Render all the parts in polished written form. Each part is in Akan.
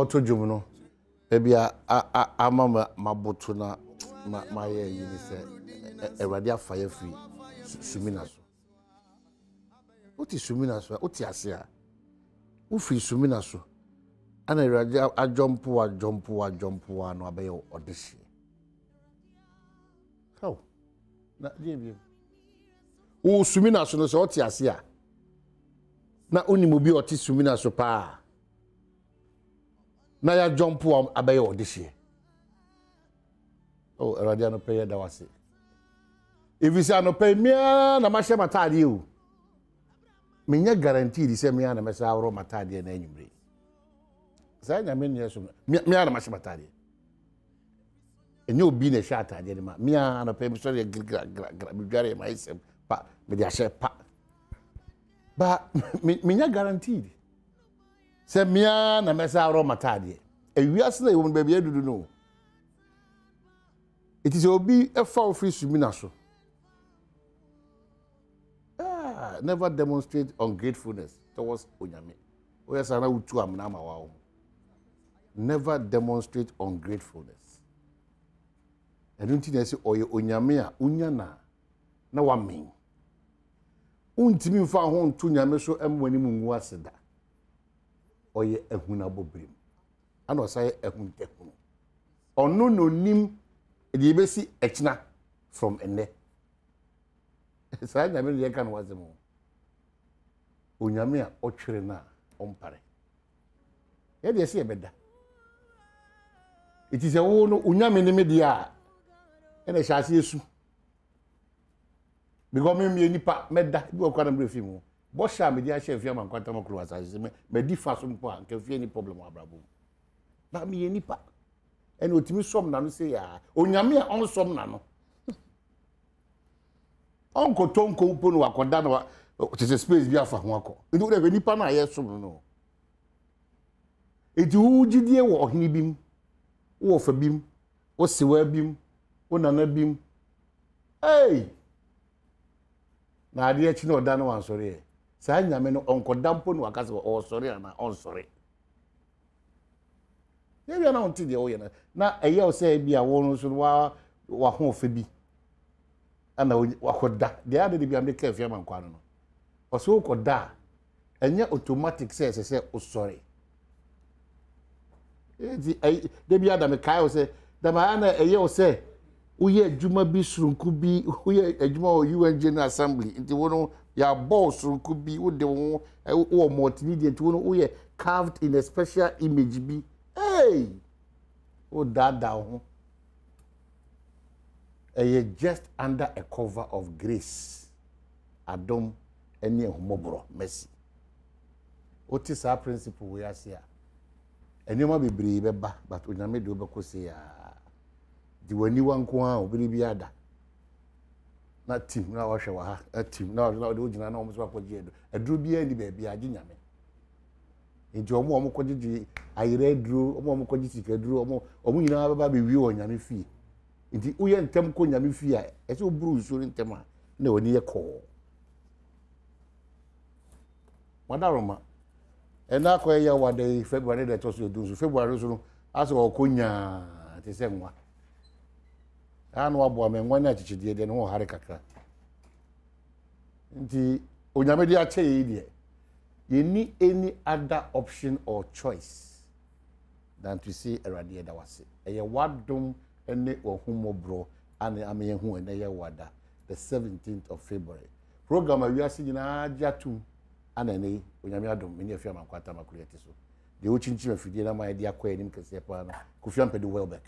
Otojum no. Ebia ama maboto na ma ye yini se Erade afaye free sumina so. Oti sumina so, oti ase a. Wo free sumina so. Ana Erade ajompo no abaye odehye. How? Na die wo sumina so no so oti ase a. Na onimu bi oti sumina so pa. Na ya jumpo abaye odehye. Oh, Erade no pay da wase. If you say no pay me na ma hye matade o. Menya guarantee say me na me say awro matade na anyumre. Say nya me ne so me na ma hye matade. Enye obi na hye atade ma. Me na pay me so ya gra me dware ma isem pa me dia hye pa. Ba menya guarantee. Say me na me say awro matade. Ewiase na e wo ba bia dudu no. It is obi a foul free sumina so. Never demonstrate ungratefulness towards Onyame. Oyasana utu amna mawa. Never demonstrate ungratefulness. I don't think they say oye Onyame a unyana na wa min. Untimi mfa ho ntu Nyame so emwani mu ngu aseda. Oye ehuna bobrem. Ana osaye ehuntekunu. Ono no nim e be si echna from ene. Sa Nyame ye kan wazemo. Onyame a otwere na ompare. E de se e beda. It is a wo no Onyame ne me dia. E na hyase esu. Because me nipa meda bi okwa na mrefi mu. Bo sha me dia hye afia man kwanta makro asase me di fa so mpo a nka fie ni problem abrabo. Na me nipa. Ene otimi som na no se ya. Onyame a on som na no. Onko tonko upo no wakoda na tese space bi afa ho akọ. Ndu de nipa na ye som no. Eti ugidie wo ohini bim. Wo fa bim. Wo sewa bim. Wo nana bim. Hey! Na ade echi na oda na wan sori e. Sa Nyame no onko dampo no akase o sori ana on sori. Ye bia na onti de wo ye na eye o se bia wo no so wa ho fa bi. Ana wakoda de ade de bia me ka afia man kwano no. Oso koda enye automatic say o sorry. De bia da me kai o say da ma na eye o say uye adwuma bi surunku bi uye adwuma o UN General Assembly nti wono ya boss surunku bi wo de wo multimedia nti wono uye carved in a special image bi. Hey! O dada ho. Just under a cover of grace. Adom eni ehumobro mercy. Oti sa principle we asia. Enema bebre beba but Onyame de obekose ya. Di wani wanko a obiri bi ada. Na team na wo hwe wa ha, team na de ogina na omo so akwaji edo. Aduru bi ani be bi agi Nyame. Enti omo kwajiji ayire aduru, omo kwaji sika aduru, omo nyina baba be wi o Nyame fie. Nti uye ntem ko Nyame fie a, ese oburu usoro ntem a na oni ye ko. Wadaroma ena ko ya wade February de to so do February so aso okonya te se nwa anu abo amenwa na chichidie de no hare kakra nti Onyame dia che ye die you need any other option or choice than to see Erade da wase eye wadom ene ohumobro ane ame hu ene ye wada the 17th of February program awiase nyina ajatum ana ne Onyame adom me ne afia man kwata makurete so de ochinchi afidie na mai de akwa enim kese pa na Kofi Ampede Welbeck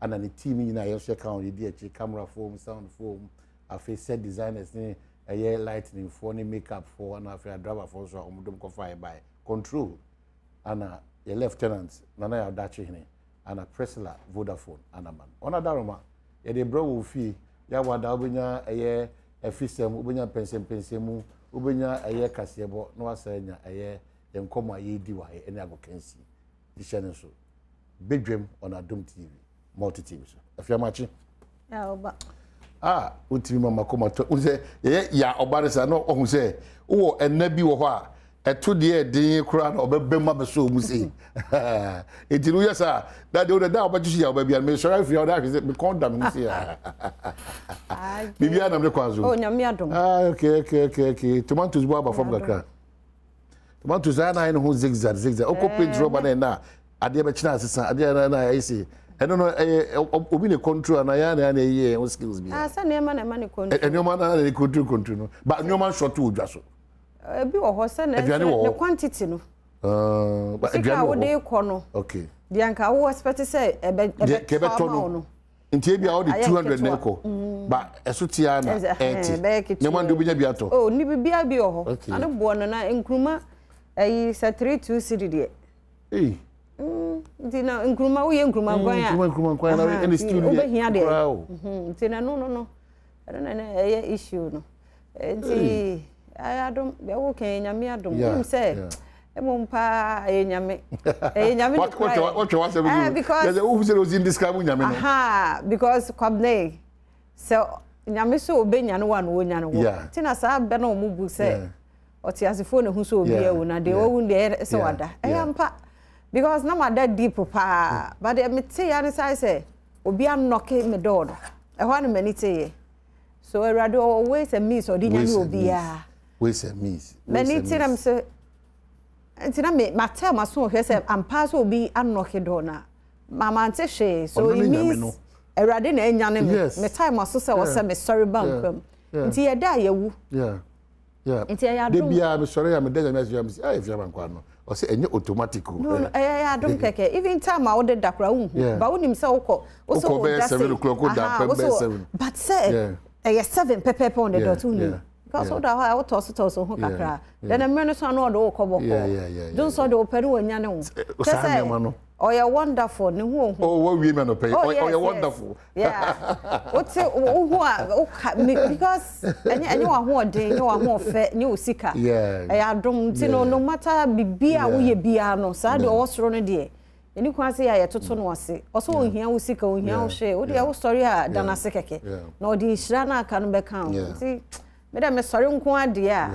ana ne team nyina ye so account de echi camera foam sound foam afi set designers ne eye lighting for ne makeup for na afi driver for so omudom ko fire by control ana ye lieutenant nana ya dachi hene ana Presla Vodafone ana man ona daroma ye de bro wo fi ya wada obenya eye efisem obenya pensem ubenya aye kasebo no asanya aye enkomo aye di wa ene agokansi di channel so bedwem on Adom TV multi TV so afiamachi ya oba utimi mama koma to unse ye ya obaresa no ohun se wo enna bi wo ho a eto de din kura na obebema be so mu sei enti no yesa that the da obachi ya oba bia me sure if you that me condemn mu sei bibia na me kwazo oh nyame adom okay tomatoes bo aba from kakra tomatoes na no zigzag okope drop na ade be china asesa ade na isi eno no obi ne control na ya na ye o skills bia sa na ema ne control enoma na control no but enoma short odwa so ebi wo ho se na the quantity no but ebiane wo dey ko no okay dia nka wo expect say ebe no nti ebi a wo dey 200 na ko but eso tia na 80 ne man do binya bi ato oh ni bibia bi wo ho ane bo no na nkruma ayi sa 32 cedi de nti na nkruma wo ye nkruma kwan na any studio obehia de nti na no na issue no nti ayadom be wo kan nyame adom say emompa nyame what was because who said was in this kind nyame no because kwabne so nyame so obenya no wan wo nya no wo ti na sa be na omubu say otiasefo ne hu so obi ewu na de wo de se wada eyampa because na mada deep pa but me te ya ne say obi anoke me do no ehwa ne mani te ye so erado always a miss or dinya no obi ya ways a miss many times say entina me matter maso hwe say ampa so obi anoke do na mama ante hwe so it means erade na enya ne me time maso say wo say me sorry bank nti ye da yewu nti ya do de bia me sorry ya me da me say if ya bank no o say enye automatic no ya do keke even time I would dakra hu ba wonim say wo so be 7 o'clock da pe be 7 but say 7 pepe on the dot uni because all that I toss ho kakra then the men so no do ko boko don't so do peru anya ne ho say oh you wonderful ne hu oh what women no pay oh you wonderful what's because any wa ho den any wa ho fe any osika ya dom ti no matter bibia wo ye bia no sa de o soro no de eni kwa se ya yetoto no ase oso ohia wo sika ohia wo hwe wo de wo story a dana se keke na odi hira na aka no be kan ti me da me story nko ade a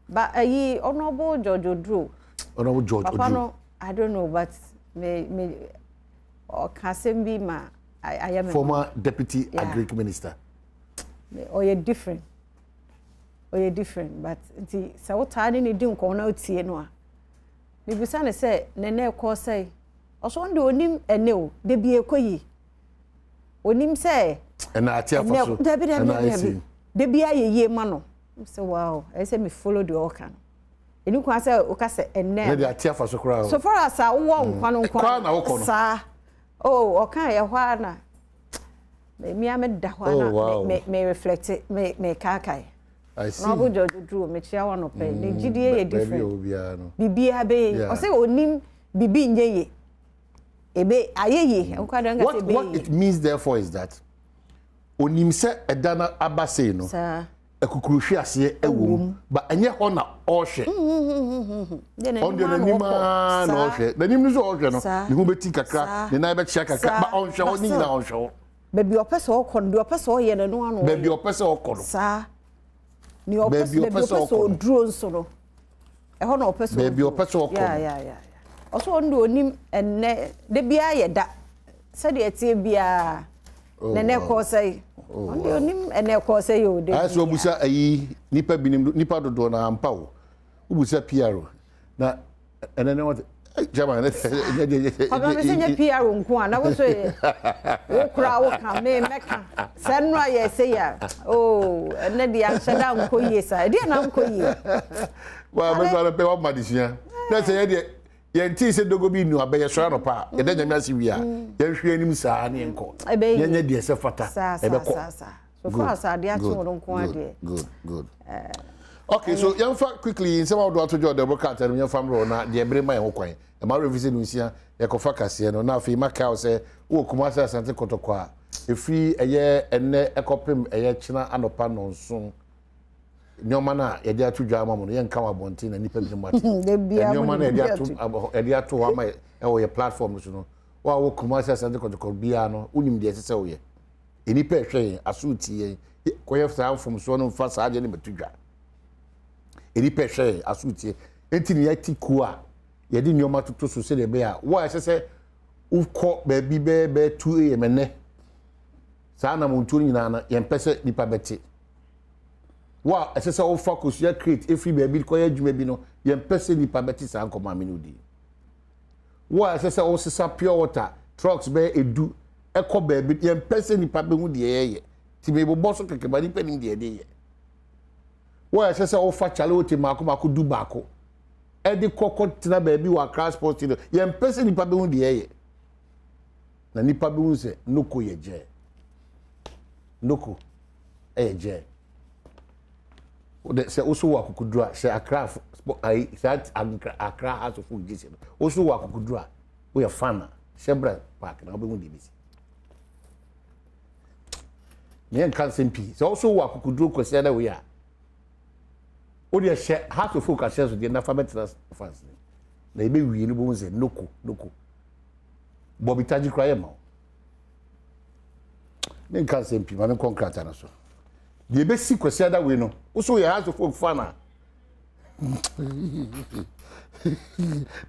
ba ayi honorable George Oduro papa no I don't know but me o kasem bi ma I am former deputy agric minister or you different but nti se wo tane ne di nko na otie no a me bisa ne se nene ko say oso nde onim ene o de bi ekoyi onim se na atia faso de bi ayeye ma no say wow I say me follow the orkan eni kwa say o ka say ene de atia faso kra so far as a wo nkwa no kwa na wo kono sa oh okan ye hwa na me am da hwa na me reflect me kakai I see no George Oduro me chia wa no pe ne gidie ye different bibia be o say onim bibi nyeye ebe ayeye nkwadanga se be what it means therefore is that onim se edana abase no sa ekukuru ase ewom ba enye ho na ohwe on de nanima na ohwe nanim no so ohwe no ne ho beti kakra ne na be chia kakra ba onhwe ho ni na onhwe baby opese okon de opese oye na no ano baby opese okon sa ni opese Oduro nso no e ho na opese baby opese okon ya oso ndo onim enne de bia ye da se de etie bia nene ko say ndo onim enne ko say yo de aso busa ayi nipa binim nipa dodo na ampa wo busa PRO na enene what jama na se PRO nko na wo so wo kura wo ka me meka se no ye say ya oh enne dia shada nko ye sa dia na nko ye wa me so na pe wa madisia na se ye de yenti se dogo bi nu abaye so anopa ye da nyame ase wi a ye hwe anim saa ne enko ye nya de se fata e be ko so far as ade achi wo nko ade good okay so yan fa quickly in some of the to the broadcast and yan famro na de ebre man ho kwan e ma revisit nu sia ye ko fa kase no na afi maka se wo kuma se asante kotokwa e free eye enne ekopem eye china anopa nonso nyoma na ye dia to dwa amamu no ye nka wa bonti na nipa bi mati nyoma na ye dia to wa ma e wo ye platform so no wa wo kuma se asante kotokwa bia no unim de se wo ye enipa hwe asuti ye ko ye fa fom so no fa sa je ne metudwa enipa hwe asuti enti ne yati ku a ye di nyoma toto so se de be a wo ahese ukọ baby be 2 am ene saa na montu nyina na ye mpese nipa beti wa ahese wo focus ya create every baby ko ya dwuma bi no ye mpese nipa beti saa nkoma me no di wa ahese wo sisa pure water trucks be edu ekọ baby ye mpese nipa be hu de ye ti me bo so keke ba nipa nim de ye wa ahese wo fa chale oti mako du bako edi kokko tina baby wa crash post ye mpese nipa be hu de ye na nipa bi hu se noko ye je noko je se oso wa kokudura se Accra ai that Accra House of Food gisi oso wa kokudura we fan Shebra Park na obehu debisi me kan sempi se oso wa kokudura kwese da we a o de she House of Food ka she so de na fametra fans na ebe wi ni bo se noko Bobby Taji cry ma me kan sempi ma me konkrata na so the basic question that we know also you have to folk fana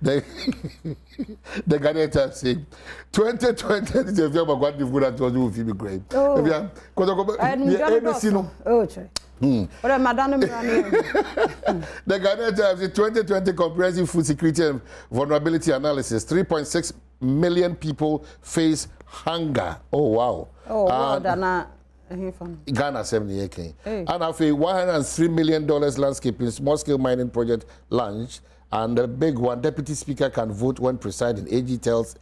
the Ghanaian Times say 2020 is a very good thing for that to do be great because ABC no What madam the Ghanaian Times say 2020 comprehensive food security and vulnerability analysis 3.6 million people face hunger. Oh wow. Oh wow, Dana Ghana 70 and after $103 million landscaping small-scale mining project launched, and the big one, Deputy Speaker can vote when presiding. AG tells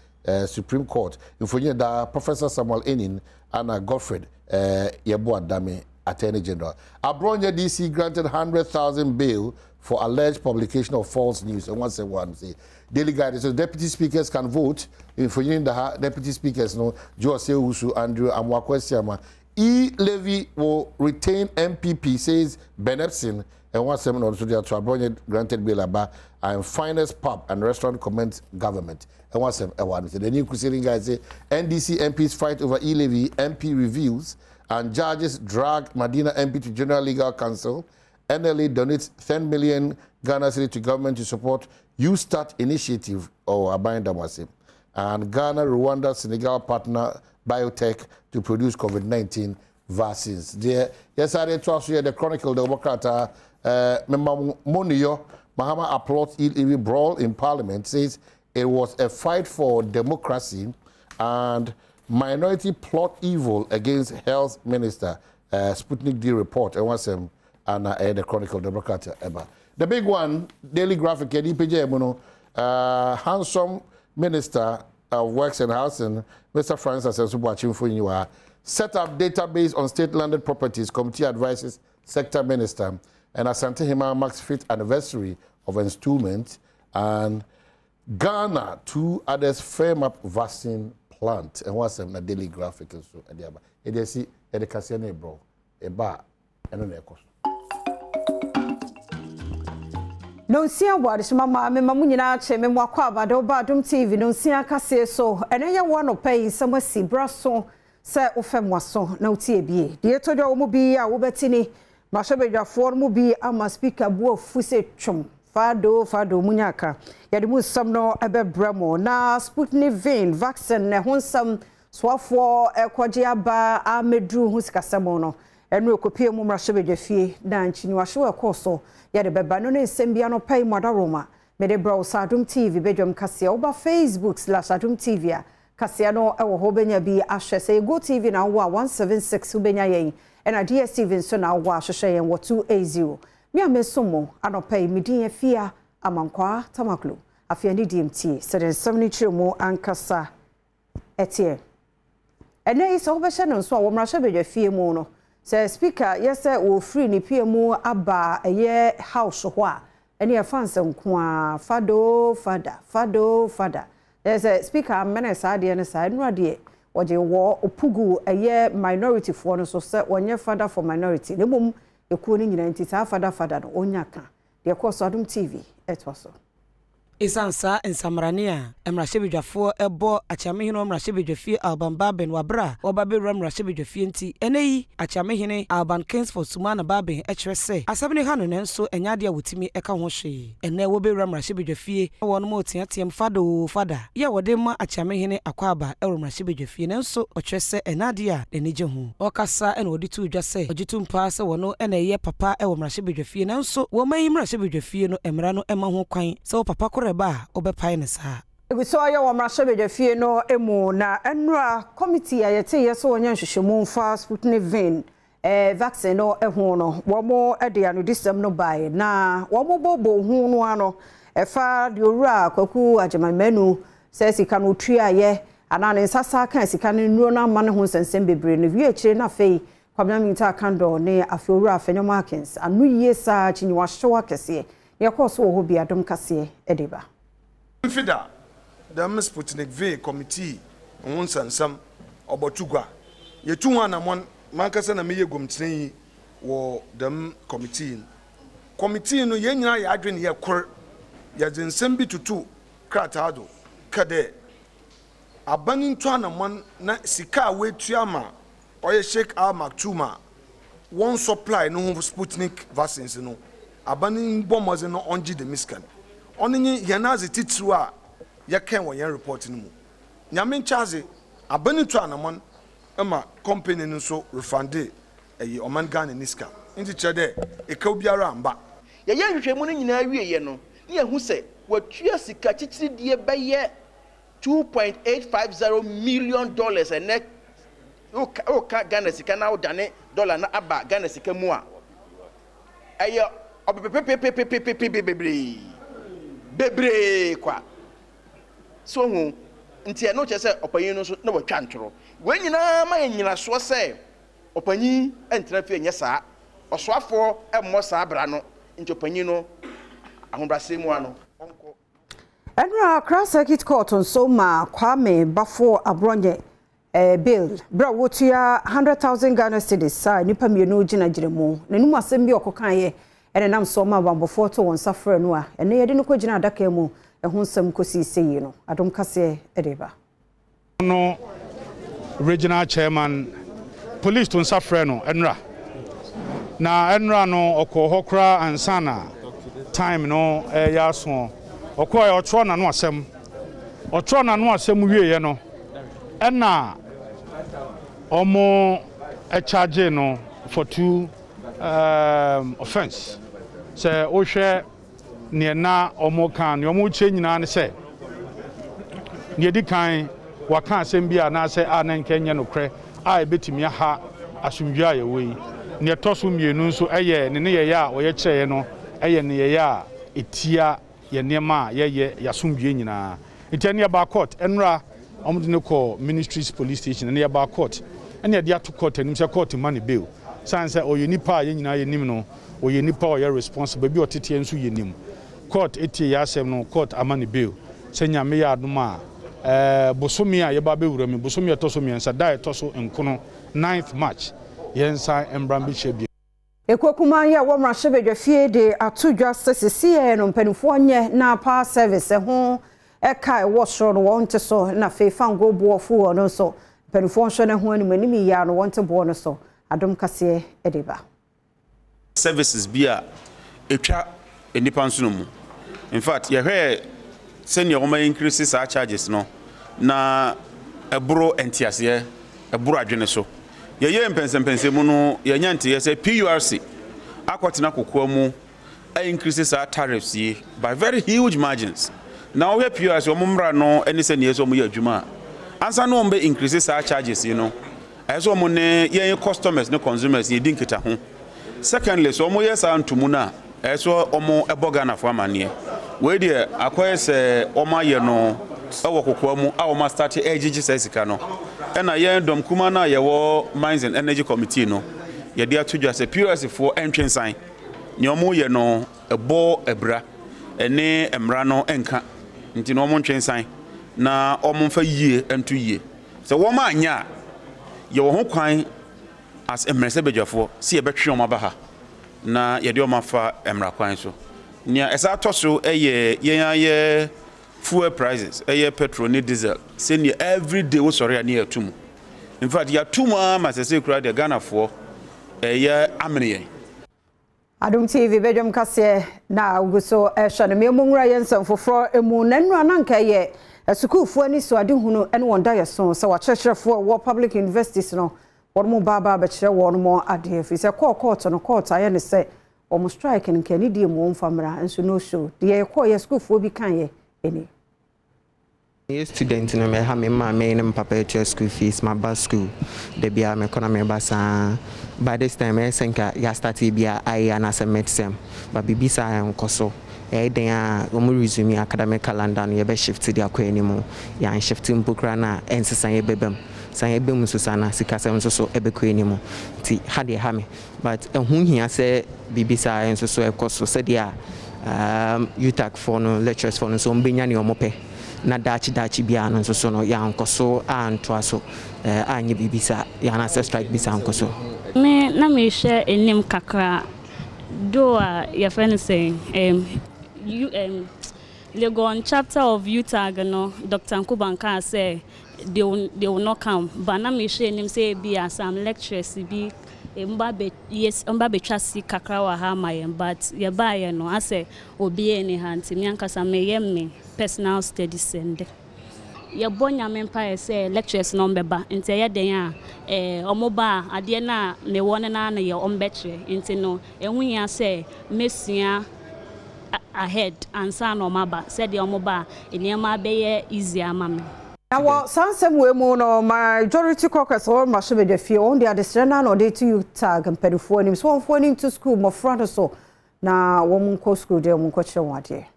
Supreme Court. Informing that Professor Samuel Enin and Godfred Yeboah Dame, Attorney General. Abronya DC granted 100,000 bail for alleged publication of false news. And once one say daily guidance. So deputy speakers can vote. Informing the deputy speakers, no, Jose Usu, Andrew Amwakwesiama. E-Levy will retain MPP, says Ben Epson, and one seminar also there to Abronya granted bail about and finest pub and restaurant comments government. And one seminar, the new crusading guys say NDC MPs fight over E-Levy, MP reviews, and judges drag Medina MP to General Legal Council. NLA donates 10 million Ghana cedi to government to support You Start initiative or Abayin Damase. And Ghana, Rwanda, Senegal partner biotech to produce COVID-19 vaccines. There, yes, I did trust you the Chronicle, the Democrat, Moniyo, Mahama applauds E-Levy brawl in Parliament, says it was a fight for democracy and minority plot evil against Health Minister. Sputnik D report, and once and the Chronicle, the Democrat. The big one, Daily Graphic, handsome Minister of Works and Housing, Mr. Francis Asubwachimfunyiwa, set up database on state landed properties. Committee advises Sector Minister, and Asante Hima marks 5th anniversary of installment, and Ghana, 2 others firm up vaccine plant. And what's the Daily Graphic? So, and you see, education, bro, a bar, and an echo. No sia ward mama me mamu nyina che me mwakwa abade oba Adom TV no sia kase so ene ye wo no pay samasi braso se ofemwaso na utie bie de to do mu bi a wo betini ma so bedwafo mu bi ama speaker bu ofuse twom fado munyaka ye de mu sam no ebebramo na Sputnik V vaccine ne honsam swafo ekwaje aba amedru hu sikasamo no enu ekopie mu mrahye bedwafie na nchini wahwe ekoso ya de beba no nsembia no pay modaroma me de bro Adom TV bedwam kase oba Facebook/Adom TV a kase no ewo ho benya bi ahwe se Go TV na wo 176 ubenya yen na DSTV nso na wo ahwehwe yen wo 280 me amesomo anopay midin afia amankwa tamaklo afia ni DMT se de nsam chiremu ankasa etie ene is ho be hye no nso a wo mrahye bedwafie mu no say speaker yes wo free ni PM aba eye house ho a ene e fanse nko fado fada there's speaker menesa de ne side no de oje wo opugu eye minority fo no so say onye father for minority ne mum ekuo ni nyina ntita fada no onyaka de course Adom TV etwaso Esansa ensamrania emrashebedwafo ebo achamehino emrashebedwafie Alban Baben wabra obaberu emrashebedwafie nti eneyi achamehine Alban Kingsford Sumana Baben echrese asabne hanu nenso enyade a wotimi eka ho hwe ene woberu emrashebedwafie won mo tiatem fada ye wode ma achamehine akwaba emrashebedwafie nenso ochrese enade a enije ho okasa ene wodi tu dwase ogitumpa se wono ene ye papa emrashebedwafie nenso wo mayi emrashebedwafie no emra no ema ho kwan se papa ba obepai ne sa eguso ayo wo mrashebedwafie no emu na enra committee ayete yeso wonya nhwehwemu mfa Sputnik V vaccine no ehu no wo mo ede anu disem no bai na wo mo bobo hu no ano efa de owura kwaku agemamanu se sika no tuaye anane sasa kan sika no nuro na ma ne ho sensem bebre no wie kire na fei kwabna minta kando ne afi owura afenyo markins anu yesa chinwa hyewa kese yakoso wo bi adom kase edeba mfida dam Sputnik V committee won sansam obotugwa yetu wan na mon mankasa na meye gomtren wo dam committee no yenyina ya adwene ye kor ya zinsem bi tutu kratado kade abani nto na mon na sika wetu ama oye Sheikh Al Maktoum one supply no Sputnik vaccines no abani bomoze no onji de miskan onye yanazi titru a yeken wo yen report mu nyame nchaze abani to anamon ama company no so refund eyi oman Ghana niska nti chede eka obiara amba ye hwehwemu no nyina wieye no ne ehu se watua sika chichiridie beye $2.850 million ene o ka Ghana sika na odane dollar na aba Ghana sika mu a eye bebre kwa so hu nti e no chese opanyin no so na watwa ntoro we nyina ma nyina so se opanyin entra fi enye saa osoafo emmo saa bra no nti opanyin no ahombrase mu ano onko enra Cross Circuit Court so ma Kwame Bafo Abronye bill bra wotua 100,000 Ghana cedis sa nipa mienu gina giremu nanum asem bi okokan ye ene nam so ma bambofo to won safre no a ene yede no kogina adaka mu ehun sam kosi seyi no adom kase edeba no regional chairman police to safre no enra no okohokra ansana time no ya so okoy otro na no asem wie ye no ena omo a charge no for two offense say o hwe ne na omo kan ne omo che nyina ne say ne di kan waka asem bia na say a na nkenye no kre a ebetimi ha asumdwa ye we ne toso mienu nso eye ne ye ya o ye kire no eye ne ye ya etia ye nema ye yasumdwa nyina ntene ba court enra omdine ko ministries police station ne ba court ene dia to court anim say court man bail sanse oyenipa ye nyina ye nim no oyenipa o ye responsible bi otete enso ye nim court etie ya asem no court amani bail senya me ya adoma bosomi a ye ba bewura mi bosomi etosomi ensa da etoso enkono 9th March yensa embrambi chebi ekokuma ya wo mrashebedwafie de atudwa sesese no mpanifo nye na pa service ho eka wo soro no wonte so na fe fango boofo no so mpanifo hwe ne ho anim anim ya no wonte bo no so adom kase edeba services bia etwa enipa nso no mu in fact ye hwe senior woman increase sa charges no na ebro entiase ebro adwene so ye mpensempense mu no ye nyante ye say PURC akotena kokwa mu increase sa tariffs ye by very huge margins. Now we PURC omumra no eni se ne so mu ye adwuma ansa no ombe increase sa charges you know eso mo ne ye customers ne consumers ye dinkita ho. Secondly so mo yes antumu na eso omo eboga na fo amane we de akoye se oma ye no ewo kokwa mu a oma start ejiji sesika no na ye dom kuma na ye wo Mines and Energy Committee no ye de atudwa se PURC for entwensan ne omo ye no ebo ebra ene emra no enka nti no omo ntwensan na omo mfa yie entu yie se wo ma anya ye wo ho kwan as emrese bedwafo si ye betwe omo ba ha na ye de omo fa emra kwan so nia esa toso ye fuel prices petrol ni diesel say every day we sorry na atum in fact ya tuma ma say kura de Ghana for amene Adum TV bedwam kase na uguso ehwano memungura yensam foforo emu nanu ananka ye schoolfo ani so ade hunu ene wonda yeso se wa chechefo wo public universities no wormo baba be kire wormo ade fi se court no court aye ne se omo strike nke ni die mu mfamra enso no show de ye schoolfo bi kan ye eni student no me ha me ma me ne papa school fees my bus school de bia me kona me basa by this time I think ya start bia I and as a medicine but bibisa enkoso den a omo resume academic calendar no ye be shift the akwa animu ya shifting bukra na ensesan ye bebem san ye bem so sana sikasem so ebe kwa animu ti ha de ha me but ehun hia se bibisa enso so ekoso se dia UTAC for no lectures for no so mbenya ne omope na dachi bia no so no ya nkoso anto aso anye bibisa ya na strike bisa nkoso me na me share enim kakra do your friend saying Legon chapter of UTAG no Dr. Nkubanka say they will not come but na me share enim say be some lectures be mbabe trust kakra wa ha mayen but ye baye no ase obi eni hanti mi ankasa me yemme personal studies sende ye bonya me mpa say lectures no mbeba nti ye den a omoba ade na me won na ye ombetre nti no ehun ya say mesua ahead ansa no maba said the omoba eniema be ye easy amame. Now, some way more no majority caucus or Mashebe fee on the other strand or they to tag and pedophonim. So I'm phoning to school more front or so. Now, woman co school there, one coach one day.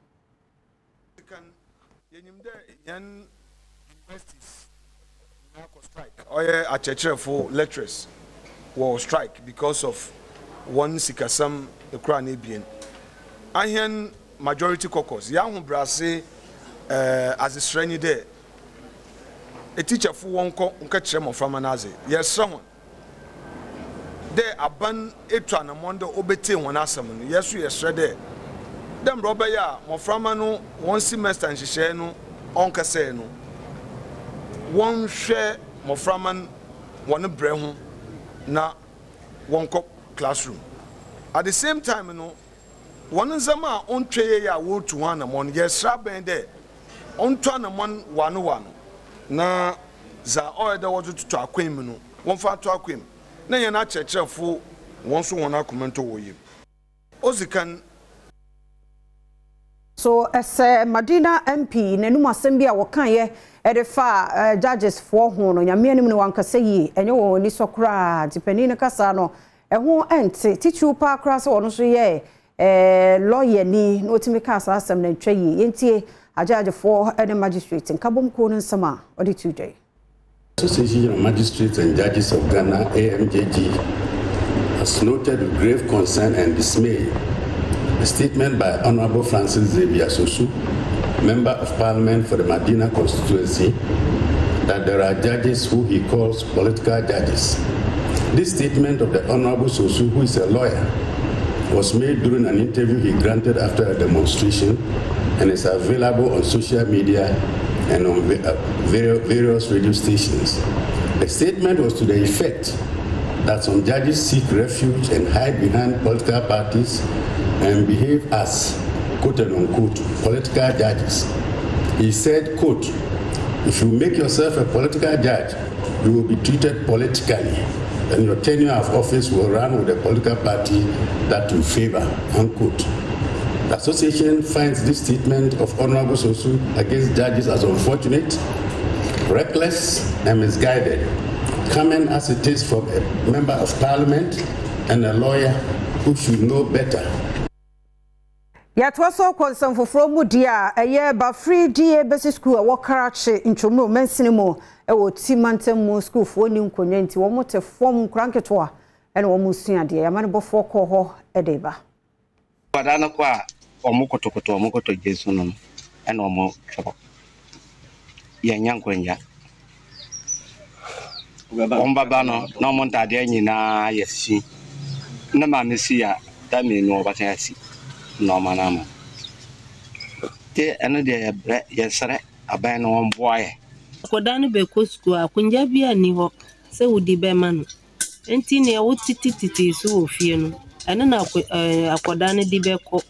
Universities strike. Or a church for lecturers will strike because of one sikasam the crown being. I hear majority caucus. Young Brassy as a strain there. A teacher for one catch them from anaze. Yes, someone. There aban etwa na mondo obete won asem no. Yes, we are there. Them robber ya mo framano one semester nhihye no onka say no. One share mo framan one bre ho na one classroom. At the same time no one nzama on tweye ya wo to one amon yes raben there. On to na mon one na za oida wotu to akwem no won fa to akwem na ye na chechefo won so won akomento wo yim ozikan so ese Madina MP nenum asem bia wo kan ye edefa judges for ho no nyame anim ne wankasa yi enye wo ni sokra dipeni ne kasa no eho ente tichu pa kra so wono so ye lawyer ni no timi kasa asem na ntwa yi yentie Judge for any magistrate in Kabum Konan Sama or the 2 day. Association of Magistrates and Judges of Ghana, AMJG, has noted with grave concern and dismay a statement by Honorable Francis Xavier Sosu, Member of Parliament for the Madina constituency, that there are judges who he calls political judges. This statement of the Honorable Sosu, who is a lawyer, was made during an interview he granted after a demonstration and is available on social media and on various radio stations. The statement was to the effect that some judges seek refuge and hide behind political parties and behave as, quote unquote, political judges. He said, quote, if you make yourself a political judge, you will be treated politically, and your tenure of office will run with the political party that you favor, unquote. The association finds this statement of Honorable Sosu against judges as unfortunate, reckless, and misguided, coming as it is from a member of parliament and a lawyer who should know better. Yet was so concerned for from Mudia, a year by free DA basic school, a walk Karachi in Chomo, Mensinimo, a would see Mantam school for new community, one more to form Cranketoa, and one Musia, dear, a man before Coho, a deba. Padanaqua or Mokoto Jason and Omo trouble. Yang Quenya Ombabano, no Montadiani, yes, see. No man, Messia, that mean no, but I see. No, manama. te eno de yesere aban no boy akoda no be ko school akunja bia ni ho se wudi be ma no enti ne wotititi so ofie no eno na akoda no di be ko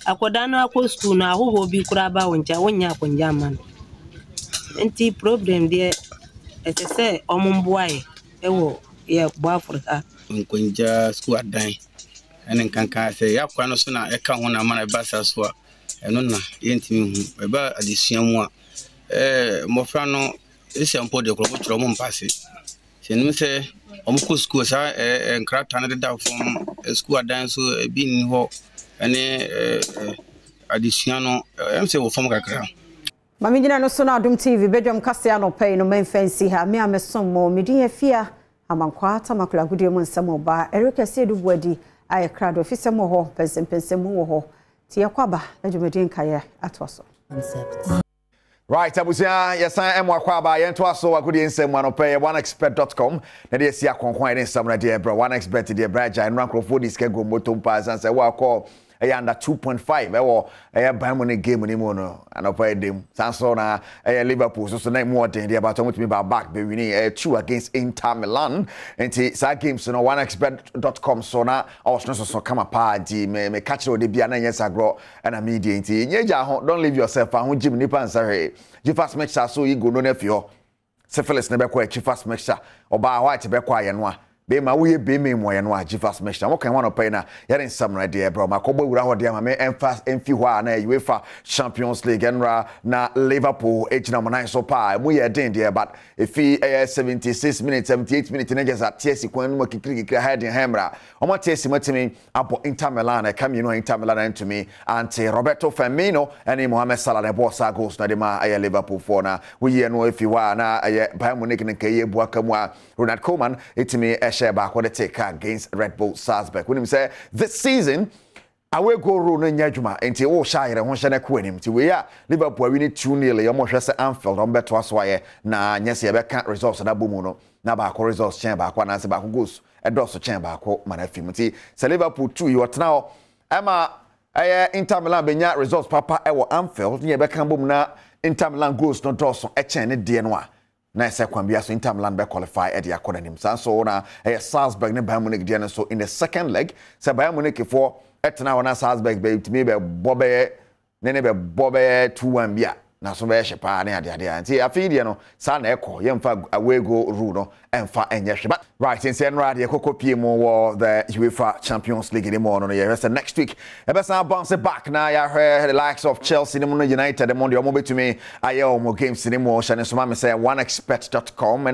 akoda no akọ school na ahoho bi kura ba wonja wonya akunja ma no enti problem de etese omumboae ewo ye bo Africa nkunja school adan ene nkanka se yakwa no so na eka ho na mana basa so a eno na yentimi hu eba adesua mu a mofra no esempo de kro tro mo mpase se nim se omko school sa nkrata na da fom school adan so bi ni ho ene adesua no emse wo fom kakra Mami jina no so na Adom TV bedwam kase anopay no menfansi ha me amesom mo medin afia amankwa tamakula gudie mu nsam oba Erika Sedu Buadi aye krado fisem ho pensem wo ho tie kwaba adwumedin kaye atwaso Right, abusia yesan emwakwaba yento aso agudie nsem anopay oneexpert.com na de sia konkon ene nsam na de bra oneexpert de bra ja enran krofo diske go motom pa sanse wa call under 2.5 ewo Bayern game ni mo no anopa edem sanso na Liverpool so na mo den dia bato mutimi ba back be winning 2 against Inter Milan enti sa games no oneexpert.com so na awso so kama pa di me catch o de bia na yen sagro na media enti nyeja ho don't leave yourself ho gym nipa nsare Jifas Mixer so yi go no na fio syphilis ne be kwa Jifas Mixer oba white be kwa ye no a be ma wo ye be me mo ye no a Jifas Mixer mo kan one pay na yare nsam na de bro makobo wura ho de ma me emfi ho a na UEFA Champions League enra na Liverpool ejina mo nine so pa mo ye den de but efi 76 minutes 78 minutes na just at TSC kwan mo kikiri heading hamra omo TSC matimi abo Inter Milan e kam you know Inter Milan and to me anti Roberto Firmino and Mohamed Salah na boss goals na de ma Liverpool for na we ye no efi wa na Bayern Munich ne kaye buaka mu a Ronald Koeman etimi share back what they take against Red Bull Salzburg when him say this season away go rule no nyadwuma enti wo shaire ho hye na ko anim ti we ya Liverpool win 2-0 yo mo hwese Anfield on beto aso aye na nyese ye be kan results na bomu no na ba ko results chen ba ko na se ba ko goals edoso chen ba ko mana fim ti se Liverpool 2 yo tena ema Inter Milan benya results papa e wo Anfield ye be kan bomu na Inter Milan goals no doso e chen ne de no a na second bia so Inter Milan be qualify at the academy so na Salzburg ne Bayern Munich dia so in the second leg say Bayern Munich for etna wana Salzburg be to me be bobe ne be bobe 2-1 bia na so be hyepa ne ade anti afi dia no sa na ekọ yemfa away go rule no emfa enye hye but right in say no ade kokopie mo wo the UEFA Champions League anymore no yeah next week e be sa bounce back na ya the likes of Chelsea no United the Monday omo betumi aye omo games anymore shane so ma me say oneexpert.com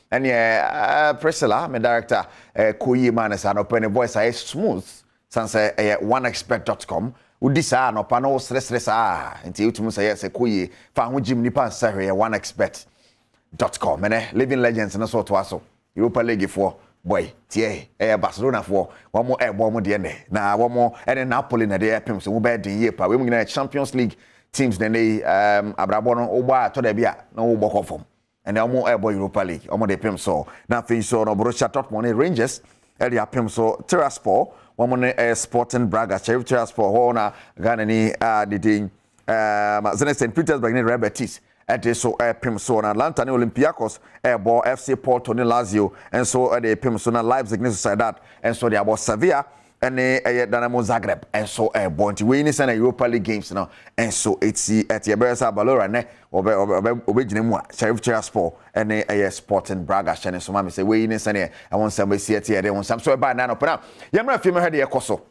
and yeah Priscilla my director Koyi Manesa no pen voice I smooth sanse oneexpert.com udisa no pa no stress nti utumu say yes Koyi fa ho gym nipa nsahwe oneexpert.com living legends no so to aso Europa League for boy tie Barcelona for one more mo de ne na one more Napoli na de pem so mo be den ye pa we mu na Champions League teams den abrabo no ogba to da bia na wo gboko fom and omo Europa League omo de pem so na fin so no Borussia Dortmund Rangers elia pem so Tiraspol one more Sporting Braga Sheriff Tiraspol ho na Ghana ni de din Zenit Petersburg ni Real Betis at so pem so na Atlanta ni Olympiacos bo FC Porto ni Lazio and so the pem so na Leipzig ni Sociedad and so they about Sevilla and Dynamo Zagreb and so bonti we ni say Europa League games now and so it's at the Beresa Balora ne obegine mu Sheriff Tiraspol and Sporting Braga chane so ma say we ni say I want some see at here won some so by na no na yemra fi me hede yekoso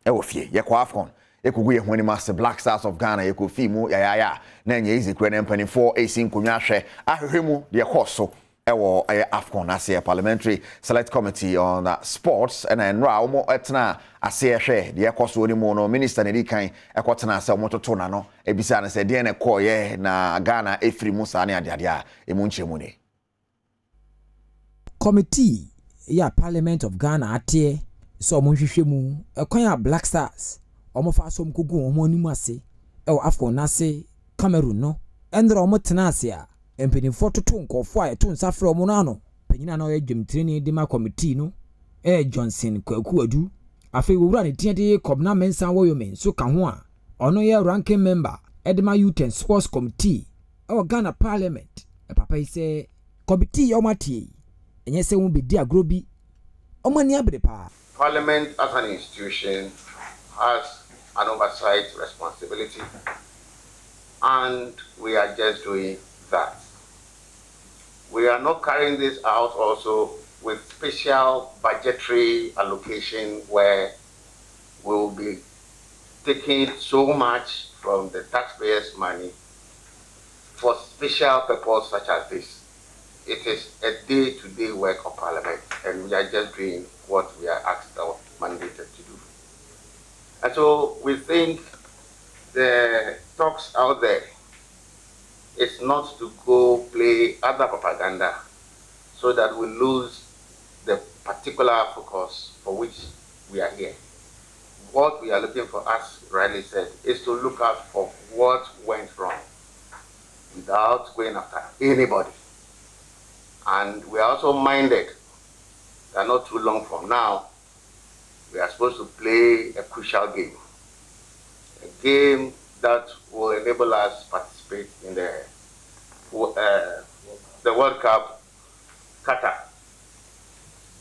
e wo fie ye kwa Afcon ekugu ye hwani master Black Stars of Ghana ye ko fi mu ya na nya easy kure na mpani 4 nkonwa hwe ahwehwemu de koso ewo Afcon ase parliamentary select committee on sports and enra omo etna ase hwe de koso ni mu no minister ne dikan ekotena ase omo toto na no ebisa na se de na koye na Ghana efiri mu sa ne ade a emu nchemu ne committee ya Parliament of Ghana ate so omo hwehwemu ekwan ya Black Stars omo fa so mkogu omo nimu ase ewo Afcon na ase Cameroon no endro omo tena ase a empinifo toto nkofo a eto nsafre omo no ano panyina na oyedwemtreni de ma committee no Johnson Kwaku Adu afi wura ne tiade Kobna Mensa Woyomen so ka ho a ono ye ranking member Edema Youth and Sports Committee or Ghana Parliament. A papa say committee omati and yes, won't be dear groby. Parliament as an institution has an oversight responsibility, and we are just doing that. We are not carrying this out also with special budgetary allocation where we will be taking so much from the taxpayers' money for special purpose such as this. It is a day-to-day work of Parliament, and we are just doing what we are asked or mandated to do. And so we think the talks out there is not to go play other propaganda so that we lose the particular focus for which we are here. What we are looking for, as Riley said, is to look out for what went wrong without going after anybody. And we are also minded that not too long from now, we are supposed to play a crucial game. A game that will enable us to participate in the World Cup, Qatar.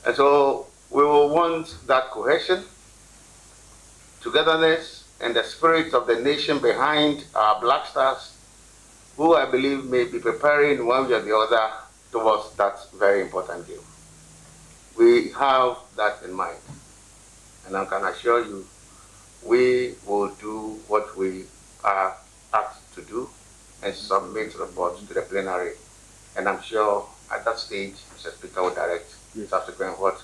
And so we will want that cohesion, togetherness, and the spirit of the nation behind our Black Stars, who I believe may be preparing one way or the other towards that very important game. We have that in mind. And I can assure you, we will do what we are asked to do and submit reports to the plenary. And I'm sure at that stage, Mr. Speaker will direct subsequent what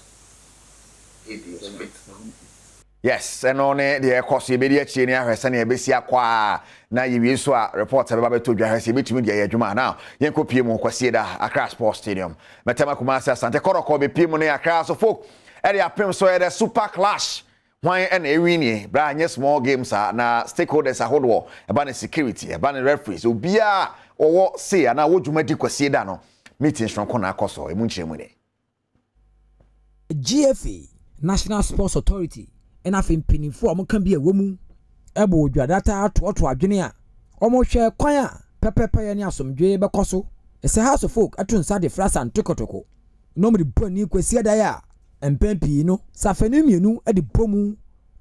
he deems fit. Yes, and on the course, you be the China, Hesania, Bessia Qua, now you use a report about to Jahasi between the Juma now. Yanko Pimo, Quasida, Accra Sports Stadium. Matama Kumasa, Santa Coroko, Pimone, Accra, so folk, Eddie Pim, so a super clash. Why and Irini, Brian, small games are now stakeholders are hold war, about security, about referees, Ubia, or what say, and I would you make Quasidano meetings from Conacoso, a Munchemune. GFA, National Sports Authority. And I've been pinning for can be a woman. Ebo data to Adwenia. Almost share choir, Pepper Pioneer some J. Bacoso. It's a house of folk at Tunsade Fras and Tokotoko. Nobody put new Quesia Daya. And Pempino, Safenuminu at the Bomu.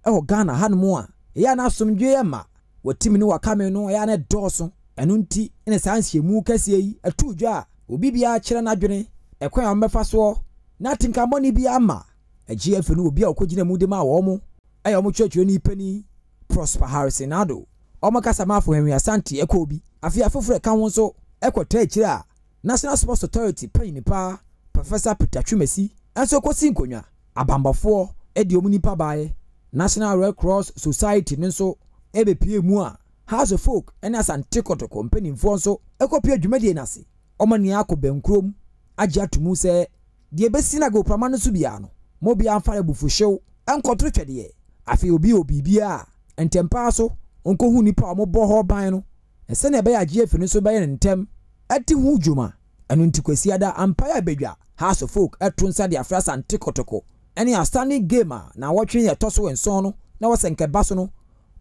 Oh, Ghana had more. Yana some Jama. What Timino Camino, Yana Dawson, and Unti in a science you move Cassie, a 2 jar. Ubibia Chiranadjone, a choir Mefaso. Nothing can money be ama. A GF will be a Kojina Mudema Womo. I am church you penny Prosper Harrison Ado. Omakasama for Henry Asante Ekobi. Afia for Council Eco Techira. National Sports Authority Penny Pa. Professor Peter Chumesi. And so Kosinkonya. Abamba 4. Eddie Munipa Baye. National Red Cross Society Nenso. EBP Mua. House of Folk. And as Anticoto Company Fonso. Ecopia Jumedianasi. Omaniako Benkrom. Ajia Tumuse. The Besina go Pramano Subiano. Mobia Firebu for show. And Cotrechade. Afi obi bia entempa so onko hu nipa omobo ho ban no ese na be ya GF no so be ntem ati hu dwuma enu ntikwasi ada empire bedwa house of folk etunsa de afras antikotoko ene a standing gamer na watwe ye toso enson no na wasenke baso no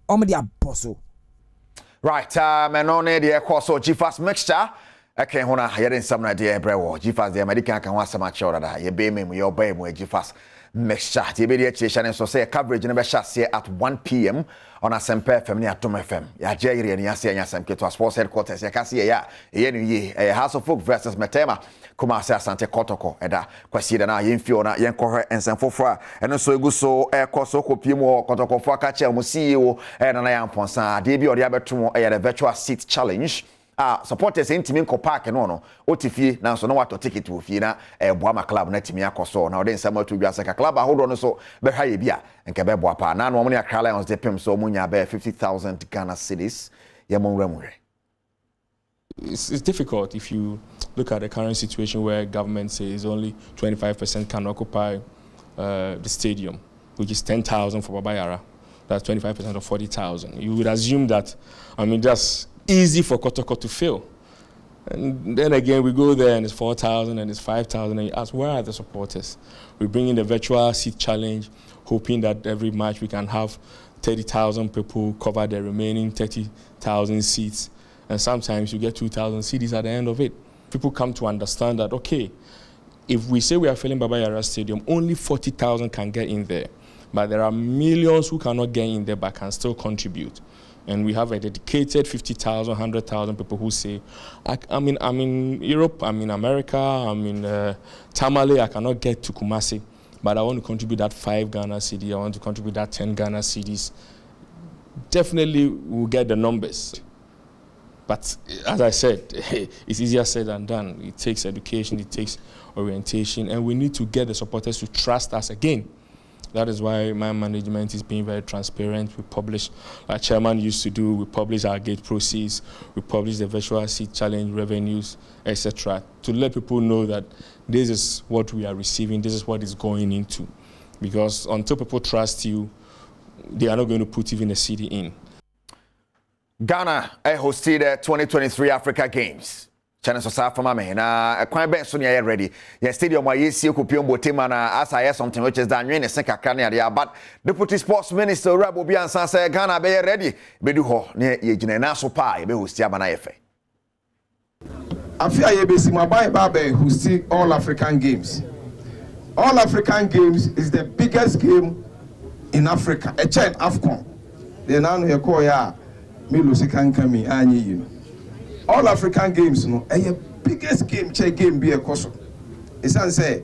omde aboso right menone de ekoso GFAS mixture eke hona yeden samna de ebrewo GFAS de American kan wasama chawda ye be memu ye oba mu GFAS mixture the media channel so say coverage never shall say at 1 p.m. on Asempa FM near Tom FM ya jeri ni ase anya Asem Keto Sports Headquarters ya kasi ya ye House of Folk versus Metema kuma say Asante Kotoko eda kwasi da na yemfio na yenkohwe ensanfofo eno so egu so ekoso kopiemu Kotoko fo aka che mo CEO na yamponsa de bi ode abeto the virtual seat challenge supporters intimi nko park no otifie na so no wato ticket wo fie na boama club na timi akoso na ode nsama to dwase ka club ahodo no so be hwa ye bia nke be boa pa na no mo ne Accra Lions de pem so munya be 50,000 Ghana cedis ye mo nwramure. It's difficult if you look at the current situation where government says only 25% can occupy the stadium, which is 10,000 for Babayara. That's 25% of 40,000. You would assume that, that's easy for Kotoko to fill. And then again, we go there and it's 4,000 and it's 5,000 and you ask, where are the supporters? We bring in the virtual seat challenge, hoping that every match we can have 30,000 people cover the remaining 30,000 seats, and sometimes you get 2,000 cedis at the end of it. People come to understand that, okay, if we say we are filling Baba Yara Stadium, only 40,000 can get in there, but there are millions who cannot get in there but can still contribute. And we have a dedicated 50,000, 100,000 people who say, I'm in Europe, I'm in America, I'm in Tamale, I cannot get to Kumasi, but I want to contribute that 5 Ghana cedi, I want to contribute that 10 Ghana cedis. Definitely we'll get the numbers. But as I said, it's easier said than done. It takes education, it takes orientation, and we need to get the supporters to trust us again. That is why my management is being very transparent. We publish, our chairman used to do, we publish our gate proceeds, we publish the virtual seat challenge revenues, etc., to let people know that this is what we are receiving, this is what is going into. Because until people trust you, they are not going to put even a cedi in. Ghana hosted the 2023 Africa Games. Channel South from me na kwan ben so near ready. Your stadium where you see Kupion Botima na as I something which is done in second area, but Deputy Sports Minister Rabo Biansa say Ghana be ready. Be do ho near ye na so pa be host Abana Efe. Afia ye be si mabai babe who see All African Games. All African Games is the biggest game in Africa. A chain AFCON. They now no call ya me lusi kan kami anyi you know. All African Games, no, a biggest game be a course. It's say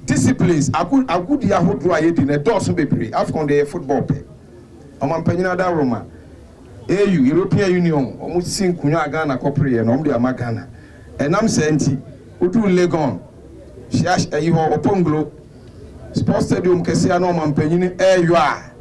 disciplines. I could yaho do I in a dozen baby. Afcon the football play. I'm penina da Roma. EU European Union. Almost sing Kunya Ghana corporate and Omdi Amagana. And I'm saying, Udu Legon. Shash you are Oponglo. Sports Stadium Kesiano Mampenini air you are.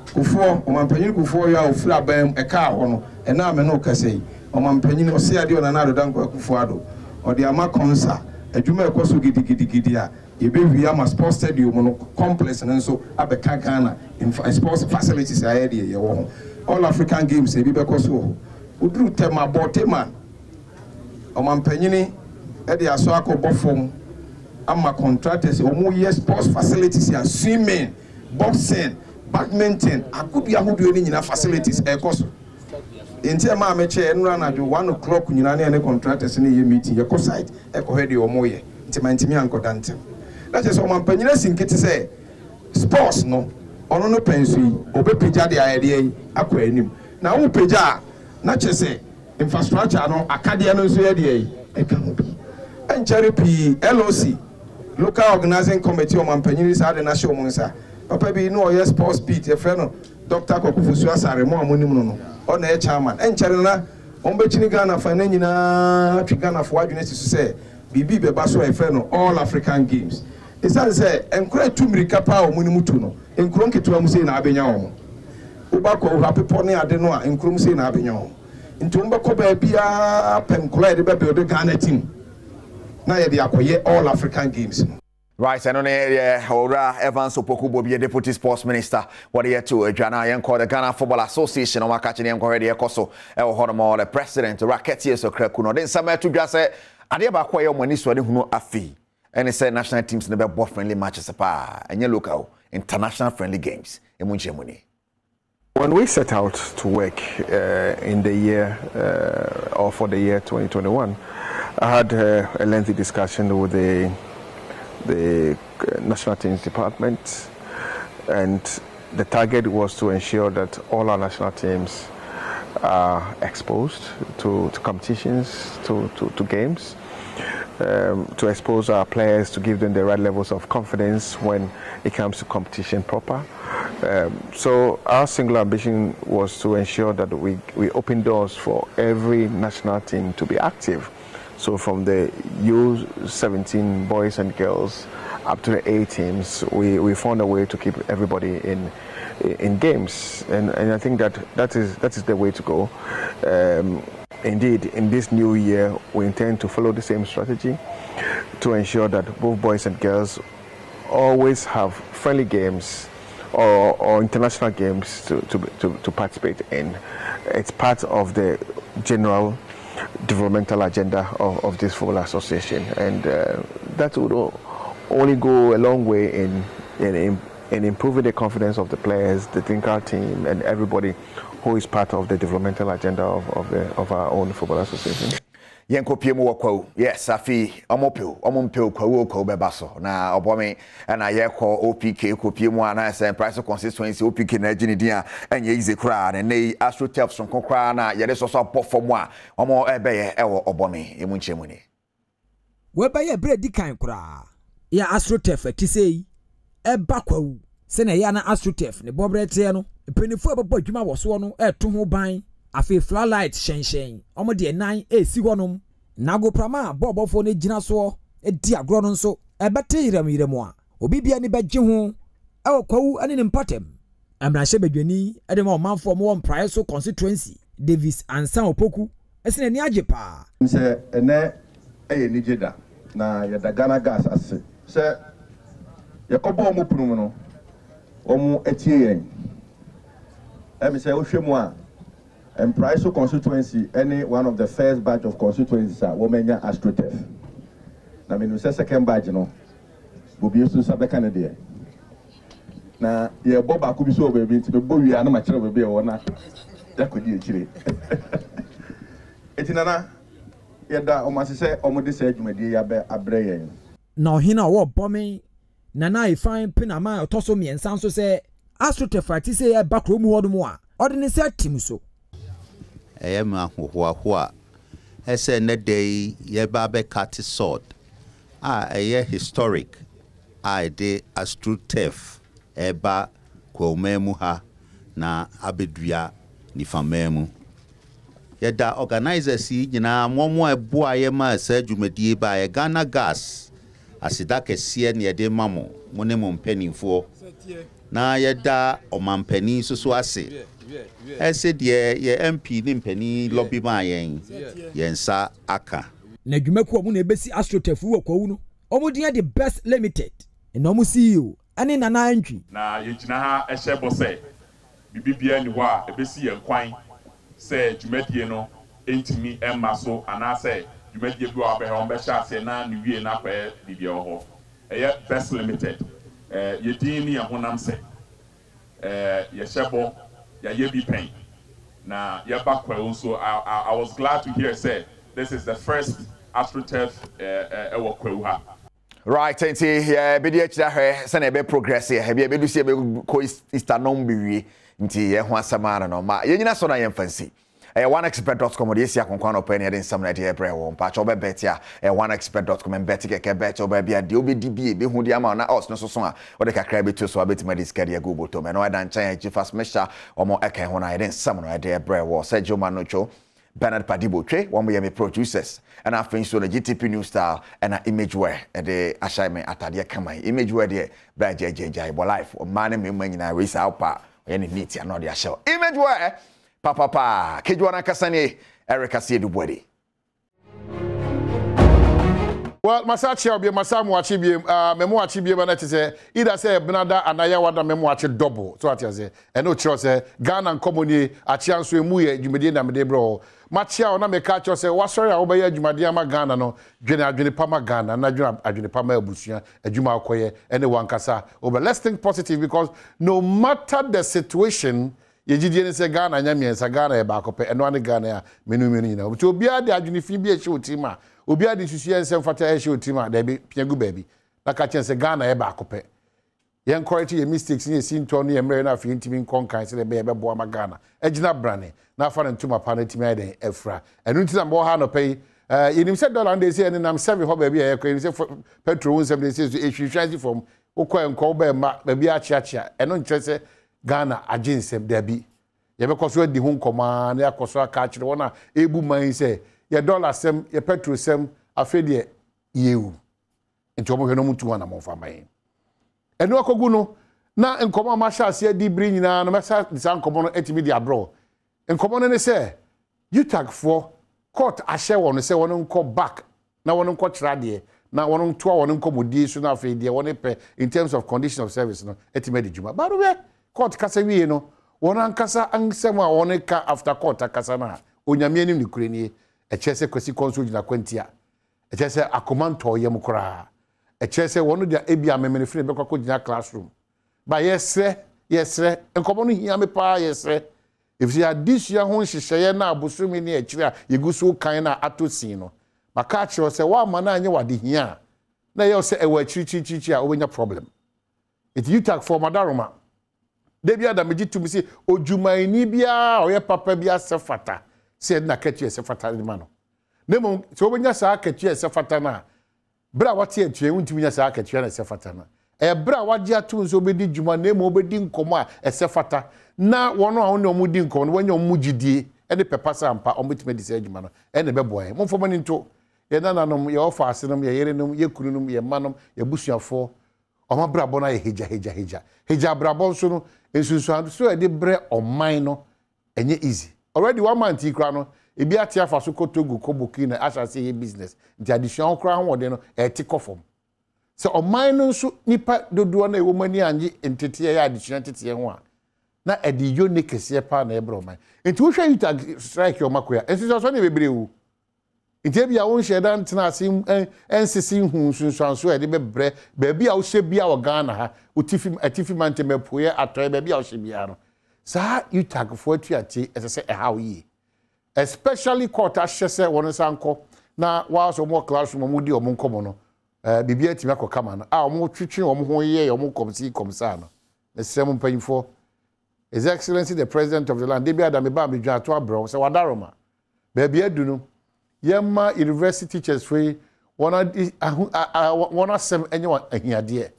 Kufo, Mampenini Kufo ya Flabem a car on and now no Kasei. Omanpanyin ose ade onanado danko akufuado ode ama konsa adwuma ekoso gidi a yebewi ama sports stadium no complex nso abeka Ghana in sports facilities aye ye wo All African Games e bi bekoso udru tema botema omanpanyin e de aso akobofom ama contractors omo ye sports facilities ya swimming, boxing, badminton, akudu yahudu ni nyina facilities ekoso. Inti ma meche enura na jo 1 o'clock nyina na contractors na ye meeting ye ko site e ko hwede omo ye nti mantimi ankoda ntem that is o mampanyina sinkiti say sports no ono no pensu yi obepeja de ayede yi akwa anim na wo peja na chese infrastructure no akade no so ye de yi e ka ho bi encheri p LOC local organizing committee o mampanyina sa de na show mo nsa papa bi no ye sports beat e fe no Dr. Kokufusu Asare mo amonim no on a chairman enchere na ombechini Ghana fa na nyina twi Ghana fo adwene sisu se bibi beba so e fe no All African Games isan se enkura tumirika pa o munimu tu no enkuro nketua mu se na abenya wo uba ko hapepo ne ade no a enkuro mu se na abenya wo ntumba ko ba bia penkura de be build Ghana team na ye de akoye All African Games no. Right, and on here, Ora Evans Opokubo, be a Deputy Sports Minister. What here to Ghana and called the Ghana Football Association. I'm catching him already. Koso, El Horamo, the President, Raketia Sokrekuno. Then some to just say, Adiaba Kwayo Moniso, who know a fee. And he said national teams never bought friendly matches apart. And you look out international friendly games. When we set out to work in the year or for the year 2021, I had a lengthy discussion with the National Teams Department, and the target was to ensure that all our national teams are exposed to competitions, to games, to expose our players, to give them the right levels of confidence when it comes to competition proper. So our single ambition was to ensure that we open doors for every national team to be active. So from the U17 boys and girls up to the A teams, we found a way to keep everybody in games, and I think that is the way to go. Indeed, in this new year, we intend to follow the same strategy to ensure that both boys and girls always have friendly games or international games to participate in. It's part of the general developmental agenda of this football association, and that would only go a long way in in improving the confidence of the players, the technical team, and everybody who is part of the developmental agenda of our own football association. Yenko piemu wakwa yes afi omompeo kwawo ko bebaso na obomi na yeko OPK ko piemu ana say price consistency OPK na agini dia enye ize kra na nei AstroTurf son kokra na yede so so perform a omo ebeye ewo obomi emu nchemu ni we baye bredi kan kra ya AstroTurf atisei eba kwawo se na ya na AstroTurf ne bobrete no penifo ebobo adwuma wo so no eto ho ban afi floodlight shen omo de 9 esi honom nago prama bobofo ne gina so edi agro no nso ebete yiram a obi bia ni begye ho ewo kwawu ane ne mpatem amrahye bedwani ede ma omanfo mo mprae so constituency Davis Ansan Opoku esene ni ajepa nse ene eye ni jeda na ya Ghana gas ase se yakobo omo punu no omo etie yen emi se o hwemu a and Price constituency, any one of the first batch of constituencies are Womenya AstroTurf. Now, when you say second batch, you know, we'll be used to some Canada. Now, yeah, Bob, I could be so baby, the boy, we are not much of a beer or not. That could be a chili. It's in Anna, yada, almost say, almost said, you may be a brain. Now, Hina, what bombing Nana, I find Pinama or Tosomi and Sanso say, AstroTurf, I say a backroom word more, or the set team so. Ema huwa ese ne day yeba be cut sword eye historic de AstroTurf eba kwomemu ha na abedua ni famemu yeda organizers yi nyina momo eboa ye ma sa dwumadie ba ye Ghana gas asida kese ne yede mamo mo ne mo mpanimfo na yeda omampani so ase ese de ye MP ni mpani lobby ma yensa aka na dwumaku omu na ebesi AstroTurf wo kwawu no omu dia the best limited na omu CEO ane nana antwi na yegina ha ehye bose bibibia ni ho a ebesi ye kwan se dwumadie no entimi emma so ana se dwumadie bi wa be ho be sha se na ni wie na kwa bibia ho eye best limited yedin ni honam se ye shebo ya yebi pen na ya bakwa also I was glad to hear say this is the first AstroTurf ewo kwawu ha. Right, enti be dey chira hwe se na be progress here be do see be ko Easter no mbiwi nti ye ho asama no ma ye nyina so na ye fancy onexpert.com dey see akonkwan no pen dey nsam na dey ebre wo mpa cho be bet ya onexpert.com and bet ke bet cho be bia dey obedi bie be hu dey ama na us no so so a wo dey kakra be to so abetima dey skadi go boto me no dan chan chi fast mesha omo ekan ho na dey nsam no dey ebre wo Sergio Manocho Bernard Padibo Twe one me producers and I think so the GTP New Style and Imageware the ashime atade kama Imageware dey ba jjj bo life o man me nyina race out pa any neat and not dey show Imageware papa kejwana kasane Eric Asiedu. Well, Masachi obi Masamu achibie memo achibie ba na tise either say Benada anaya wada memo achi double so ati say e no cho say Ghana nkomoni achi anso emu ye dwumede na mede bro machia ona meka cho say wasori a wo be ye dwumade ama Ghana no dwene pa ma Ghana na dwene pa ma abusua adwuma akoye ene wankasa let's think positive because no matter the situation yejidie ne say Ghana nya miensa Ghana e ba kope eno ane Ghana ya menu nyina obi obi ade adwene fi bi e hye otima obi ade susu ensem fata e hye otima da bi piagu baby na ka chen say Ghana e ba kope yen correct your mistakes ni si nto no ye mre na afi ntimi nkonkan say be bo ama Ghana ejina brane na afa ne ntuma pa na timi ade efra enu ntina mo ha no pay yenim say dollar dey say nam 7 ho baby e yenim say petrol won 7 dey say e hwehwansi from okwa enko ba ma baby achiachia eno nche say Ghana aginsem dabi ye be koso di hu nkoma na yakoso aka kire wona ebu man say ye dollar sem ye petrol sem afede yewu enti omo hweno mutu na mo fa man eno akogu no na nkoma ma sha ase di bri nyina no mesa disa nkoma no etimi di abro nkoma no ne say you tag for court ahye won say won nko back na won nko kira de na won nto won nko modi so na afede won pe in terms of condition of service no etimi di juma ba we court kasa wie no won ankasa ansem a won ka after court akasa na onyame anim ni kureni e chese kwesi konsul gina kwantia e chese akomanto yem kura e chese won dia ebia memene free be kwako gina classroom ba yesre enkomo no hia me pa yesre if you addition ho hyehyeye na abosumi ne akire a yeguso kan na atosin no maka kire se wa ma na anye wade hia na ye se ewa chirichirichi a obenya problem it you talk for madaroma debi adamegi tumi se ojumaini bia oye papa bia sefata se na katua sefata ni ma no nemo so obenya sa katua sefata na bra wate atue untimi nya sa katua na sefata na bra waje atu nso obedi djuma nemo obedi nkomo a sefata na wono a woni omudi nkomo no wanya omugidie ene pepa sa ampa omutime di se djuma no ene beboye momfo mani nto ye nananom ye ofa asenom ye yerenom ye kununum ye manom ye busuafo oma brabo na ye heja brabo nso no ensunsu so e de bre oman no enye easy already 1 month ikra no ebi atia fa so kotogu koboki na asha say ye business nti addition kra ho de no e ti kofom so oman no nso nipa dodo na ewo mani anje entete ya addition tete ho a na e de unique kese pa na e bre oman nti wo hwa you strike your makoya ensunsu so na bebre wu nti bia won hyedan ntena asim ensisi hu sunsuanso e de bebre ba bia wo hye bia wo Ghana ha atifi mantemepoye atoy ba bia wo hye bia no sa you tag for atuate ese how yi especially court ahye won sanko na wa so mo classroom mo di omo nkomo no bibia timi akokama no a omo twetwe omo ho ye omo komsa no esrem mpanyfo His Excellency the President of the land de bia da me ba me dwa to abro se wadaroma ba bia du no Yema university teachers free wana sem enye ahiade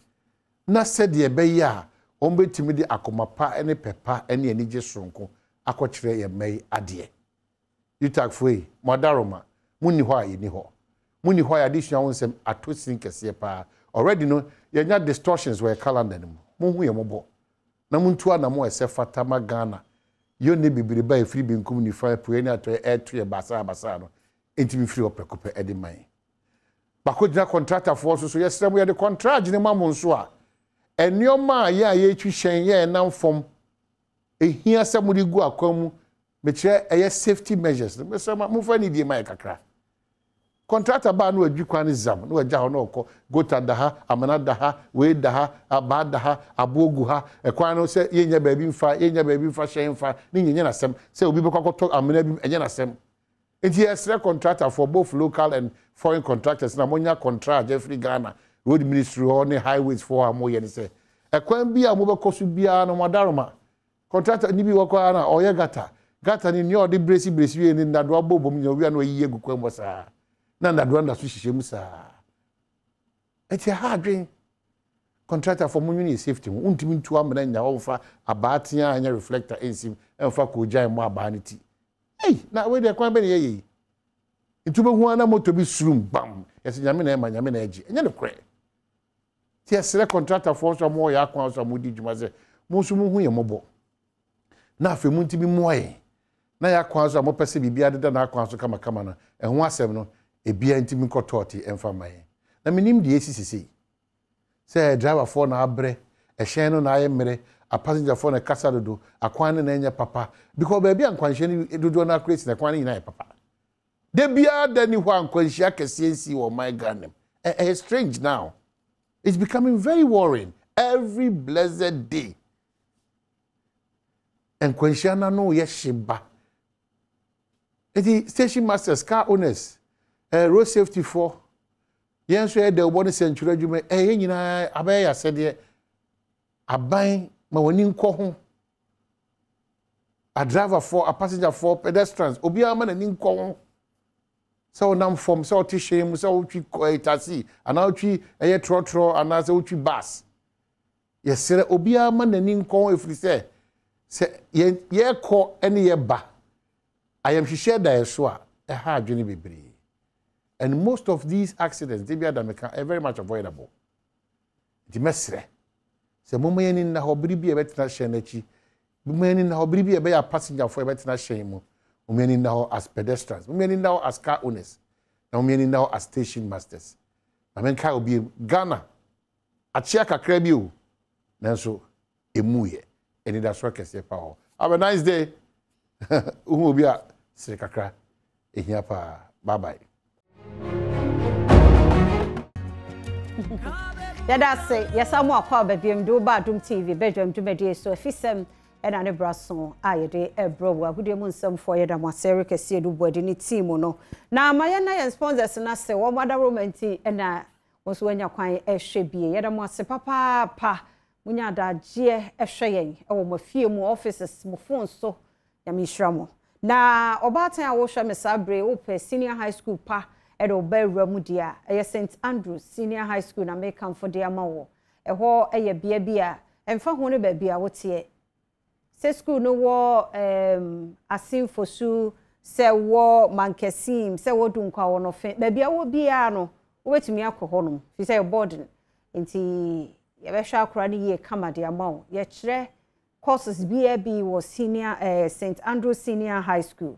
na said ye be ya ombetimi di akomapa ene pepa ene anije sonko akokire ye mai ade you tag free madaroma muni ho ayi ni ho muni ho ya additional wonsem atosin kese pa already no ye nya distortions were calendar no mo hu ye mobo na muntu ana mo ese fatama Ghana yo ne bibiriba e free binkum ni fa poe ni ato e to ye basa no entimi free opekope edi man bakojina contractor for so yesrem ye de contract ni mamo nso a enioma ya ye twihyen ye nam fom ehia samudi gu akwamu meche eye safety measures mesema mufa ni die mai kakra contractor ba no adwikwa ni zam no agya ho no okọ gota daha amana daha we daha aba daha abogu ha ekwan no se yenya baabi mfa hyen mfa ni nyenye na sem se obi bekwakoto amana bi enye na sem. It's a contractor for both local and foreign contractors. Na monya contract Jeffrey Ghana road ministry or highways for amo ye say. E kwan bia mo bekosu bia no madaroma. Contractor ni bi wokwa na oye gata ni nyo de bresi we ni ndado abobom nya wi na oyiye gukwa mo sa. Na ndado nda so hihye mu sa. It's a hard dream. Contractor for money safety. Untimi ntu amena nya wo fa abatia anya reflector ensim emfa ko jan mo abaniti. Hey, na we de kwan be ye. Ntube hu ana moto bi surum bam. Yes nyame na eji. Enye no kre. Ti esre contractor for so mo ya kwan so mo di djuma se. Mo so mo hu ye mobo. Na afi mu ntimi mo ye. Na ya kwan so mo pese bibia de na kwan so kama na. Ehu asem no ebia ntimi kototi emfa maye. Na minim de esisisi. Say driver for na abre, ehyen no na aye mere. A passenger for a casa dodo, a quan and enya papa, because baby and quantion do not create the quan in papa. They be anyone quanshak a CNC or my gun. It's strange now. It's becoming very worrying every blessed day. And quanshana no yes shiba. The station masters, car owners, road safety for yes, the 1 century, you may abaya said ye abain. Ma woni nko ho a driver for a passenger for pedestrians obi ama na ni nko ho so nam form so tishem so utwi taxi ana utwi eye trotro ana so utwi bus yesere obi ama na ni nko ho efri se ye ko ene ye ba ayam hwehwe da yeso a e ha adwene bebre and most of these accidents they be are very much avoidable di mesre se momayeni na hobri bi ebetina hyen achi momayeni na hobri bi ebe ya passenger for ebetina hyen mu momayeni na ho as pedestrians momayeni na ho as car owners na momayeni na ho as station masters amenka obi Ghana achia kakra bi o nanso emuye eni da so kese pa ho have a nice day obi a sire kakra ehia pa bye bye Yada say yes amu akwa babiem do ba Adom TV bedwam dwumadi so afisem ena ne braso ayede ebro wa gudie mu nsem fo yeda mo asere kese edu body ni team no na ma ye na ye sponsors na se wo mother romanti ena wonso wanya kwan ehwe bie yeda mo ase papa pa munya daje ehwe yen ewo mafie mu offices mu phone so ya mi hwamo na obatan a wo hwe me sabre wo pe senior high school pa edo bewra mu dia St Andrews Senior High School na make am for dia mawo eho eye bia bia emfa ho ne ba bia wote se school no wo asinfosu se wo mankesim se wo dunkwa wo no fe ba bia wo bia no wo betumi akọ no fi se boarding nti ye be hwa akora ne ye kama dia mawo ye kire courses bia bi wo senior St Andrews Senior High School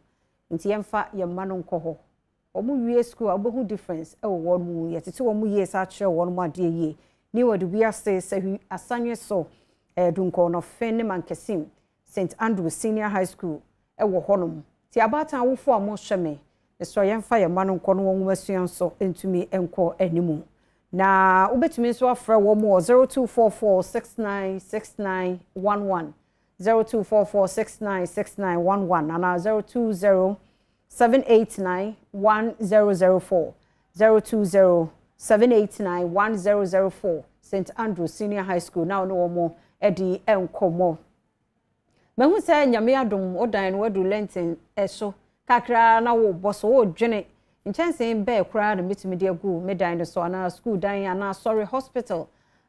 nti yemfa ye mano nkọ ho omu wie school abohu difference e wo wonu ye tete wo mu ye sa kire wo no ade ye ni wadu bia se asanwe so dunko no fen ne mankesim St Andrews Senior High School e wo honom ti abatan wofo amo hweme so yemfa ye mano nkọ no wo nwasuan so entumi enko animu na ubetumi nso afra wo mo 0244696911 0244696911 ana 020-789-1004 020-789-1004 St Andrews Senior High School now no more edi enkomo mehu say nyame adom odan no wadu lenten eso kakra na wo boso wo dwene nchanse be kura na mitimi de agu medan no so ana school dan ana sorry hospital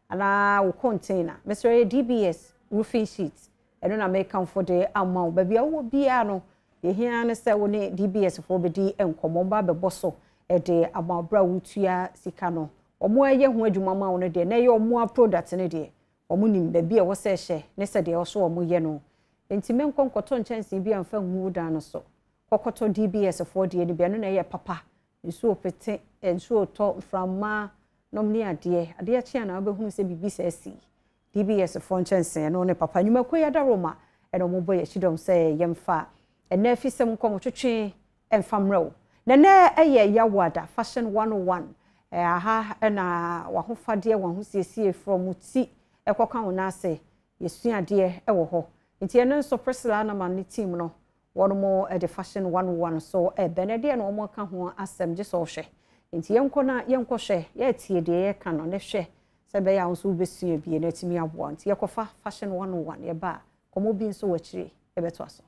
ana wo container Mr. DBS roofing sheets eno na make am for the amount baby wo bia no ye hia ne se wo ne DBS for be di enkomo ba be boso e de amabra wutua sika no omo eye ho adwuma ma wo ne de na ye omo product ne de omo nim ba bia wo se hye ne se de wo so omo ye no enti men konkoto nchanse bia mfa hu dan no so kokoto DBS for de ne bia no na ye papa nsu opete nsu oto from ma nomni ade chia na obehu se bibi se si DBS for nchanse no ne papa nyuma koya da Roma e no mo boye chidom se yemfa ena afisem kom twetwe emfamrew na eye yawada fashion 101 aha na wahofade wahosiesie from ti ekoka wona ase yesuade e wo ho nti eno so Priscilla na man team no wono mo the fashion 101 so benede na omo ka ho asem je so hwe nti yenko na yenko hwe ye tie de ye ka no ne hwe se be ya nso besue bie na timi abo nti yekofa fashion 101 ye ba komo bi nso wachire e beto aso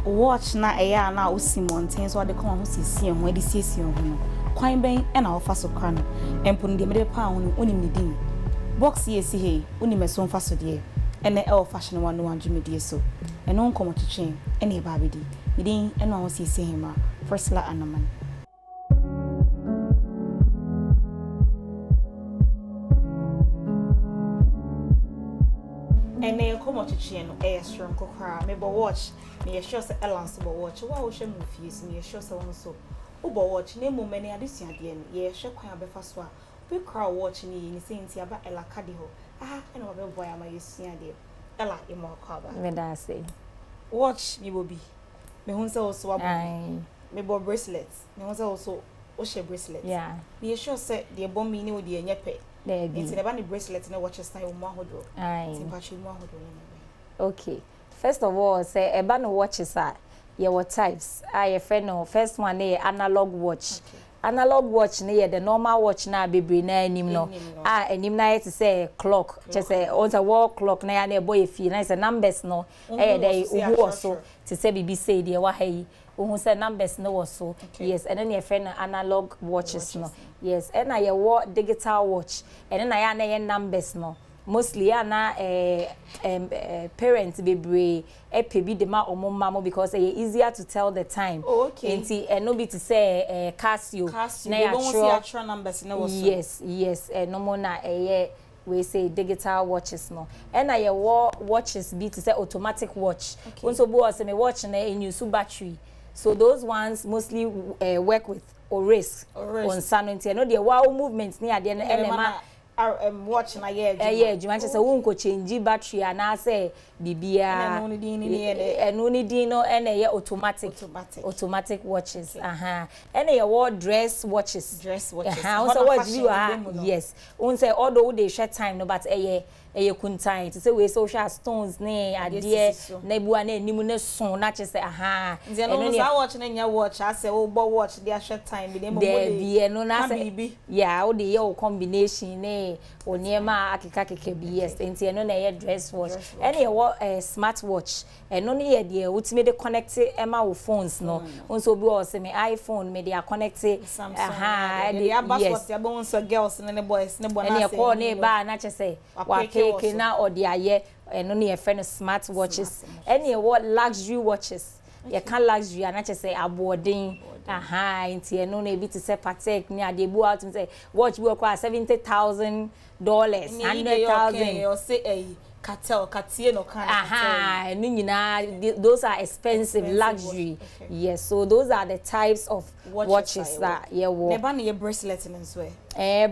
watch na eya na usimonten so de come sisi ho de sisi ho no kwan ben e na ofa so kra no empun de mede pa ho no onim ni din box yesi he onim so mfa so de ene e fashion one one jumedie so eno nkomo twetwen ene ba bedi midin eno ho sisi he ma Priscilla Anaman ene nkomo twetwen no e strong kokra me bo watch me sure say Elance bo watch wa wo hwe mu fies me sure say won so ubo watch na emu mani adesua de no ye hwe kwan abefa so a be crowd watch ni senti aba ela kadi ho ena wo be boy ama yesua de ela imo kwaba me da say watch me bobi me hun say so abo me bo bracelets me hun say so o she bracelet yeah me sure say de bom mi ni wo de enyepe nti ne ba ni bracelet na watch style mo ahodo nti pa chi mo ahodo ni okay first of all say eba no watches are your types I friend no first one analog watch analog watch ne the normal watch na bebre na anim no anim na yet say clock just say on the wall clock na na boy fee na say numbers no dey uhu so to say bibi say dey wa hayi uhu say numbers no was so yes and then your friend analog watches no yes and na your digital watch and then na ya numbers no mostly na parents bebre epebi de ma omomma mo because it's easier to tell the time enti no be to say Casio na ya sure numbers na was yes no more na we say digital watches no and I watches be to say automatic watch also bo say me watch na use battery so those ones mostly work with Oris on sanity no the wow movements near the enema watch na juma say won ko change battery ana say bibia eno ni din no ene automatic watches ene ye dress watches also watch you yes won say although they share time no but eye kuntan to say we social stones ne adie na bua na animu ne so na che say eno no watch na nya watch ase wo bo watch they share time bi dey no na say yeah wo dey your combination ne oniema akeka keke bi yes enti eno na ye dress watch ene ye smart watch eno ne ye dey ultimate dey connect ema wo phones no onso bi o say me iPhone me dey connect dey abas what abo onso girls ne boys ne bona say ene ko ne ba na che say wa keke na or dey aye eno ne ye friend smart watches ene what luxury watches you can luxury and I say aboarding nti eno na bi to say Patek ni adebu out say watch we kwa $70,000 $100,000 or say Cartier no kind those are expensive luxury yes so those are the types of watches that never near bracelets and so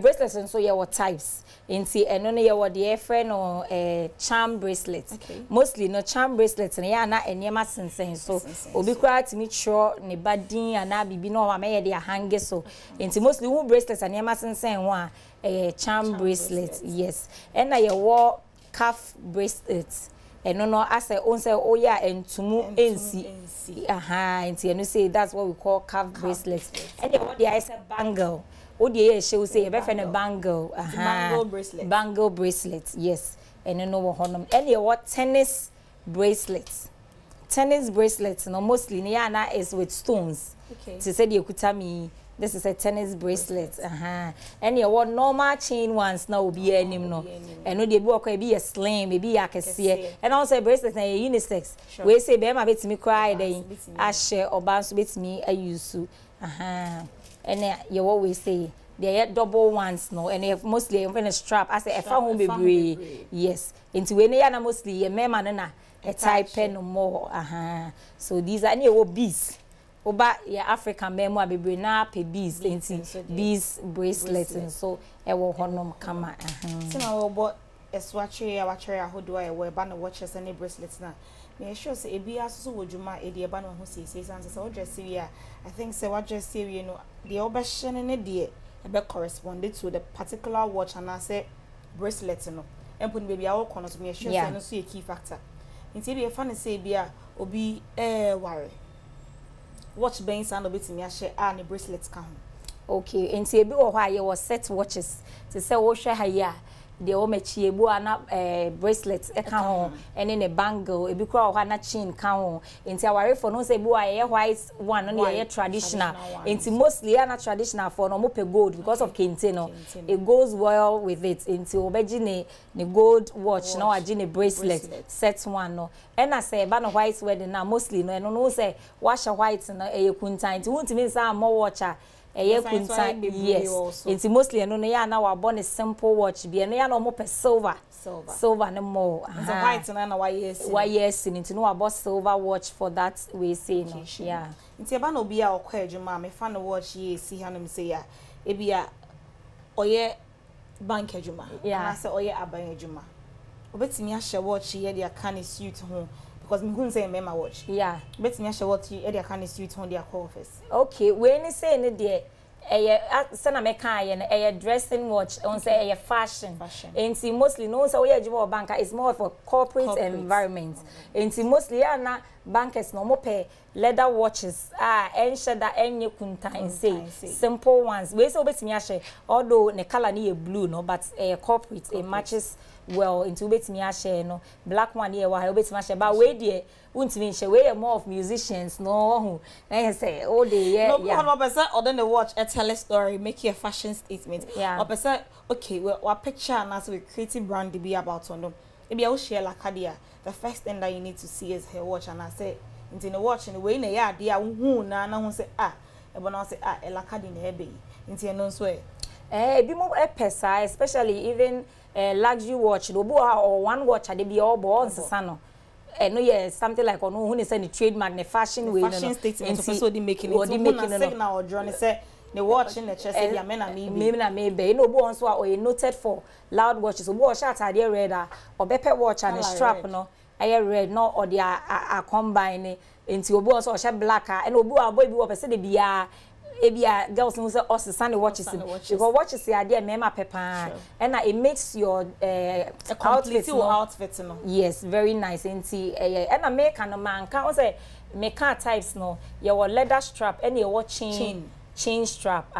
bracelets and so what types inti eno ne ye the friend or charm bracelets mostly no charm bracelets na na enema sensen so obi kwa timi sure ne badin ana bibi no ma ye dey hange so inti mostly wo bracelets enema sensen ho charm bracelets yes and na ye wo calf bracelets eno no ase on say oya entumu ensi inti eno say that's what we call calf bracelets and the is a bangle Odi she will say a befriend a bangle bracelet yes and no honum any what tennis bracelets no mostly niana is with stones to say the kutami this is a tennis bracelet any what normal chain ones now will be any no and no dey be a slim maybe akese and also bracelet na unisex we say be ma betimi cry then ashe oba so betimi ayusu and you always say they are double ones no and mostly even a strap I say a phone be yes into when they are mostly ye mema na a type no more so these are any bees oba ya African memo be na pe bees into bees bracelets and so e wo honom kama so na wo bo eswache ya wachare ahodo ya we ba na watches and bracelets na me sure say ebi aso wo dwuma e de ba na ho siesie sanse say wo dress wi a I think say what dress wi no de obehye ne de be corresponded to the particular watch and I say bracelet no empon baby a wo kono so me sure say no so a key factor nti be fa ne say bia obi worry watch ben sound obetimi a share a ne bracelet ka ho okay nti ebi wo ho a ye was set watches to say wo hwe ha ya de o mechie bu ana bracelet e ka ho ene ne bangle ebi kura ho na chain ka ho enti aware for no say bu a white one no ye traditional enti mostly ana traditional for no mo pe gold because of kente no it goes well with it enti obeji ne gold watch no agi ne bracelet set one no and I say ba no white wedding na mostly no eno no say wash white no e kunta enti wuntimi say more watcher kunta yes it's mostly no ya na wa born a simple watch bi no ya na mo pe silver no more it's white na why yes into no about silver watch for that we say no yeah nti eba no bi a okwa adwuma me fa no watch ye si hanom say ya e bia oye bank adwuma na say oye aban adwuma obetimi a hye watch ye dia can suit ho because me gun say me watch yeah betimi a hye watch ye dia can suit ho dia call office okay we ni say ne dia sana me kan ye dressing watch on say fashion enti mostly no say we adwuma banker is more for corporate environment enti mostly na bankers no mo pay leather watches ensure that enye kuntan say simple ones we say obetimi a hye although ne color ni blue no but corporate it matches well into obetimi a hye no black one here wa obetimi a hye but we there untimi hye we more of musicians no who na say all the no person other the watch tell a story make a fashion statement or person okay we picture and as we creative brand be about on them maybe I will share Lakadia the first thing that you need to see is her watch and I say into the watch in the way na ya dia hu na hu say e bona say Lakadi na ebe into no so be more pesa especially even luxury watch no bo or one watch ade bi obo on sesa no no yeah something like on who say the trademark the fashion way fashion statement so they making it signal or journey say the watch in the chest say me na maybe no bo on so or noted for loud watches obo short ade red or bepe watch and strap no aye red no or they are combine into obo on so black and obo boy bi wo pese de bia ebia girls who say us sunny watches because watches here there mema pepa and it makes your outfit no yes very nice and I make an man can say make types no your leather strap and your chain strap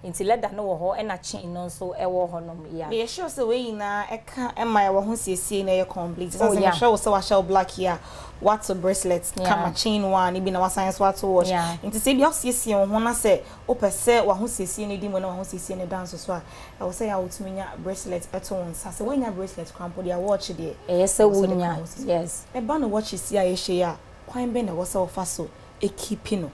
into leather no ho and a chain no so e wo ho no yeah me sure say we na e ka e my wo ho siesie na e complete so say show so shell black here what's a bracelets kama chain one ibi na science what to watch into say bia siesie ho na say o pese wa ho siesie ne di mo na wa ho siesie ne dance so I will say I would nya bracelet eto on sa say when nya bracelet crampo dia watch there yes wunya yes e ba no watch sia ye she ya kwan be na wo say ofa so e keep no.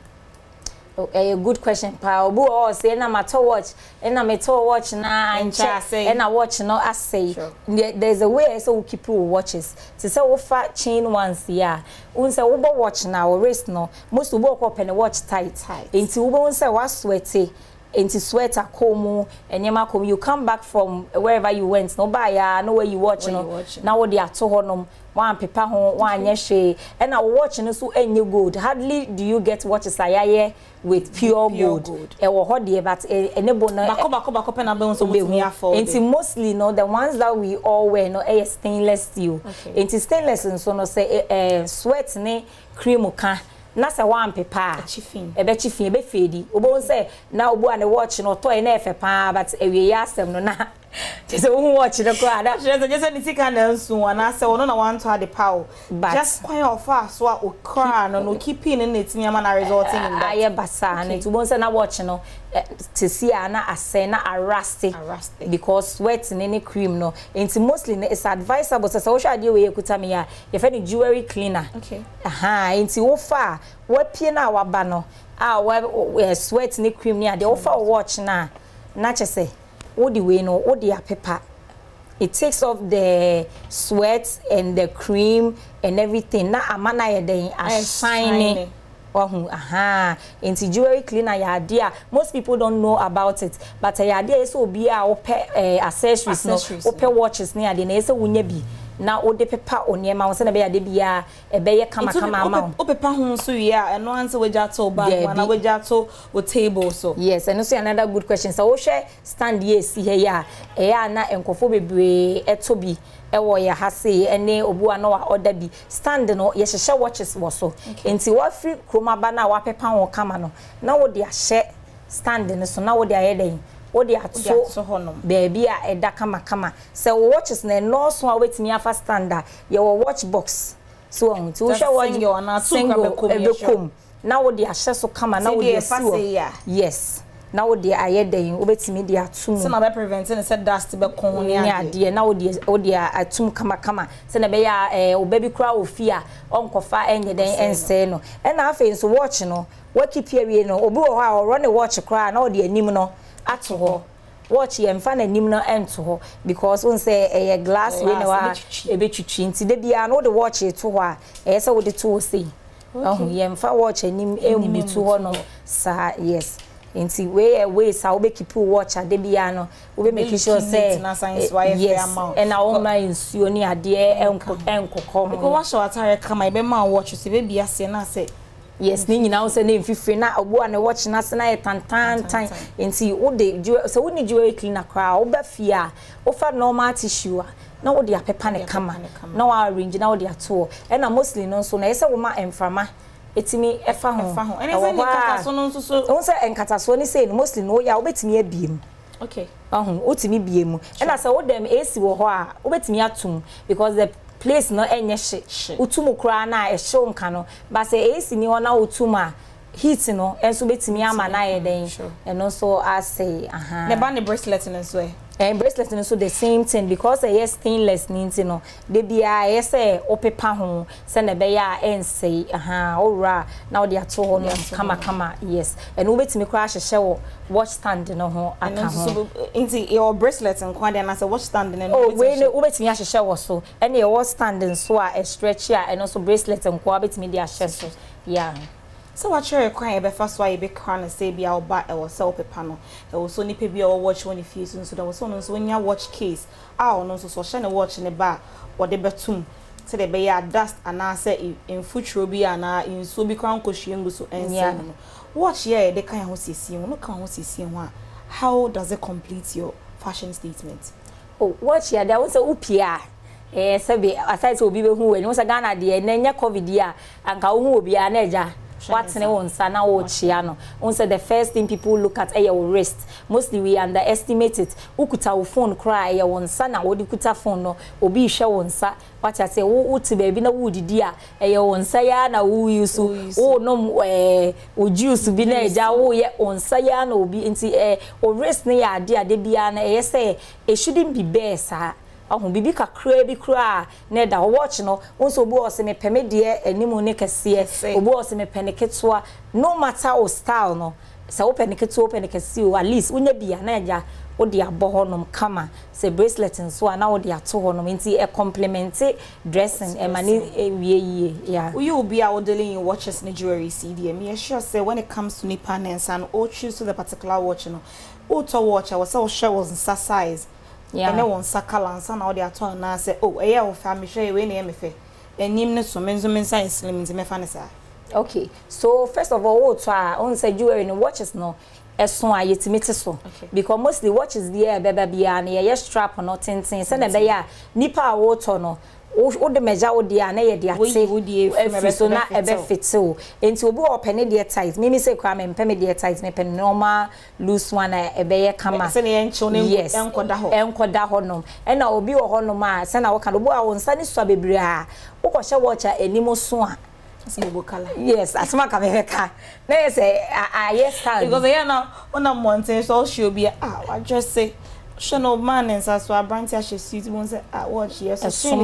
A good question, pa. Obu o say na matter watch, na meto watch na and na watch no I say. There's a way so we keep watches. To say we fat chain ones yeah. Un say we watch na or wrist no. Most we up and watch tight. Into we say we sweaty. Into sweater komu and yema komu you come back from wherever you went no buy no where you watch no now what they are to honom one paper hon one yeshe and now watching so any gold hardly do you get watches ayaye with pure gold e wo ho de but enebo na bako pen abe so me afford into mostly no the ones that we all wear no stainless steel into stainless so no say sweat ne cream ka na se wan pepa ebe chifin ebe fedi obo say na obo an watch no toy na efe pa but ewie ya asem no na just who watch the crowd just any tika na nsu ana say ono na want to have the power just quite offer so o cry no keeping in it me na resulting in that aye basa na to bon say na watch no to see na ase na arrest because sweat in any cream no and mostly it's advisable say so shade we ekuta me ya you find the jewelry cleaner okay and wo fa wa pie na wa ba no we sweat ni cream ni ade wo fa watch na chese wo di we no wo di apepa it takes off the sweat and the cream and everything na amana ye den shine into jewelry cleaner ya dia most people don't know about it but ya dia so obi a wo pe accessories no wo pe watches ni ade na ese wunya bi na o de pepa oniema wo se na be ya de bia e be ye kama ama o pepa hu so ya eno anse weja to bag na weja to o table so yes and so another good question so wo hwe stand ye si he ya e ya na enkofo bebre eto bi ewo ya hase ene obu ana wa order bi stand no ye hye watches wo so enti wa free kroma ba na wa pepa ho kama no na wo de ahye stand no so na wo de ayeden wo de ato honom baby a eda kama se wo watches na no so a wetimi afa standard ye wo watch box so on to show what you na to na wo de ahye so kama na wo de yes na wo de ayeden wo betimi de atum so na be preventing se dust be kon ni ade na wo de atum kama se na be ya wo baby kra ofia onkofa enye den ense no e na afa so watch no wa keep here no obi wo ha o run watch kra na wo de anim no ato ho watch ye mfa na nim no ento ho because won say e glass we na wa e be twitwi nti de bia no de watch to ho a e say wo de to say ye mfa watch anim emu to ho no sa yes nti we sa wo be keep watch ade bia no wo be make sure say yes and na wo ma nsuo ni ade enkokọ because wa show atare kama e be ma watch so be bia se na say yes ni nyina wo se na mfifiri na obu a na watch na se na ye tantan nti wo de so wo ni jewelry cleaner kra wo ba fia wo fa normal tissue a na wo de apepa ne kama na wa arrange na wo de ato e na mostly no so na ye se wo ma emframa etimi efa ho ene se nkata so no so wo se nkata so ni say mostly no ya wo betimi abiem okay otimi biemu e na se wo dem esi wo ho a wo betimi atum because the place no enye hye utumu kura na ehye nka no ba se esi ni ona utuma heat no enso betimi ama na ye den eno so I say ne ba ne bracelet no so And bracelet no so the same thing because yes stainless ninti no de bia yes opepa ho se na be ya ense ora na de ato ho no kama yes and we betimi kra hyehye wo watch stand no ho aka ho inti your bracelet nkwa de na say watch stand no oh we no betimi hyehye wo so and your watch stand so a stretch ya and also bracelet nkwa betimi de ahye so yeah. So what you require be first why be can say be our back or sell paper no there was only pay be our watch when if you so there was one so when you watch case no so shine watch in the bar or the betum say the be dust and I say in future be na in so be crown koshiengu so and watch here they can ho sisi no kan ho sisi ho how does it complete your fashion statement? Oh watch here there was a upia say aside so be hu we no say Ghana de na nya covid ya anka hu obi a na eja what's ne won sa na wo chia no on say the first thing people look at your wrist mostly we underestimate it ukuta wo phone cry your won sa na wo di kuta phone no obi hwe won sa what I say wo ti baby na wo didi a your won sa ya na wo use wo no wo juice bi na eja wo ye won sa ya na obi nti o wrist ne ya ade ade bia na say it shouldn't be bare sa bibi kakra bi kra na da watch no wonso obu o se me peme de animu ne kese obu o se me pene ketwa no matter o style no se o pene ketwa o pene kese o at least unya bia na ja o de abohonom kama se bracelet nso na o de ato honom nti e complement dressing e mani wie yeah you will be out dealing in watches and jewelry CDM me sure say when it comes to nipa and or choose to the particular watch no auto watch I was so sure was in size. Yeah. And one sakala and son or the aton na say, oh, a family share when me fe. And name no so menzo size slim in me fanasa. Okay. So first of all, what on say jewelry no watches no so ayetime so because mostly watches there beba bia na ye strap no tintin say na be ya nipa water no o de meja o dia na ye de ate so na ebe fitio enti obi o pene de tight me say kwa me pene de tight me pene normal loose one ebe ye kama se ne encho ne enkoda ho no e na obi wo ho no ma se na wo ka obi a wo nsa ni so bebre a wo ko hye watch animo so a yes asma ka me ka na yes yes because yeah now on a mountain so she be I just say Shano man and so Brantia she suit won say watch yes so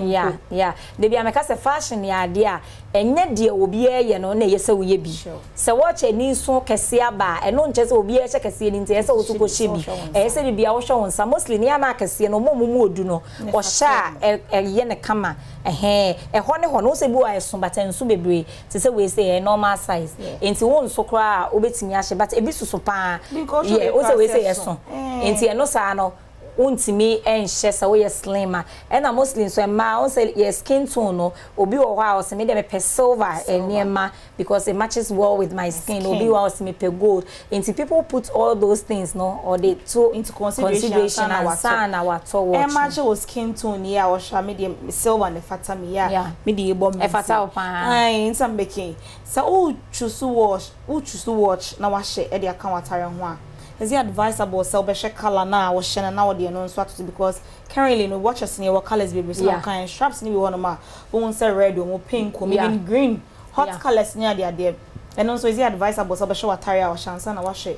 yeah they be ameka say fashion ya dia enye de obi ye no na yese wo ye bi se watch ani so kese aba e no nche se obi ye che kese ni nti yese wo to she bi yese de bia wo hwe won sa mostly ni ana kese no momu odu no o sha ye ne kama ho ne ho no se bi wa eso bata nso bebre ti se we say normal size enti won so kra obetimi a hye but ebi susu pa yeah o se we say eso enti eno sa no untimi enhye sa we slimmer and mostly so ma on say your skin tone no obi wo ha o se me de me pe silver eniema because it matches well with my skin obi wo se me pe gold enti people put all those things no or they to into consideration and sana what to watch match your skin tone ya o sha me de silver ne fata me ya me de ebo me fata pa ai nsam beki so o choose watch na wa hye e de aka watare ho a is it advisable sell beshe color na wo hye na wo de no nso atoto because currently no watches near what colors be some kind straps ni be one ma won say red or pink or even green hot colors near there and also is it advisable sell beshe watare wo shansa na wo hye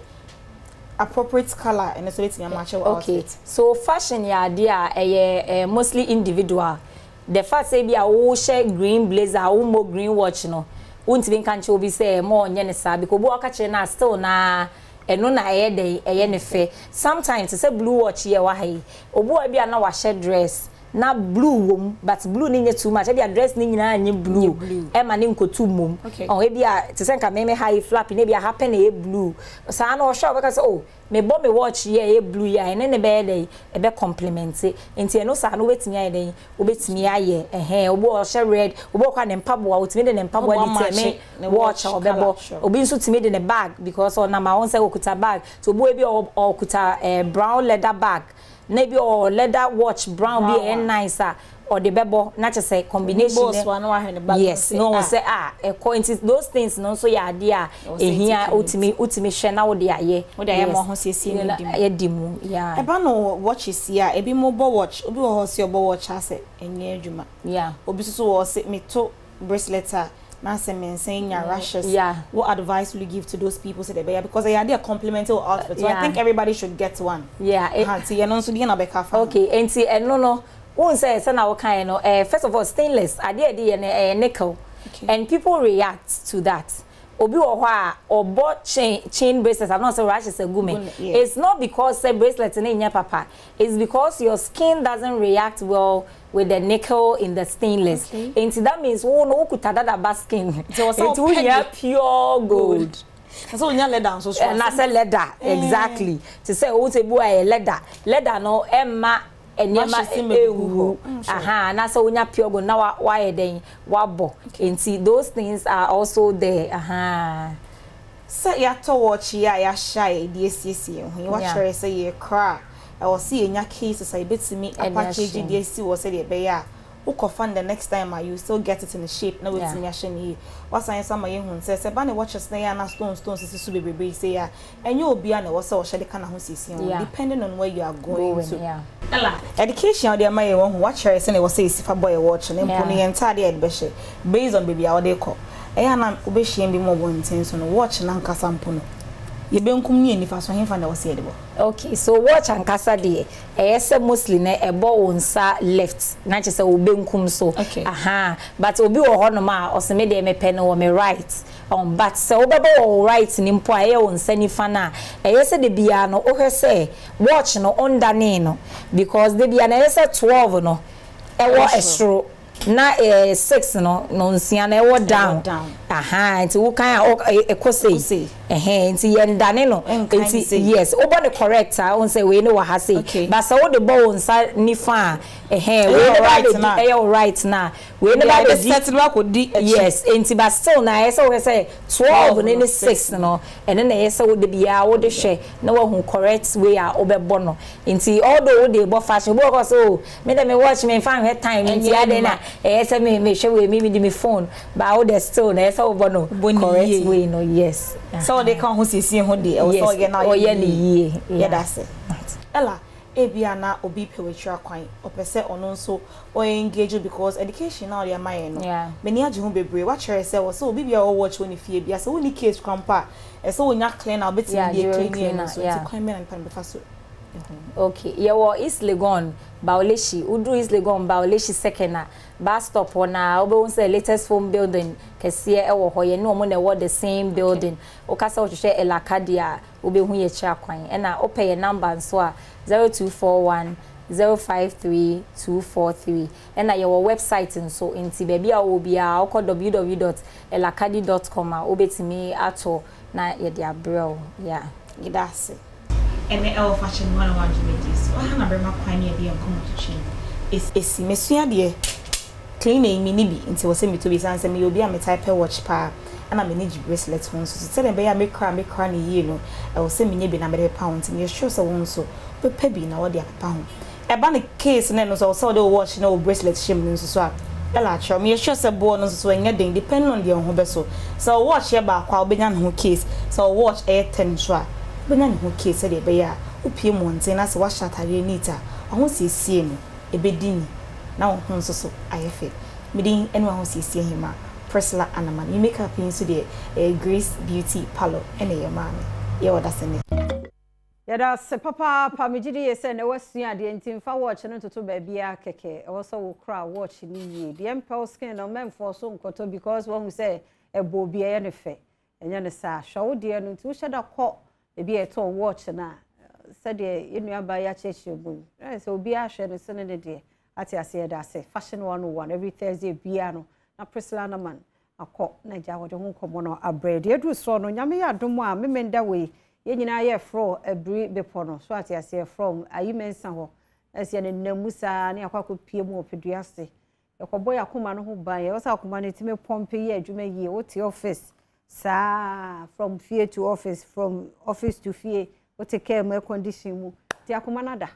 appropriate color and so it's match your outfit so fashion ya there mostly individual the fact say be a wo share green blazer wo mo green watch no untimi kan che obi say mo onye ne sa because bo aka che na still na eno na eye ne fe sometimes say blue watch ye wa hai obu a bia na wa share dress na blue wom but blue ni nye too much e bia dress ni nyina anye blue e ma ne nkotu mom e bia te say nka me high flap ne bia happen e blue sa na o show because oh me bo me watch ye e blue ya ene ne be dey e be compliment enti eno sa na obetimi aye dey obetimi aye obu o share red obu kwa ne mpabo a otimi de ne mpabo a teme watch obebo obi nso timi de ne bag because na ma won say okuta bag so obu e bi okuta brown leather bag maybe or leather watch brown be nice or the bebo not just say combination yes no say those things no so ya dia here ultimate share na wo dia ye mo ho siesie ye dimu yeah e ba no watches here e bi mobile watch obi wo ho se obo watch ase enye adwuma yeah obi so wo se me to bracelet na say men saying your rashes. What advice will you give to those people so they because they are there complementary outfit. So I think everybody should get one. See and also the na be careful. Okay, and no won say na what kind no first of all stainless ade nickel. And people react to that. Obi or bought chain bracelets. I'm not saying rashes a gume. It's not because the bracelet in your papa. It's because your skin doesn't react well with the nickel in the stainless. And that means no kutada bad skin. So pure gold. So you leather so and I said leather exactly. To say oh te boy leather no emma enyama ewu na so unya pure go na why then wabo enti those things are also there so ya to watch ya shy the SCC you watch her say ye cry I will see enya case say betimi apache GDC was say be ya ukofan the next time you still get it in the shape na wetimi ahye what science am ye hu say ba na watches na ya na stones sisi bebe say ya enye obi a na wo say wo hye de kana ho sisi depending on where you are going to Ella education dey my one watch her say na wo say sifa boy watch na mpo ne entade e be hye based on baby a wo dey call eya na obe hye bi mo bonten so no watch na nkasa mpo no ye benkum ni enifa so hemfa na wo say edebo. Okay, so watch and kasa de say mostly na ebo wonsa left na che say obenkum so but obi wo ho no ma o se me de me pen wo me right but say obeba wo right ni mpo aye wonsa nifa na say de bia no o hwe say watch no under ne no because de bia na say 12 no e wo estro na 6 no nsia na e wo down nti wo kan ekose nti yenda ne no nti yes obo the correct on say we no wa ha say but so wo the ball nsa nifa we right na we never be set no akodi yes nti but still na say 12 ne 6 no and then say wo de bia wo de hwe na wo hu correct way a obebo no nti although wo de bo fashion bo ko so me dem watch me fan he time nti ade na say me hwe we me di me phone but wo de still na say wo no correct way no yes so they can who see who dey or so you know yeah that's it ella ebia na obi pewetwa kwan opese ono so o engage because education now dey mind no many age hu bebre what chere say wo so obi bia wo watch when fie bia so woni case kwampa so wonya clean now beti dey clean so it's quite men and pan be faso. Okay, yewo East Legon Baoleshi Udu East Legon Baoleshi second bus stop na obe won say latest phone building kese e wo ho ye no mo na wo the same building o kasa wo hwe elakadia obe hu ye kira kwan e na ope ye number so a 0241 053243 and your website nso enti baby a wo bia okọ www.elakadi.com obetimi ato na ye dia bro that's it. And the elf fashion 101 Jumetis. What have I been my pioneer be on common to change? It's Monsieur dear. Cleaning me nibi until was sent me to be sans and me will be a type watch pa and I'm a need bracelet once. So tell them by make cry you know. I will send me maybe number pounds and you're sure so won't so. But Pebby now what they are pound. A banner case and then was also the watch no bracelet shim so. Ella show me sure so bonus so in getting depending on the own vessel. So watch your back while began who case. So watch air 10 try. Benya ne ho case de be ya opie monten na se wa shatare nita ho siesie no ebedini na ho nso so ayefe medin enu ho siesie hima Priscilla Anaman you make up into the Grace Beauty Parlor ene ye mama ye woda sene yada se papa pa megidi ye se na wasua de ntimfa watch no toto ba bia keke e wo so wo kra watch ni ye de empel skin no memfo so nkoto because one who say ebo bia ye ne fe enya ne sa hwo de no nti wo hyeda kọ ebi eto watch na said enu aba ya cheche ogun so obi ahwe no se ne de ati ase da se fashion 101 every Thursday bia no na Priscilla Anaman akọ na ja wo de ho komo no abred edu so no nyame ya dom a memenda we ye nyina ye fro ebri bepo no so ati ase from ayimensa ho ase ne namusa ne akwa kopie mu opeduase ekobo ya koma no ho ban ye osa koma ne time pompe ye adwuma ye wo ti office sa from fear to office from office to fear what take care my condition mu ti akoma nada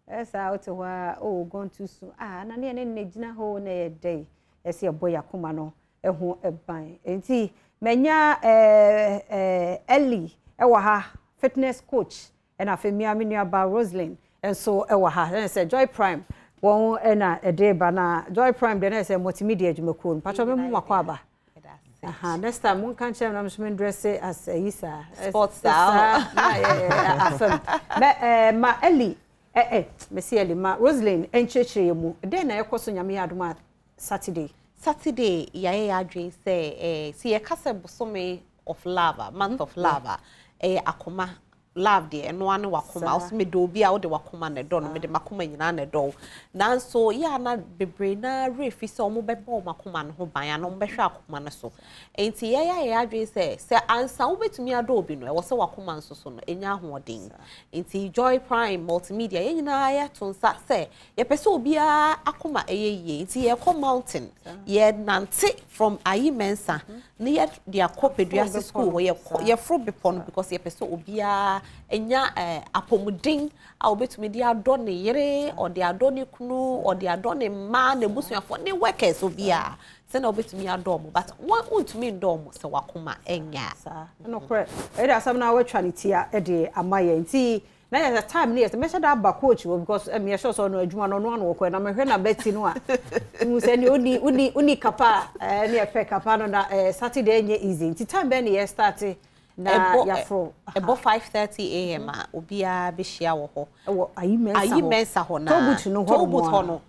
esa what wa oh gone too soon na ne gina ho na ye day ese boy akoma no ehu eban enti menya Ellie ewa ha fitness coach and afemia me about Roslyn and so ewa ha and say Joy Prime won na ede ba na Joy Prime de na say multimedia adwumakuo patcho me mu makwaba Aha, next time one can share I'm some dress as Isa sports style. Ma Ellie Messi Ellie ma Roslyn enchechire mu den na ekoso nyame adoma Saturday yaye adwen say see ye kase bosome of lava month of lava akoma love de eno ane wakoma also me do bia wo de wakoma na do no me de makoma nyina na do nanso ya na bebre na refi so mo bebo makoma no ho ban no mbehwe akoma no so enti ya adwe se ansa wo betumi ado obi no e wo se wakoma nso so no enya hoodin enti Joy Prime multimedia ye nyina ya tonsa se ye pese obi a akoma eyeye enti ye come mountain ye nante from Ayimensa ne ye de akopedua school ye fro bepon because ye pese obi a enya apomudin a obetumi dia ado ne yere or dia ado ne kunu or dia ado ne ma na busuafo ne workers obia se na obetumi ado mo but one untumi ndo mo se wakoma enya no kre e da sam na watwa ne tia e de amaye nti na ya time ne yes me shada aba coach because me sure so no adwuma no no wo na me hwe na beti no a mu se ni uni kapa ne e fe kapa no na Saturday nye easy nti time be ne ye start na yafro ebo 5:30 am obia be shia wo ho Ayimensa ho na Tobut ho no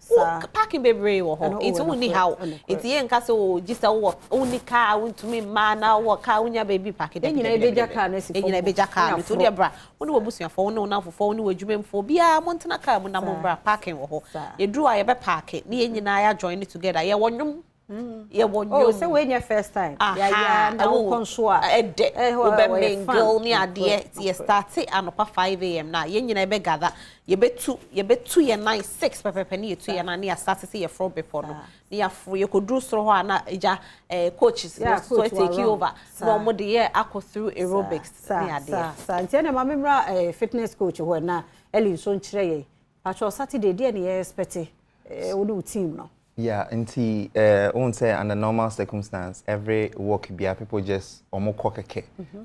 parking bebre wo ho it uni how it ye nka se o gisa wo uni car untumi ma na wo car unya baby parking de nyina ebeja car na sifo nyina ebeja car to de bra woni wo busuafo woni na fofo woni wodwumemfo bia montena car mu na mo bra parking wo ho ye dru a ye be park ne ye nyina ya join together ye wonwum ye wonyo say we nya first time ya na wo konso a obe mingle ni ade ye start anopa 5 am na ye nyina ebe gather ye betu ye 9 6 pepepe ni ye tu ye na ne ya start say ye from before no ne ya fro ye kodru soro ho ana eja coaches so take you over no mo de ye akọ through aerobics ni ade ntia na mamemra fitness coach ho na Ellie so nkyere ye pacho Saturday dey na ye expect wo do team no. Yeah, until won't say under normal circumstance, every work be people just almost cock.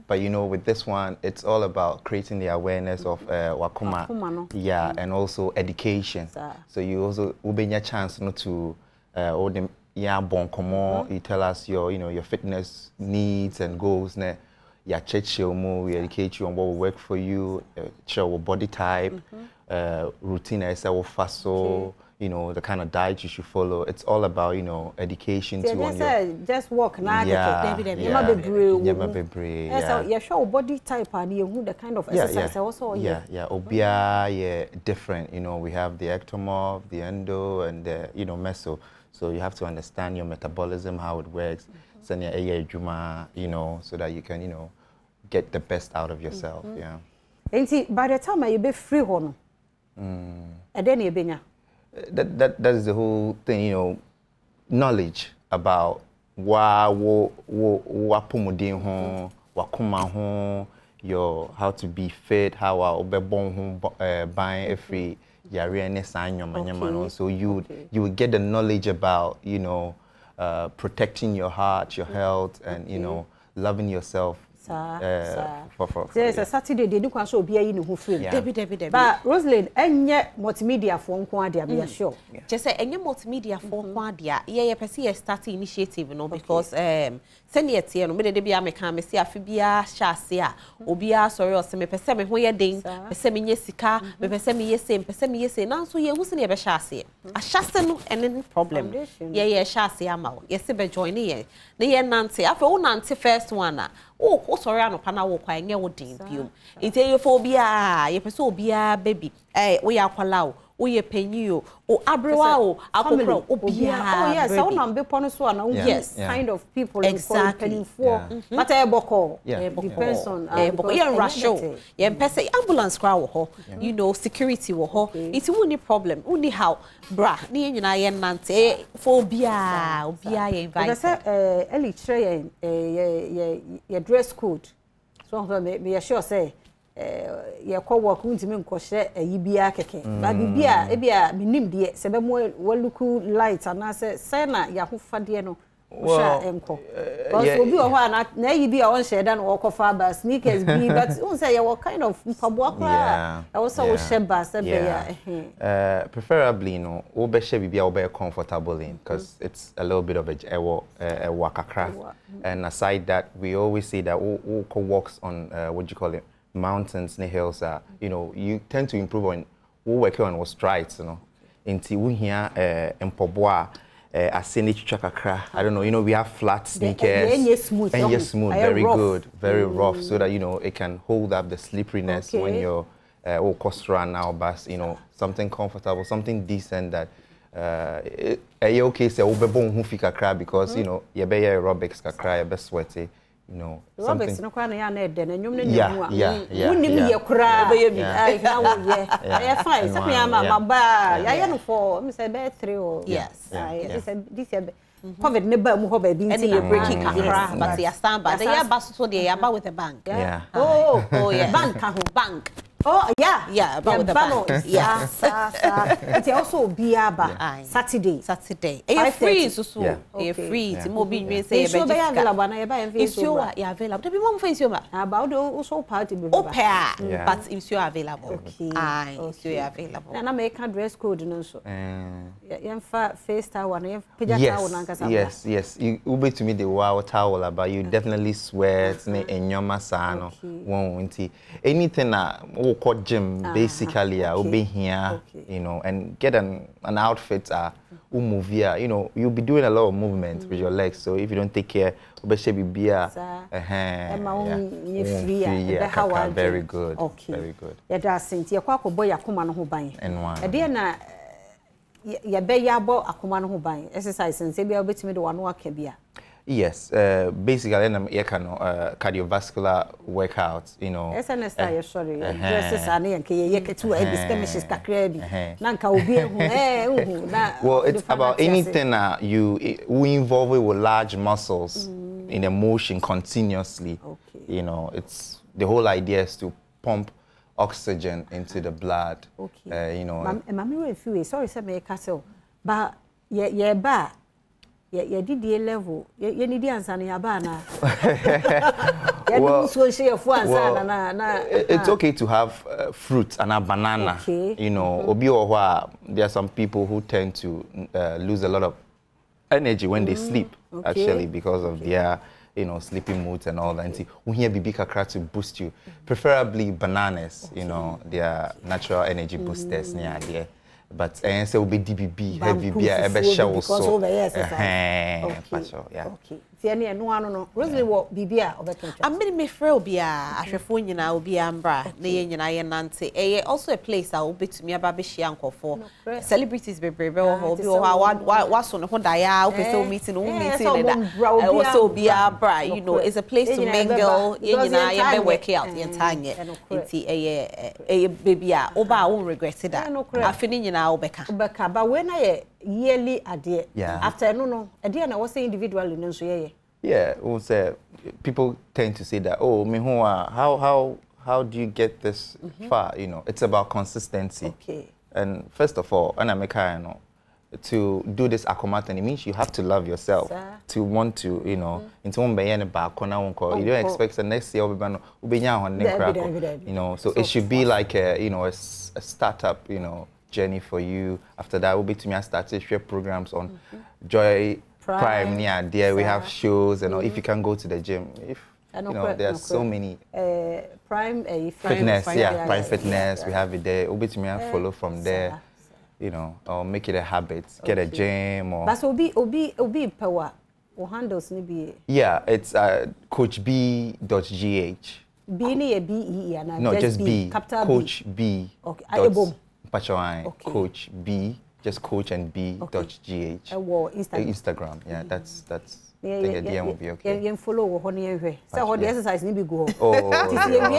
But you know, with this one, it's all about creating the awareness of wakuma. Yeah, and also education. So you also will be your chance not to all them bon comment. You tell us your fitness needs and goals. Ne, your check we educate you on what will work for you. Show your body type, routine. I say what fast so. The kind of diet you should follow. It's all about, education to on your... Just walk na you show body type and you the kind of exercise also. Obia, different. We have the ectomorph, the endo, and the, meso. So you have to understand your metabolism, how it works. So that you can, get the best out of yourself. Yeah. And by the time you be free home, and then you be that is the whole thing, knowledge about how to be fit, how buying every so you would get the knowledge about protecting your heart, your health, and loving yourself. There's a Saturday they do can show be in who free. But Roslyn, enye multimedia for nko dia be sure. Just say enye multimedia for nko dia. Ye pese start initiative because senior tie no me de bia me kan me se afi bia hyase a obi a sorry o se me pese me ho ye den pese me nye sika me pese me yese na so ye hu se ne be hyase a hyase no any problem ye hyase ama ye se be join ye na ye nante afi wo nante first one a o sorry anopa na wo kwa enye wo den biom ite ye fo bia ye pese obi a baby wo ya kwala o oye penyo o abrewa o akokro obia yes I want be pon so na yes kind of people exactly but eboko depends on eboko ye rusho ye pese ambulance kra wo ho security wo ho it woni problem woni how bra ni nyina ye nante for obia ye invite say Ellie tray ye dress code so me sure say ye ko work untimi nkɔhye ayibia keke ba bibia ebia minim de se be mo waluku light ana se na ya hofade no Well, because obi o ho na yi bi a won share dan wo kofa ba sneakers bi but won say you kind of mpaboa kwa I was so share ba say be preferably wo be share bibia wo be comfortable in because it's a little bit of a wakakra and aside that we always say that who walks on what do you call it mountains and hills you tend to improve on who work on was strides inti wo hia mpaboa I don't know, we have flat sneakers and smooth, very good, very rough, so that it can hold up the slipperiness when you're run now, but something comfortable, something decent that okay say because you be aerobics kakra, you be sweaty. Roberts no kwa na ya na ede na nyom ne nemu a unim ye kura be ye bi ai na wo ye I fine say me ama ba ya ye no for me say be 3 or yes this year COVID ne ba mu ho ba bi nti na breaking kakra but ya stand by the year ba so dey ya ba with a bank oh yeah bank ka ho bank oh yeah but with the bank it's also biaba Saturday e free so e free ti mo bi nwe say e be so be available na e ba en is you are available be mo face you ma about the so party be but is you available is you available na make dress code no so yen fa face towel na yen pija towel na nkasa yes you be to me the wow towel about you definitely sweat na enyoma sa no won nti anything na called gym basically be here and get an outfit move here you'll be doing a lot of movement with your legs so if you don't take care very good very good da senti yakwa akobo yakoma no ho ban e de na ya be yabo akoma no ho ban exercise nse bia obetimi de wano aka bia. Yes, basically, cardiovascular workouts, SNS, sorry, dresses are near K2 skirmishes, Nanka will be well, it's about anything we involve with large muscles in a motion continuously. It's the whole idea is to pump oxygen into the blood. Sorry, castle, but yeah, did the level. You need the answer in Yabana. It's okay to have fruit and a banana. There are some people who tend to lose a lot of energy when they sleep, actually, because of their sleeping moods and all that. And we hear bibi kakra to boost you, preferably bananas. They are natural energy boosters near there. But say will be DBB heavy beer ebe show so Tiani no ano no Rosalie wo bibia obetun amini me frɛ obia ahwefo nyina obia mbra na ye nyina ye nante also a place a obetumi aba be hia nkofo celebrities bebrebe wo ho obi wo wa so ne ho da ya o pese o meeting no meeting da wo so obia bra it's a place to mingle ye nyina ye be work out ye tanye nti bibia oba wo regret da afini nyina obeka ba we na ye yearly ade after no ade na was individually no so ye we'll say people tend to say that how do you get this far it's about consistency and first of all to do this akomatan it means you have to love yourself to want to into one you don't expect the next year so it should be like a startup journey for you. After that, we'll be to me. I started share programs on Joy Prime. Yeah, there we have shows and if you can go to the gym, there are so many. Prime Fitness, Prime Fitness. We have it there. We'll be to me. I follow from there. Or make it a habit. Get a gym or. But obi power. Or handles maybe. Yeah, it's coachb.gh. B ni B E no, just B. Capital Coach B. Okay. Coach B, just coach and B.gh. Instagram. Yeah, that's the DM will be okay. You follow honey. So the exercise need be go.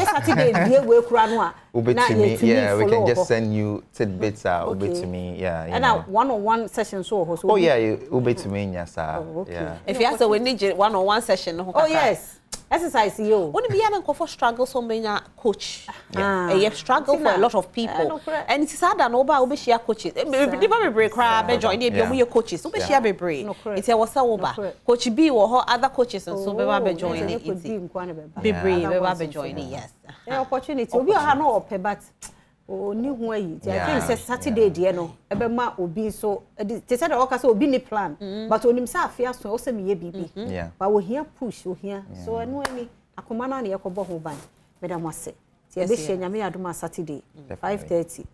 Saturday we kura no a. We can just send you tidbits to me. Yeah. And one-on-one session so. Oh yeah, to me yes. Yeah. If you ask we need one-on-one session. Oh yes. exercise yo when be an for struggle so many coach you struggle for a lot of people and it's sad that oba obi share coaches never be cry be join be coaches obi share be break it's a wasa oba coach B or other coaches and so be join it be brave be join it yes opportunity obi ha no ope but oni hu ayi I think say Saturday dey no ebe ma obi so they said o ka say obi ni plan but onim say afia so o say me ye bibi but we here push we here so enu ani akoma na ye kobo ho ban madam wase ti be hye nyame adoma Saturday 5:30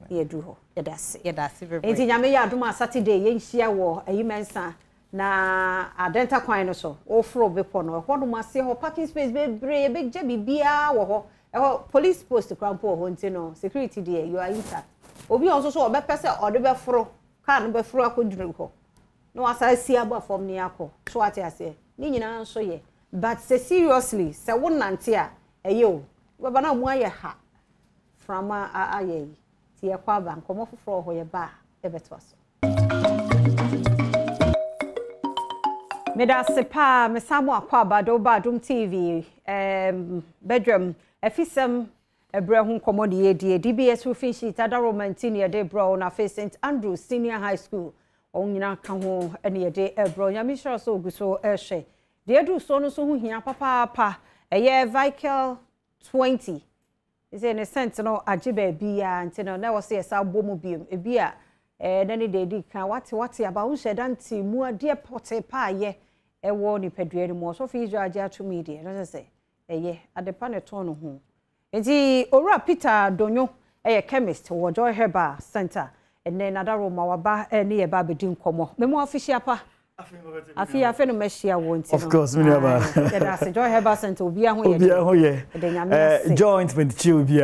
ye du ho ye da se very enti nyame ye adoma Saturday ye nhia wo ayi mensa na adenta kwan no so o fro be po no ho no ma se ho parking space be bre be je bibia wo ho police post crampo ho ntino security there you are intact obi on so obe pese ode be fro car no be fro akoduru ko no asa si aba form ni akọ so ate ase ni nyina nso ye but say seriously say wonante a eye o baba na mu aye ha from aye ti e kwa ba nkomo foforo ho ye ba e beto aso meda sepa me samu akwa ba do ba dum TV bedroom efisem ebrehun komodi edie DBS Rufinshi Tadaro Mantini de bro na face St Andrews Senior High School onyina ka ho ene de ebro nyame sure so guso ehwe de edu so no so hu hia papa eye vehicle 20 is in a sense no ajibe bia ntino na wose esa bomu biem ebia na ne de di kan wate aba hu shedanti mu ade pote pa ye ewo ni pedue ni mo so fi Israel ja to media no say eye adepa ne ton ho enti owura Peter Donyo eye chemist wo Joy Herbal Center ene nadaro mawaba ne ye ba bedi nkomo memo official pa afi no mehia wo enti of course me never that's Joy Herbal Center obi ho ye joint chi obi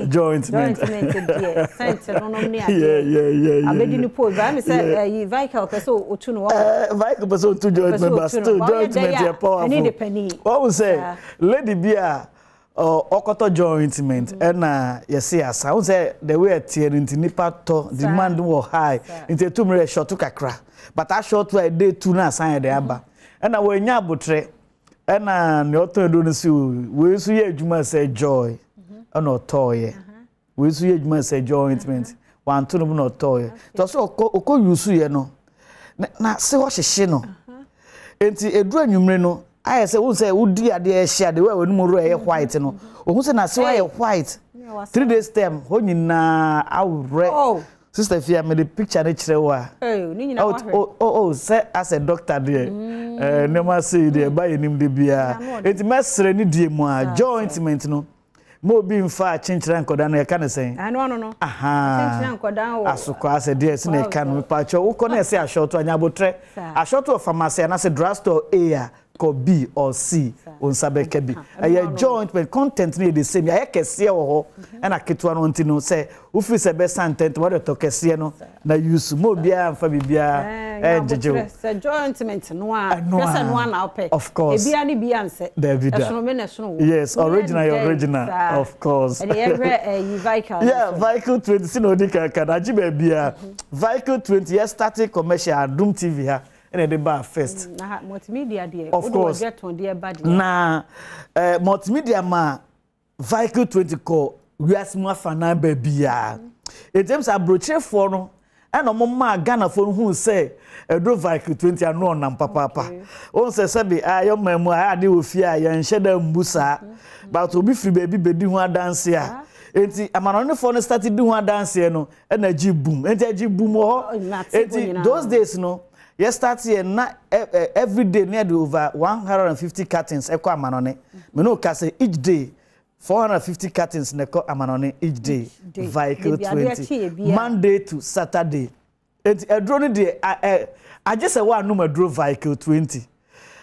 joint dear center no ni ade abedi ni po ba me say vehicle person otu no vehicle person otu joint member still joint here powerful any the penny what we say lady bia okoto jointment na yesi asa we say the way tie nipa to demand wo high into tumre short kakra but a short way day 2 na asan dey aba na we nya abotre na ne oto do no si we su ye adwuma say joy na otoye we su ye adwuma say jointment wan to no na otoye to so okọ yusu ye no na se ho hyehye no enti edu anwumre no I say who say udi ade share the way when mu ro white no who say na se why white 3 days time ho nyina awre sister Fia me the picture na kire wa say as a doctor there never say there by him de bia it mesre ni die mu a jointment no mo bi mfa chinchira nkoda na ka na sen no chinchira nkoda wo asoko ase there se na ka no pa cho uko na se ashoto anya botre ashoto pharmacy na se drugstore A ko B or C on sabeke B aye jointment content ni the same aye kese wo ho na ketwa no ntino say ufi se be santent what to kese no na use mo bia mfa bibia jeje se jointment no a person no na ope of course e bia ni bia nse esono me na sono yes original of course and every vehicle vehicle 20 sino di kan ajibe bia vehicle 20 year starting commercial Adum TV ha and the bar first multimedia there of course na multimedia ma vehicle 20 ko wiasma fana ba bia in terms of brochure for no and omma Ghana for who say do vehicle 20 ano na papa on say be ayo mamu ade ofia ya nheda mbusa but obi free baby bedi ho dance ya enti amanone for no start di ho dance no na ji boom enti ji boom ho enti those days no you start here na every day near over 150 curtains eko amanone me no ka say each day 450 curtains neko amanone each day vehicle 20 Monday to Saturday enti edro no dey I just say one no madro vehicle 20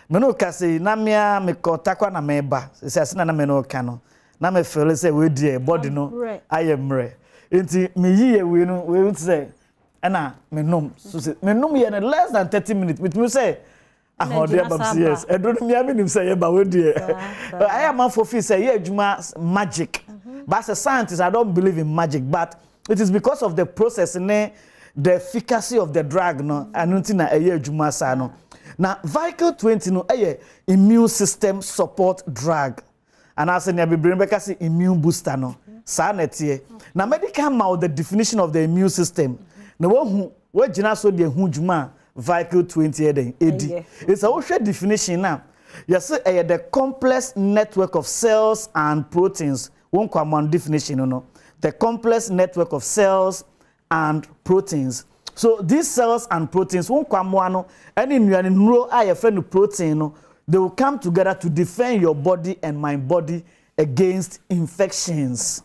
me no ka say na me ko takwa na me ba say asina na me no ka no na me feel say we dey body no I am re enti me yiye we no we say ana menom so say menom ye na less than 30 minutes with me say ahode babs yes edro me am nim say ye ba we dey I am for feel say ye adwuma magic but as a scientist I don't believe in magic but it is because of the process and the efficacy of the drug no anunti na ye adwuma sa no na Vicle 20 no immune system support drug and as ne bebre beka say immune booster no sa na tie na medical mouth the definition of the immune system na we gina so de hu djuma Vicle 20 eden edi it's a what definition now yes the complex network of cells and proteins one common definition no the complex network of cells and proteins. So these cells and proteins won't come one any neuro protein they will come together to defend your body and my body against infections.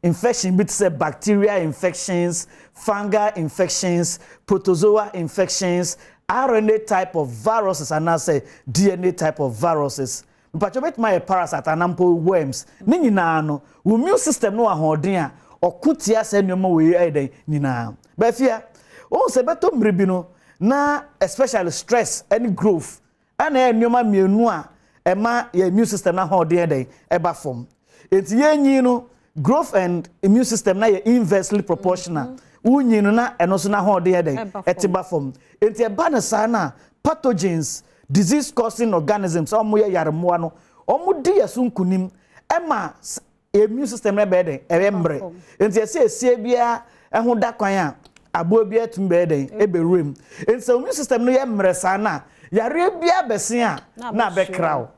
Infection bits say bacteria infections, fungal infections, protozoa infections, RNA type of viruses and now say DNA type of viruses. But you my parasite and worms. Ni no immune system no ahoden a okutia se nneoma we eden nyina. Ba fia o se beto mribi no na especially stress and growth ana nneoma mienu a ema your immune system na ahoden eden eba form. Enti yenyi no growth and immune system na ye inversely proportional. Unyi no na eno so na ahoden eden etiba form. Enti eba na sa na pathogens disease causing organisms omo ye yaremo no omo di yasunkunim ema immune system na beden embre enti ese bia ehun da kwan a abo bia tumbe den eberem enti immune system no ye mre sa na yare bia besen a na be kraw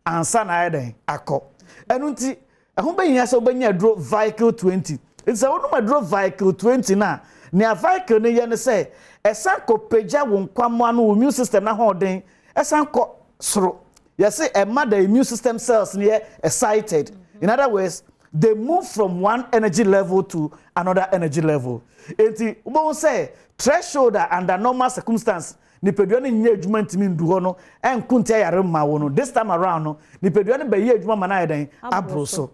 ansa na eden akọ enunti ehun be yin ase obanya dro Vicle 20 enti wonu ma dro Vicle 20 na ne Vicle ne ye ne se esa ko peja won kwamo no immune system na hoden esanko soro you say a mother immune system cells near excited in other words they move from one energy level to another energy level enti won say threshold under normal circumstance ni pedua ni nye adwuma ntimi ndu ho no enkunte yare ma wo no this time around no ni pedua ni be ye adwuma ma na eden abroso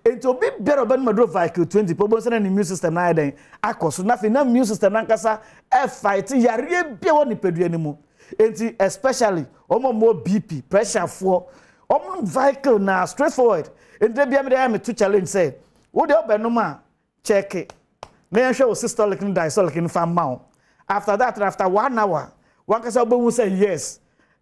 enti obi bero ben madro Vicle 20 po say na immune system na eden akoso na fi na immune system na nkasa e fight yare bia wo ni pedua ni mu enti especially omo more BP pressure for omo Vicle na straightforward enti bia me dey am to challenge say wo dey obenu ma check it na yan show systolic and diastolic in farm mount after that after 1 hour one can say obo say yes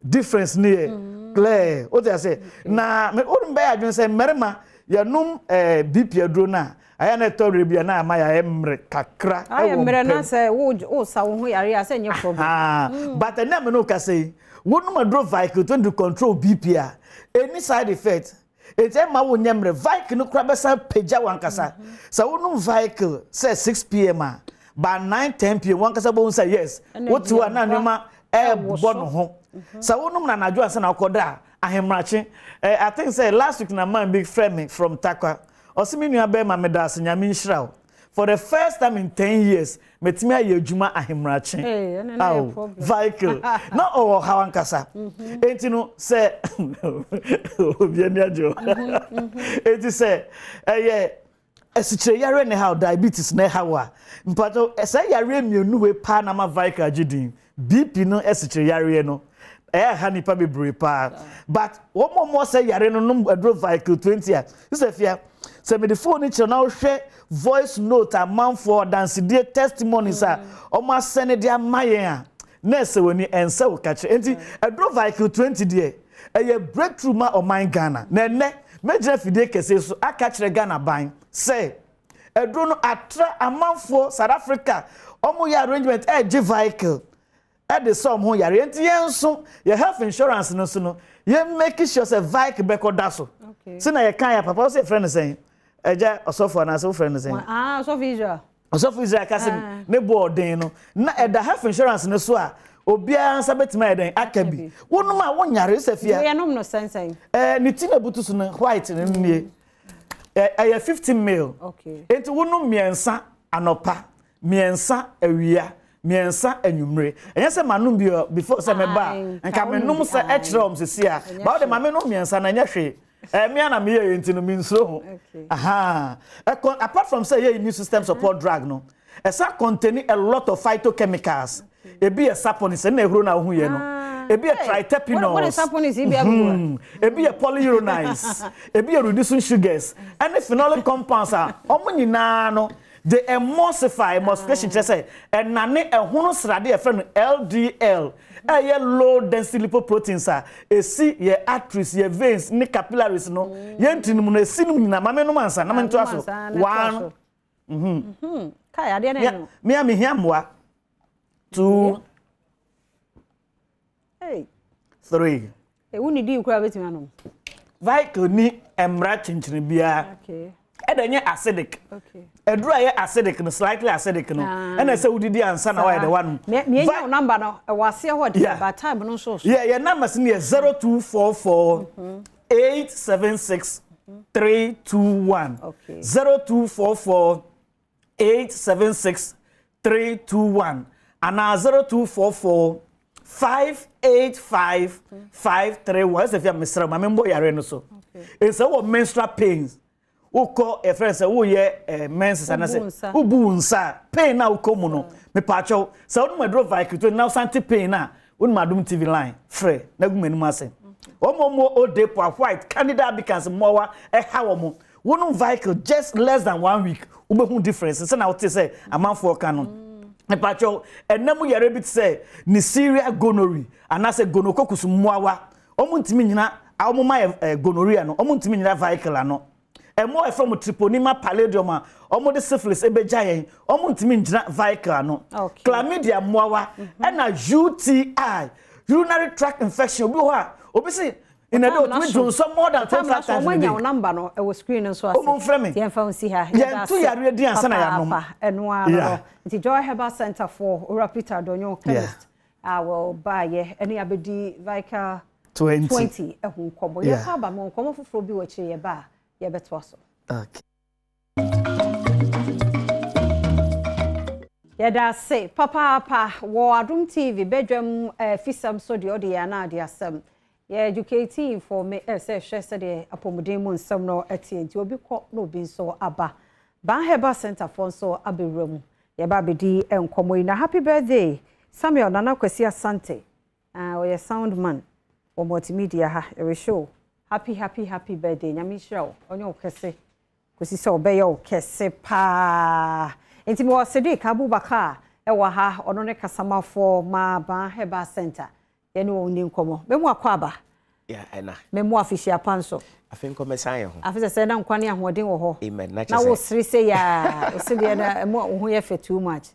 difference near clear what they say na me odun be adwon say merima yanum BP adro na aya na tori bia na ama ya emre kakra aya emre na say wo sa wo ho yare say nye problem but na me no ka say wonu ma dro Vicle to control BP a any side effect ete ma wo nyemre Vicle no kra besa peja wankasa sa wonu Vicle say 6 pm a by 9-10 pm wankasa bo say yes what you na nyoma bono ho sa wonu na najo asa na okoda ahemrache I think say last week na man big friend me from Takwa Osimi nua be ma medas nyame nhyiraw for the first time in 10 years metimi aye adwuma ahemrache Vicle na o hawankasa enti no say obiani ajo enti say esichire yare ne how diabetes na hawa mpato say yare mienu we pa na ma Vicle agidin BP no esichire yare no ha nipa bebre pa but one more say yare no adro Vicle 20 a isefia say me the phone channel hwe voice note amount for dance day testimonies a omo send dia mayen a na se woni ense wo kache enti adro Vicle 20 de e breakthrough ma o man Ghana na ne mejira fide kese so aka kire Ghana ban say adro no atra amount for South Africa omo ya arrangement G Vicle at the some ho yare enti yenso your health insurance no so no you make sure say Vicle be kodaso okay so na ye kan ya papa say friend saying eja osofo na say friend saying osofo Israel ka say ne boarding no na eda health insurance no so a obia nsa betima eden akabi wonu ma wonyare sefia ye nom no sensen ni tina butu so no white ne nie 15 mil okay enti wonu miensa anopa miensa awia miensa anwumre enye se manum bi before se meba nka menum se echrom se sia ba de mamenum miensa na nya hwe me na me ye enti no minsro ho aha apart from say immune system support drug no esa contain a lot of phytochemicals e be a saponis na ehuro na hu ye no e be a triterpenols what is saponis e be a e be a polyuronides e be a reducing sugars and phenolic compounds are omo nyina no they emulsify emulsification just say and nane ehunu srade e friend LDL low density lipoproteins esi ye arteries ye veins ni capillaries no ye ntinum no esi num na mame no mansa na mento aso 1 kai ade na no me hiamwa 2 3 woni di kura betimi anom Vital ni emra chinchini bia. Okay. Edenye acidic. Okay. Edura ye acidic no slightly acidic no. And say udidi ansa na why the one. Me your number no wase ho de ba time no so. Yeah, your number is 0244 876 321. Okay. 0244 876 321 and 0244 585-531. If you're Mr. Mamembo Yareno so. It's our menstrual pains. Who call a friend say, oh yeah, menses and I say, who boonsa, pain now come no. Me pacho, so my drove Viking to now Santi pain now. Un madum TV line, free, Nagumen Massen. One more old day for white, Canada becomes more a how one Viking just less than 1 week. Ube difference. And I would say, a month for canon. Pacho enemu yare bit say ni Syria gonorrhea anase gonococcus muawa omuntimi nyina awoma gonorrhea no omuntimi nyina vehicle no emo e from Treponema pallidum omo syphilis ebejayen omuntimi nyina vehicle no chlamydia muawa na UTI urinary tract infection obi ho a obi say in a do we do some more than 25 times when your number no e was screen so ase yen fa unsi ha yen to yare di ansa na ya no eno ano nti Joy Herbal Center for Ora Peter Donyo chemist I will buy any abedi Vika 20 ehun kobo ye fa ba mo komo foforo bi wo kire ye ba ye beto so okay yada say papa wo Adum TV bedwam fisam so de ode ya na ade asem ye educating for me say hwe de apomuden mu nsam no atie nti obi kọ no obi so aba Ban Herbal Center for so abewram ye ba bedi enkomo na happy birthday Samuel Nana Kwesi Asante we sound man o multimedia ha e show happy birthday nyame hira onye okese Kwesi se obeye okese pa enti mo Sadiq Abubakar e wa ha ono ne kasamafo ma Ban Herbal Center yeni wo ni nkomo memu akwaba ena memu afishia panso afenko mesan ho afisa se na nkwane ahoden wo ho amen na wo siri se ya o se de na mo ho ye fe too much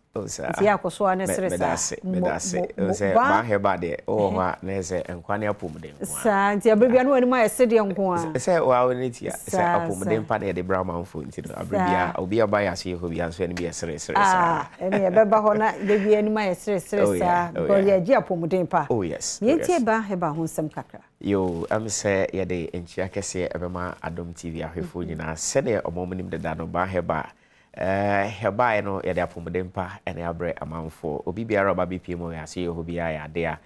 ti akoso ane siri sa medase o se Ban Herbal de o ho na se nkwane apomden sa nti abribia no ani ma ye se de nko a se wa woni ti se apomden pa de Brahman fo nti abribia obi aba ya se ho bia so ani bi siri sa eni e beba ho na de bi ani ma ye siri sa ko ye ji apomden pa oh yes yenti Ban Herbal ho nsem kakra yo am say ye de enchia kese ebema Adom TV ahwefo nyina se de omomunim de da no Ban Herbal Herbal no ye de apomden pa ene abre amanfo obi biara oba bpm ya se ye ho bia ya de a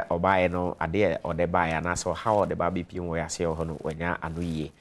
obae no ade ode bae na so how de ba bpm ya se ho no wanya anoyie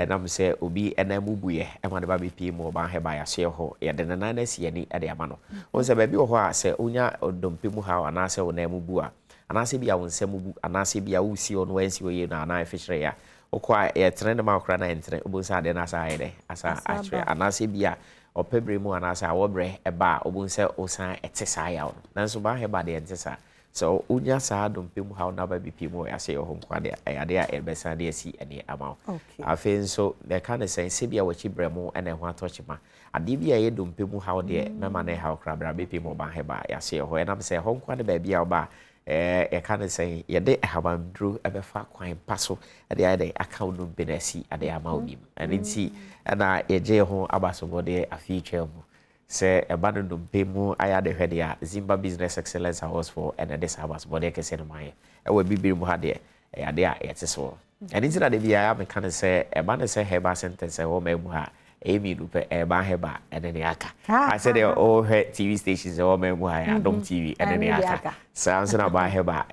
nam se obi enamubuye ema de ba bpm Ban Herbal ya se ho ye de nana na sie ni ade ama no won se ba bi ho a se onya odompemu ha na se onamubu a anase bia wonsamubu anase bia wusi ono wansi oye na na efishre ya okwa e trend ma okra na entre obunsa de na sa ide asa atre anase bia opebre mu anase awobre eba obunsa osan etesa ya ono nanso Ban Herbal de entesa so unya sa dompemu ha na ba bpmu ya se ho nkwa de ade a ebesa de asi ene ama afen so de kan sen se bia wachi bremu ene ho atochima ade bia ye dompemu ha de mema na ha okra bra bpmu Ban Herbal ya se ho enam se ho nkwa de ba bia oba e kan say ye de habandru ebefa kwan paso de ade account no benesi ade ama obi aniti na ye je ho abaso de afiche mu se eba no dompemu aya de hwede a Zimba Business Excellence Awards for and this abaso de kese no mai e we bibiri mu ha de ade a yete so aniti na de bia ya me kan say eba ne say Herbal Center say wo memu ha Amy Lupe Ban Herbal and then aka. I said they all heard TV stations all men who I Adom TV and then aka. Sounds na Ban Herbal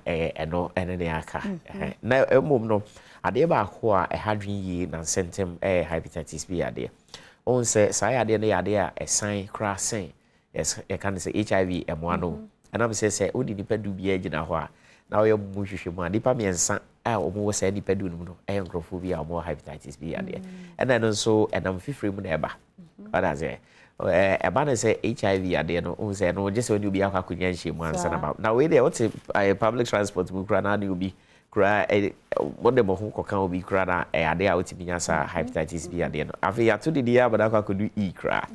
no and then aka. Now mum no ade ba ko a hadwin yi na sentem hepatitis B ade. On say say ade na ade a sign cra sign. Yes, you can say HIV M1 no. And I'm say odi nipa du bia gina ho a na wo yam mu hwehwe mu nipa miensa a omo wo say nipa du no enkrofo bia omo hepatitis B ade. And then so and am fifre mu na eba. What does it? eba na say HIV ade no o say no just when you be akwakunya nhye mu ansa na ba na we dey what public transport mu kura na you be kura what dem ho kokan obi kura na ade a otimi nya sa hepatitis B ade no afi ya to de dia ba da kwakudu E kura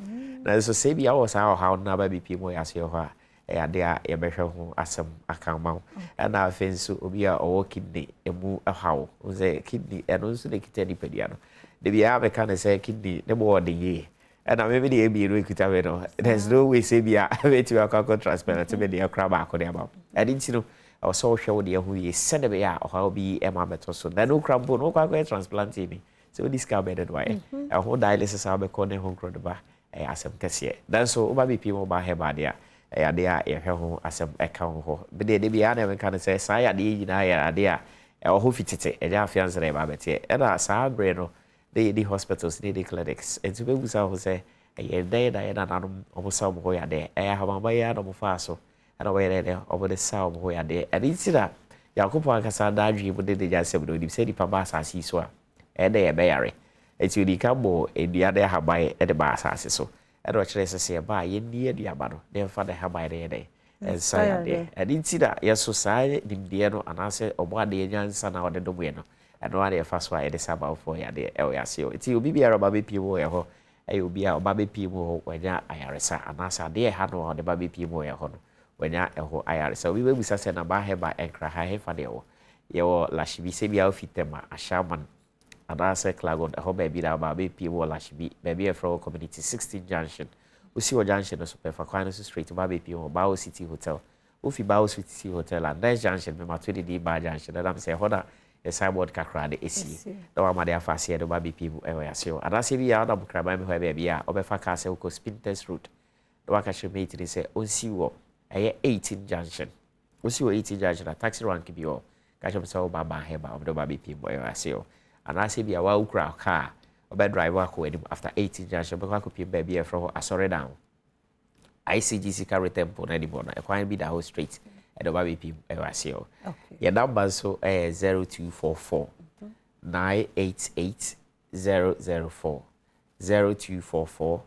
na so say bia wo sa how na ba bi pimo ya se ho a ade a ye behwe ho asem akanma na afi nso obi a owo kidney emu how o say kidney eno nso de kitani pedia no de bia be kan say kidney ne bo de ye and I maybe the ABA equity no. There's no way say be a way to a transplant to be the crab back on the about. I didn't know I was so sure the who is send a bear or how be Emma Metoso. Then no crab no quite transplanting. So this car bedded way. A whole dialysis I'll be calling home crowd bar. I ask them Cassia. Then so maybe people by her body. I dare a home as some account. But they be never can say, Saya, the idea. Or who fitted it, a fiance, Babette. And I saw Breno. The hospitals, the clinics. And to be with us, say, a day that I am almost some way there. I have my yard of Faso, and away there over the south where there. And it's that Yakupo Casada dream with the Jassab, the city Pabas as he saw, and they are berry. It's you the cambo, and the other have by at the bars as so. And what should I say by in near the Abano, their father have by their day. And say there. And it's that, yes, society, the Diano, and answer of what the young son out the Domueno. And one day first why it is about for ya the LSO. It will be a baby people who I will be a baby people when ya IRS and answer dear handle on the baby people when ya a whole IRS. So we will be such an about her by and cry high for the your lashibi say be outfit them a shaman and answer clagon a whole baby that baby people lashibi baby a from community 16 junction. We see what junction is super for Quinus Street to baby people Bao City Hotel. Ufi Bao City Hotel and that junction, remember 20D bar junction. And I'm saying, hold on. The cyborg kakra de esi no wa made afase de ba be people e we ase o adase bi ya na bukra ba me ho be bia obefa ka se ko spin test route no wa ka she mate ni se onsi wo eye 18 junction onsi wo 18 junction taxi rank bi o ka she so ba ba he ba obe ba be people e we ase o adase bi ya wa ukra car obe driver ko edim after 18 junction be kwa ko pim ba bia from asore down ICGC carry tempo na di bona e kwan bi da ho straight and the people your number so 0244 988 004 0244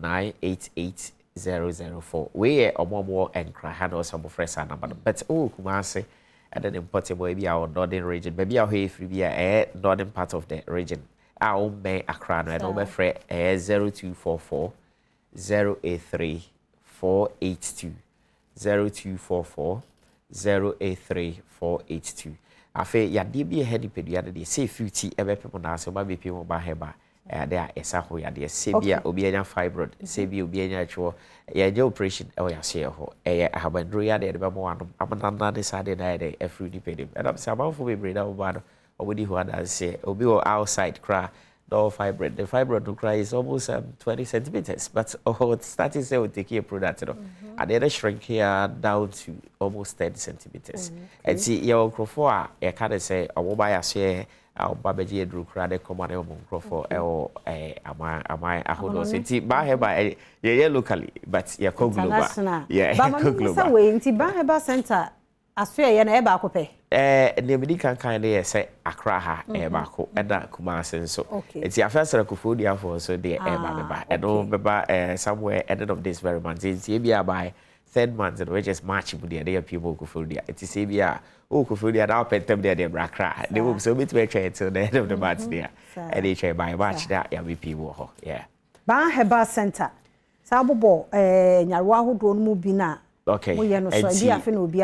988 004 we are more and cry hand or some fresh number but oh Kumasi and then importable maybe our northern region maybe our way free be a northern part of the region our may Accra and over fre 0244 083 482 0244 083 482. Afe ya de bi head pedua de say 50 ebe people na so ba be people ba heba there esa ho ya de say bia obi anya fibroid say bia obi anya chwo ya je operation e ya say ho e ahabandro ya de be mo anu amanana de sa de na de every dependent and am say about for be breda oba no obodi ho ada say obi o outside cry no fibroid. The fibroid to cry is almost 20 centimeters, but starting say we take a product, and then shrink here down to almost 10 centimeters. And see, your microphone, I can't say, I will buy a share, I'll babaji drew crowd, come on, microphone, or am I a whole city, by yeah, locally, but yeah, global. Yeah, global. Way into Baheba Center. Australia na eba akope ne medi kan say Accra ha eba ko eda Kumasi so enti afesere kofo dia for so de eba beba eno beba somewhere ending of this very month enti bia by 3rd month which is March bu de people kofo dia enti say bia o kofo dia na pentem de Accra they will so bit we try till the end of the month there and they try by March that ya be people ho yeah Baheba Center sabobo nyarwa hodo no mu bi na okay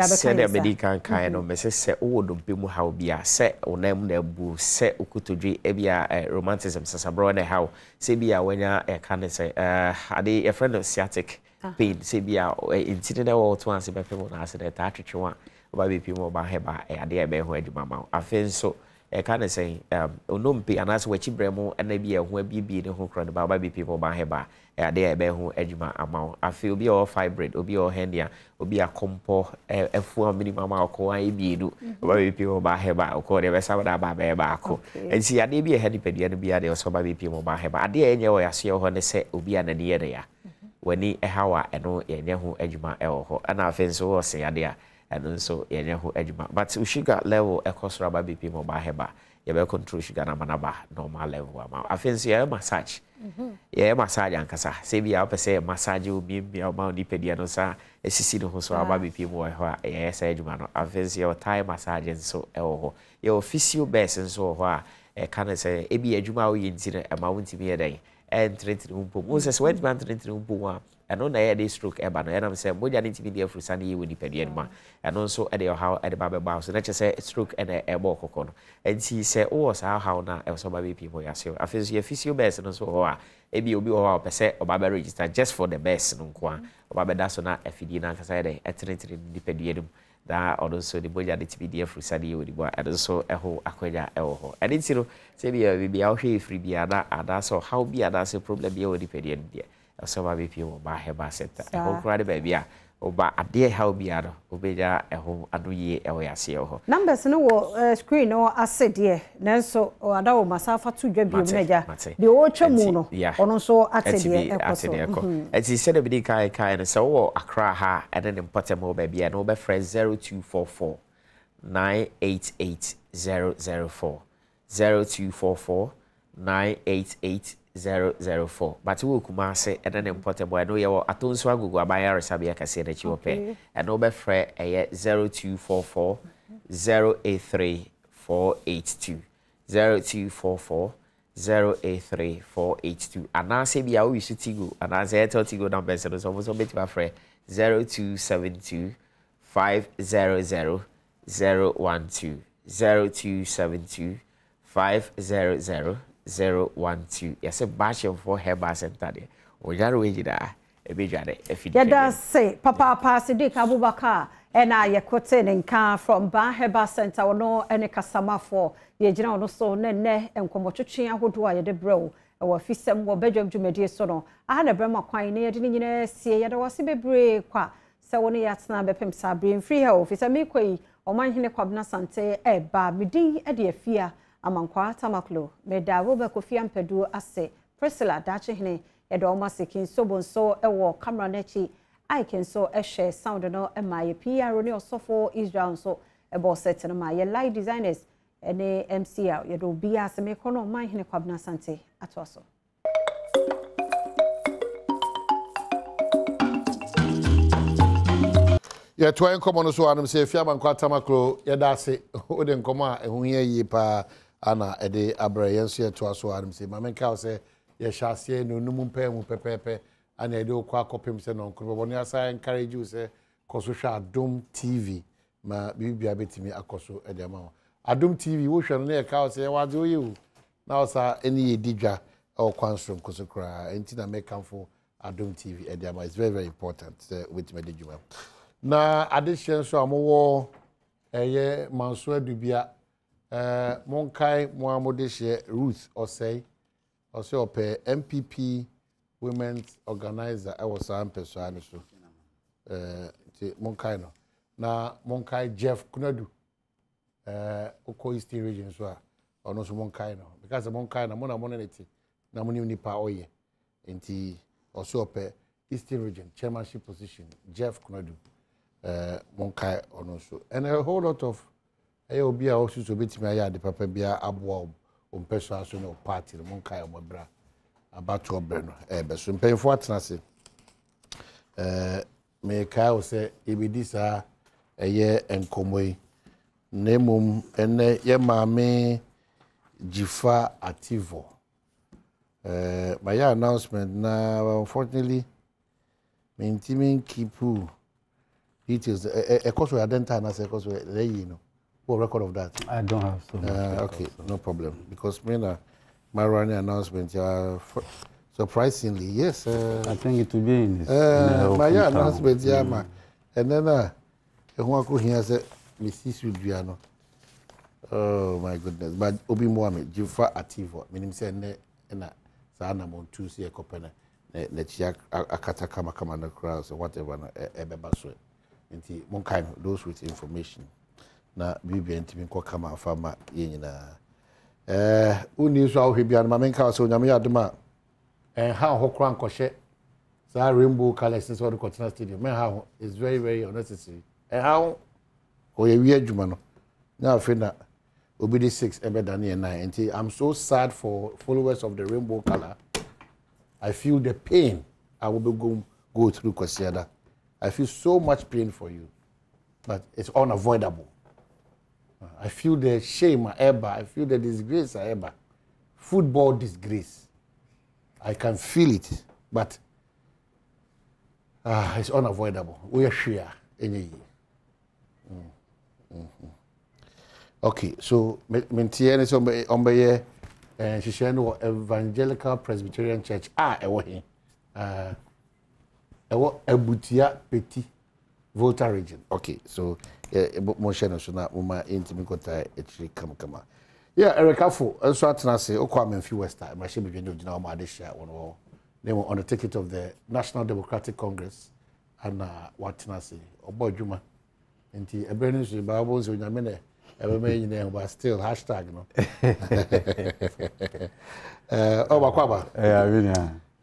said medical kind of message say oh do be mu how bia say onam na bu say okutodwe e bia romanticism sasabro na how say bia wanya e kan say ade a friend of sciatic pain say bia intine na wo to anse be people na say that atwetwe wa ba be people ba heba ade e be ho adwuma ma afen so e kan say onompe anas wachi bremo na bia ho abibi ne ho kro ba ba be people ba heba ade ebe ho adwuma ama afi obi o fibroid obi o hernia obi akompo efu minimum akọ an ebienu ba be mo ba heba akọ de be sabada ba ba akọ ensi ade bi head pedua no bi ade so ba be mo ba heba ade enye wo yase ho ne se obi anani ye ya wani ehawa eno yenye ho adwuma ho ana afi so wo se ade a eno so yenye ho adwuma but sugar level ekosoro ba be mo ba heba you be control sugar na manaba normal level ama afenso ya massage ya massage ankasa say bi a pese massage obi bi o ma onipadua no sa esisi no ho so aba bi pim wo ho a ya say adwuma no afenso ya Thai massage nso e wo ho ya physio best nso ho a e kan say e bi adwuma wo yenti na ma wo ntimi ye dan e ntrentre umpo mo se sweat man ntrentre umpo wa eno na ya dey stroke eba no enam say moja ni ntimi dey frusa na ye woni padua no ma eno nso e dey how e dey ba be ba so na che say stroke e na e bo kokko no enti say o sa how na e so ba be people ya say afenso ya physio best no so ho a e bi obi ho a pese oba be register just for the best no nko a oba be da so na afidi na kasa dey e ntrentre ni padua no da odo so the moja de ntimi dey frusa na ye woni bo eno so e ho akwanya e wo ho eni ti no say bi a hwe free bi ada so how bi ada so problem bi e woni padua no dey so ba be people ba heba center e ho kura de ba bia oba ade how bia do obeja e ho adoye e wo yase ho numbers no wo screen no asede nanso ada wo masafa to dwa bi meja de wo twemu no ono so asede e ko eti se de bi kai no so wo Accra ha and then important mo ba bia no be friend 0244 988004 0244 988004 but we kuma say and then important boy no ye atonso agogo abaya resabia kase na chi ope and no be frɛ 0244 083 482 0244 083 482 anase bia wo yisu tigo anase eto tigo number so beti ba frɛ 0272 500 012 0272 500 012 yes bastion for Herbal Center there ojaro ejida ebejade efidi yada say papa Sidik Abubakar ena yekote nka from Herbal Center ono ene kasama for ye gina ono so ne enkomotwetwe ahodo a yede brew e wa fisem wo bedwam dwumadi so no aha na brema kwan ne yede nyina sie yede wase bebre kwa se woni yatena bepem sabre free health fisa me kwai omanhene kwabna sante eba medi e de afia amankwa tamaklo medawo be kofia mpedu ase Priscilla dachehene edo masekin sobonso ewo camera nachi I so share sound no emaye PR ne osofo Israel so ebo set no ma ye light designers ene MCR ye do bia se me kono manhene kwabna sante atoso ya to en komo no so anum se fia amankwa tamaklo ye da ase o de nkomo a ehun ye yi pa ana ede abre yenso ye to aso anum se mamenka se ye hyasie no num mpa mu pepepe ana ede okwa kopem se no nkro boni asa encourage you se koso hwa Adom TV ma bibia betimi akoso ede ma Adom TV wo hwe no na ye ka se waje oyewu na osa eni ye didwa o kwanso koso kra enti na mekamfo Adom TV ede ma is very very important with me didwa na addition so amowo eye manso adubia monkai moamodehye Ruth Osei ose ope MPP Women's Organizer I was am person so monkai no na monkai Jeff Kunadu oko Eastern region so ono so monkai no because monkai na mona moneneti na moni nipa oye enti ose ope Eastern region chairmanship position Jeff Kunadu monkai ono so and a whole lot of obi a also so betimi aya de papa bia aboa ompeso aso no party monkai omobra about obre no be so mpenfo atenase me kai o se ebidi sa eye enkomoi nemum ene ye maame Jifa Ativo my announcement now unfortunately me intimi kipu details a course we identify as a course we you know what record of that I don't have so much okay no problem because me na my running announcement surprisingly yes I think it will be in my announcement ma and then who ko here say Mrs. Udriano oh my goodness but Obi Mohammed Jifa Ativo meaning say na sa na mon two see kopena na chia akata kama na crowds or whatever na ebeba so nti mon kind those with information na bibi ntimi ko kama afama ye nyina uni so ahwe bia na mamenka so nyame adoma ha hokran kohye sa rainbow colors so the Continental Stadium men ha is very very unnecessary ha o ye wi adwuma no na afi na Obidi 6 ebe dani 9. And I'm so sad for followers of the rainbow color. I feel the pain I will be go through Kwasiada. I feel so much pain for you, but it's unavoidable. I feel the shame ever. I feel the disgrace ever. Football disgrace. I can feel it, but it's unavoidable. We are sure. Okay, so Mentiene so ombe she share no Evangelical Presbyterian Church ewo he ewo Abutia Petit Volta region. Okay, so mo share no so na mo ma intimi kota etri kama. Yeah, Erikafo enso atena se okwa Memphis West ma she be dwene ogina o ma de share won they were on the ticket of the National Democratic Congress and watena se obodwuma enti ebrenu so Bible so nyame ne but still hashtag no.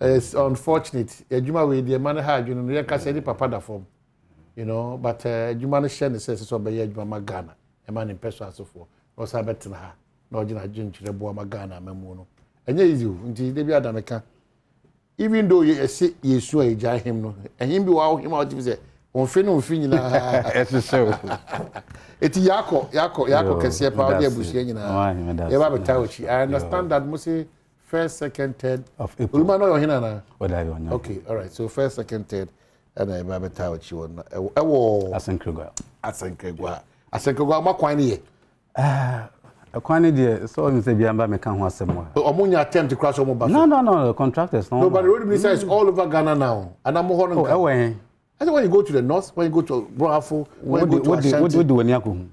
It's unfortunate. Juma we the man had you know can papa da form. You know, but Juma share says so be Juma Ghana. A man in person so for. No sabet na ha. No jina jinchire bo Ghana memu no. Enye easy nti de bia da meka. Even though you say Yesu eja him no. And him be wa him out say on fe no fi nyina. It's so. Eti yako kese pa odi abusia nyina. Ye ba betawochi. I understand that must say first, second, third of April. Ulma no yohina na. Okay, all right. So first, second, third and I ba betawochi won. Ewo Asenkregwa ma kwan ne ye. Akwan de so you say biamba me kan ho asem wa. Omunya attempt to crash omo ba. No, contractors no. No, but the road minister is all over Ghana now. And I'm ho no. I think when you go to the north, when you go to Brafo, when you go to Ashanti. What do any akun?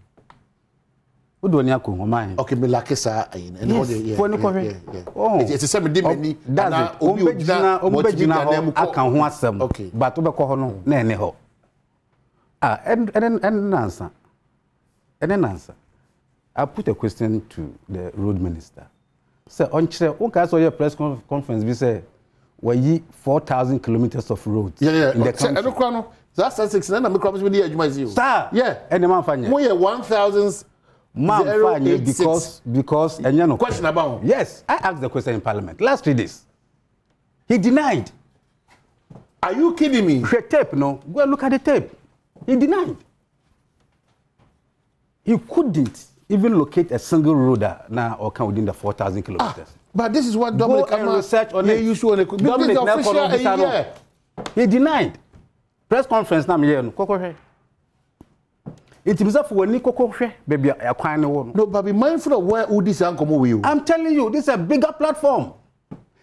What do any akun o man? Okay, me like sa ayin. And all the yeah. Oh. It's a same dimeni. That's it. Ombejina ho akan ho asem. Okay. But obekọ ho no na ene ho. And answer. And then answer. I put a question to the road minister. Say on chere o ka so your press conference we say we 4,000 kilometers of roads in the country. That's 6 na me crop with the adwuma zero. Sir, yeah, and man fanya. Mo 1,000 man fanya because enya no question about. Yes, I asked the question in parliament last 3 days. He denied. Are you kidding me? The tape, no. Go and look at the tape. He denied. He couldn't even locate a single road now or come within the 4,000 kilometers. But this is what Dominic research on it. He denied. Press conference na me kokore. It himself when ni kokore baby akwan ne wo. No, but be mindful of where Udis ankomo we. I'm telling you, this is a bigger platform.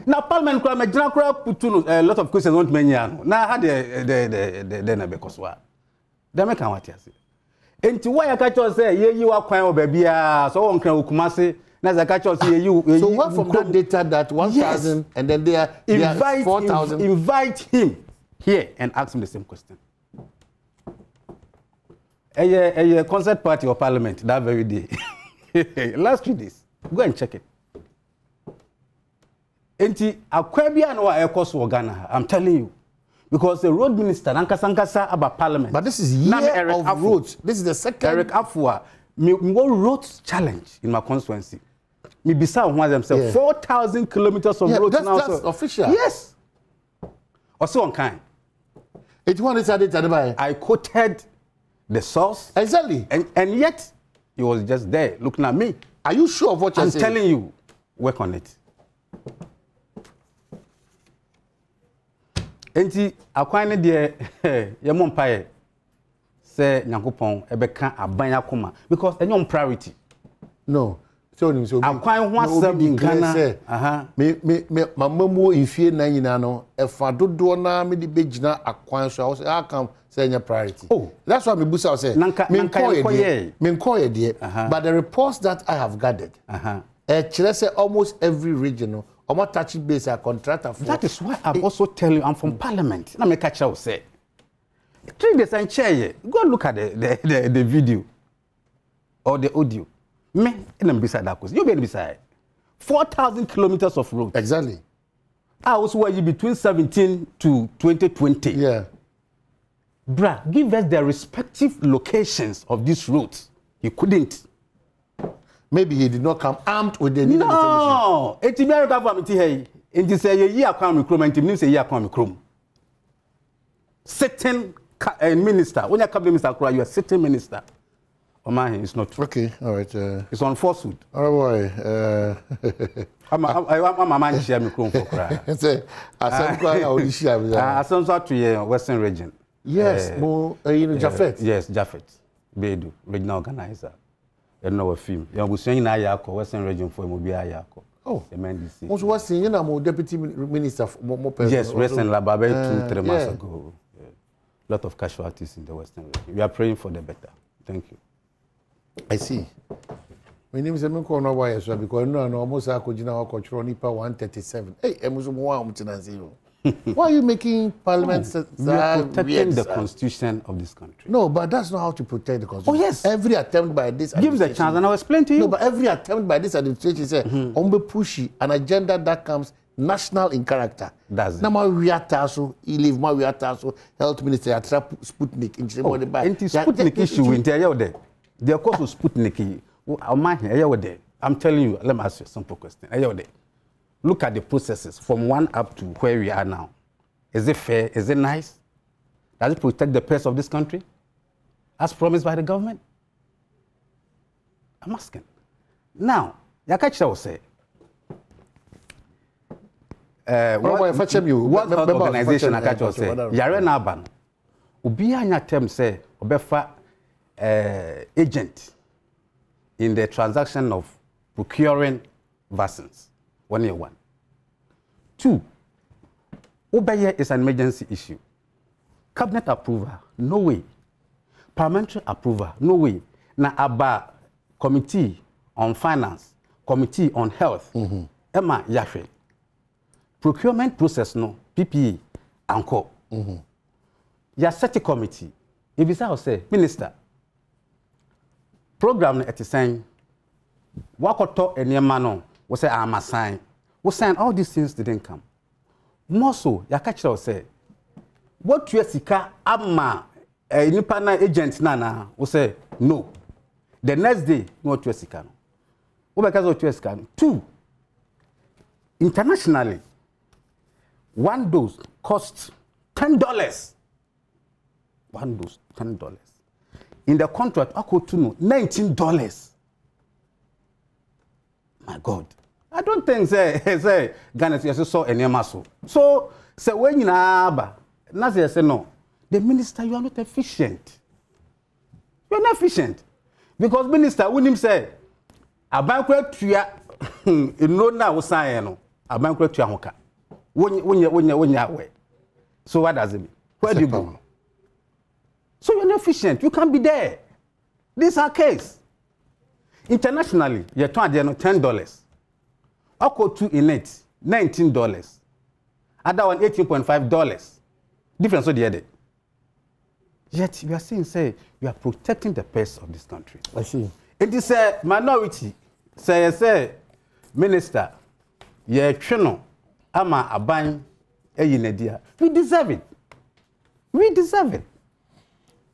Now Parliament kura me jina kura put a lot of questions on me nya. Na had the na because what? Dem make am what you say. Enti why ka cho say ye yi wa kwan o baby a so won kan okumase. So what from that data that 1,000 yes. And then they are 4,000? Invite him here and ask him the same question. A concert party or parliament that very day. Last 3 days. Go and check it. Enti akwabia no ekoso Ghana. I'm telling you. Because the road minister Nankasa about parliament. But this is year of roads. This is the second. Eric Afua. Me road challenge in my constituency. Me beside one themselves 4,000 kilometers of roads now. That's official. Yes. Also on kind. I quoted the source. Exactly. And yet he was just there looking at me. Are you sure of what you're saying? I'm telling you, work on it. Enti akwan de ye mompae say Nyankopon ebeka aban akoma because enyo priority. No. So akwan ho asem in Ghana. Me mamamu ifie na nyina no efa dodo na me de begina akwan so I was I come say nya priority. Oh, that's why me busa say me call ye but the reports that I have gathered say almost every region touch base a contractor for. That is why I'm also telling you I'm from parliament. Na me catch you say 3 days and chair go look at the video or the audio. Me and beside that question. You be beside 4,000 kilometers of road. Exactly. I was working between 17 to 2020. Yeah. Bruh, give us the respective locations of these roads. You couldn't. maybe he did not come armed with the needed information. No, it's very government here. It is a year come chrome and means a year come chrome. Sitting minister, when you come to Mr. you are sitting minister. Oh my, it's not true. Okay, all right. It's on falsehood. All right, boy. I'm a man share me chrome for cry. It's a some to Western region. Yes, more Jaffet. Yes, Jaffet. Bedu, regional organizer. You know a film. You will sing Ayako, Western region for Mobi Ayako. Oh, the man. Most was singing a deputy minister more yes, recent Lababe 2-3 months ago. A lot of casualties in the Western region. We are praying for the better. Thank you. I see. My name is Emeko Nawaya, so because no almost I could now control Nipa 137. Hey, why are you making parliament? We are protecting the constitution of this country. No, but that's not how to protect the constitution. Oh, yes. Every attempt by this give the chance and I'll explain to you. No, but every attempt by this administration is pushy an agenda that comes national in character. That's it. Now we are taso, we are taso, health minister attract Sputnik in Sputnik issue in there. The course of Sputnik. I'm telling you, let me ask you a simple question. Look at the processes from one up to where we are now. Is it fair? Is it nice? Does it protect the peace of this country? As promised by the government? I'm asking. Now, Yakacha will say, what organization Yakacha will say, Yare Naban, Ubia Nyatem say, Obefa agent in the transaction of procuring vaccines. 1 year one. 2, Obeye is an emergency issue. Cabinet approval, no way. Parliamentary approval, no way. Now, about committee on finance, committee on health, Emma Yafe. Procurement process, no, PPE, anko. Ya set a committee. If you say, Minister, program at the same, Wakoto and Yamano. We say I'm a sign. We sign all these things didn't come. More so, Yakacha say, what you sika ama independent agent nana? We say no. The next day, no what you sika. Because what you sika. 2, internationally, 1 dose costs $10. 1 dose, $10. In the contract, I could know $19. My God. I don't think say Ghana saw any muscle. So say when you na say no. The minister, you are not efficient. You are not efficient. Because minister when him say abankwa tua no na wo san no abankwa tua hoka. When you so what does it mean? Where do you go? So you are not efficient. You can't be there. This is our case. Internationally, you're $10. Oko 2 in it, $19. Other one $18.5. Difference of the other. Yet we are saying, say, we are protecting the peace of this country. I see. It is a minority. Say, Minister, ye chino ama aban eyinedia. We deserve it. We deserve it.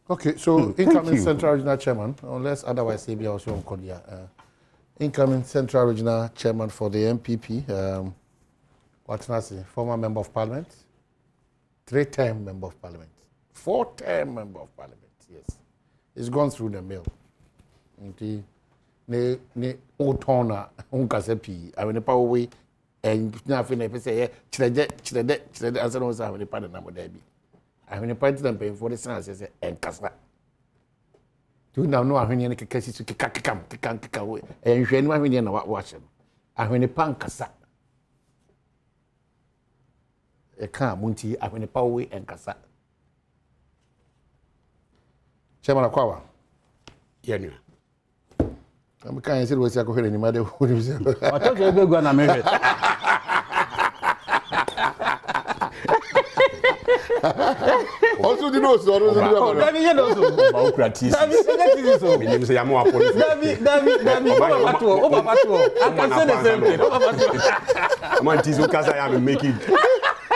Okay, so incoming Central Regional Chairman, unless otherwise CBA also on Kodia. Incoming Central Regional Chairman for the MPP, what's Nasi, former Member of Parliament, 3-term Member of Parliament, 4-term Member of Parliament, yes. It's gone through the mill. Ne otona unkasepi, I mean, power way, and nothing if say, chilede, answer no say, the pardon number there be. I mean, point them paying for the sense as a casa. You now know how many cases to kick away, and you know when what watching. I mean, a pancasa. A car, Munti, I mean, a power way and casa. Chairman Aquawa. Yeah, I'm kind of say what's going on in my day. I thought you were going to marry. Also, the nose,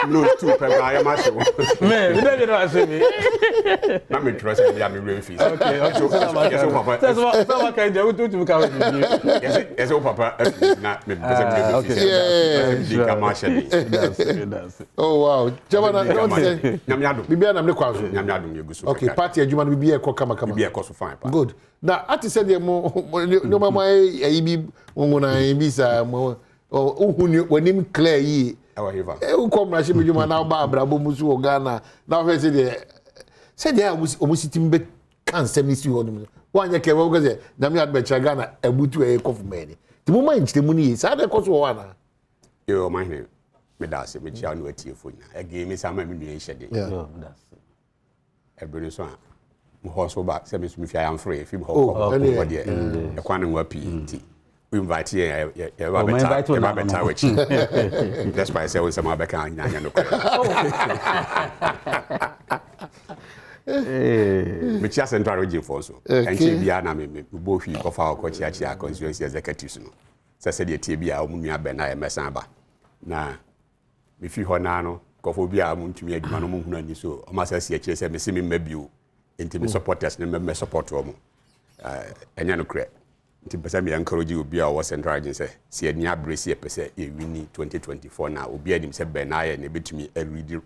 No, two people. I am asking. Man, we don't ask me. I'm interested in the real fees. Okay. Yes, Papa. That's what can do to come. Yes, Papa. That's oh wow. Jabana, Nyamiado. Bibia na mekwazo. Nyamiado yeguso. Okay, party adwuma no bibia ekọ kama. Bibia ekọ so fine pa. Good. Na ati said no mama ayibi ngona ibisa mo ohunu wanim clear yi. Awa hiva. E ko mra she medwuma na ba abrabo musu o Ghana. Na fe say de omusitim be kan semisi hodum. Wanya kewo go say Nyamiado be Ghana ebutu e kofu meni. Ti mo man chitemu ni sa de ko so wana. Yo man me da se me chia no atiefo nya. Ege me sama me nua hyede. Yeah. Ebere so a mo hoso ba se me sumi fia am free fi mo ho ko de e kwa na pi nti we invite you ba beta we chi that's why I say we some ba kan nya no ko me chia central region for so enche bia na me bo hwi ko fa ko chia constituency executives no se de tie bia o mu nua be na e mesan ba na me fi ho na no ko fo bia mu ntumi adwuma no mu hunu ani so o ma sa si akire se me se me mabio enti me supporters ne me support wo mu enya no kre enti pesa me encourage obi a wo central region se ani abresi e pese e wini 2024 na obi adim se be na ye ne betumi lead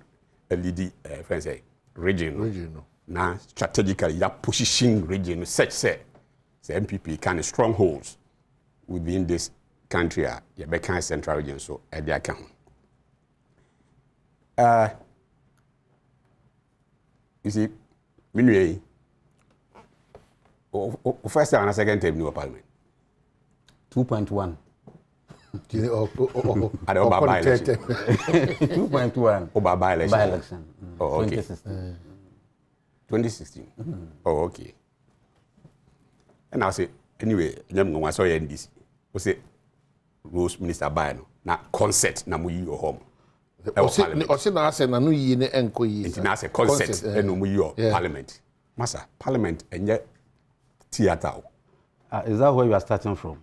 friends region na strategically ya position region such say MPP can strongholds within this country ya be kan central region so e dia kan you see minue first time and second time new parliament 2.1 I don't buy election 2.1 oh buy election oh okay 2016 oh okay and I say anyway nyam ngwa so ya ndisi o say rules minister buy no na concert na mu yi o home o se na ase na no yi ne enko yi na ase concert eno mu yi parliament masa parliament enye theater is that where you are starting from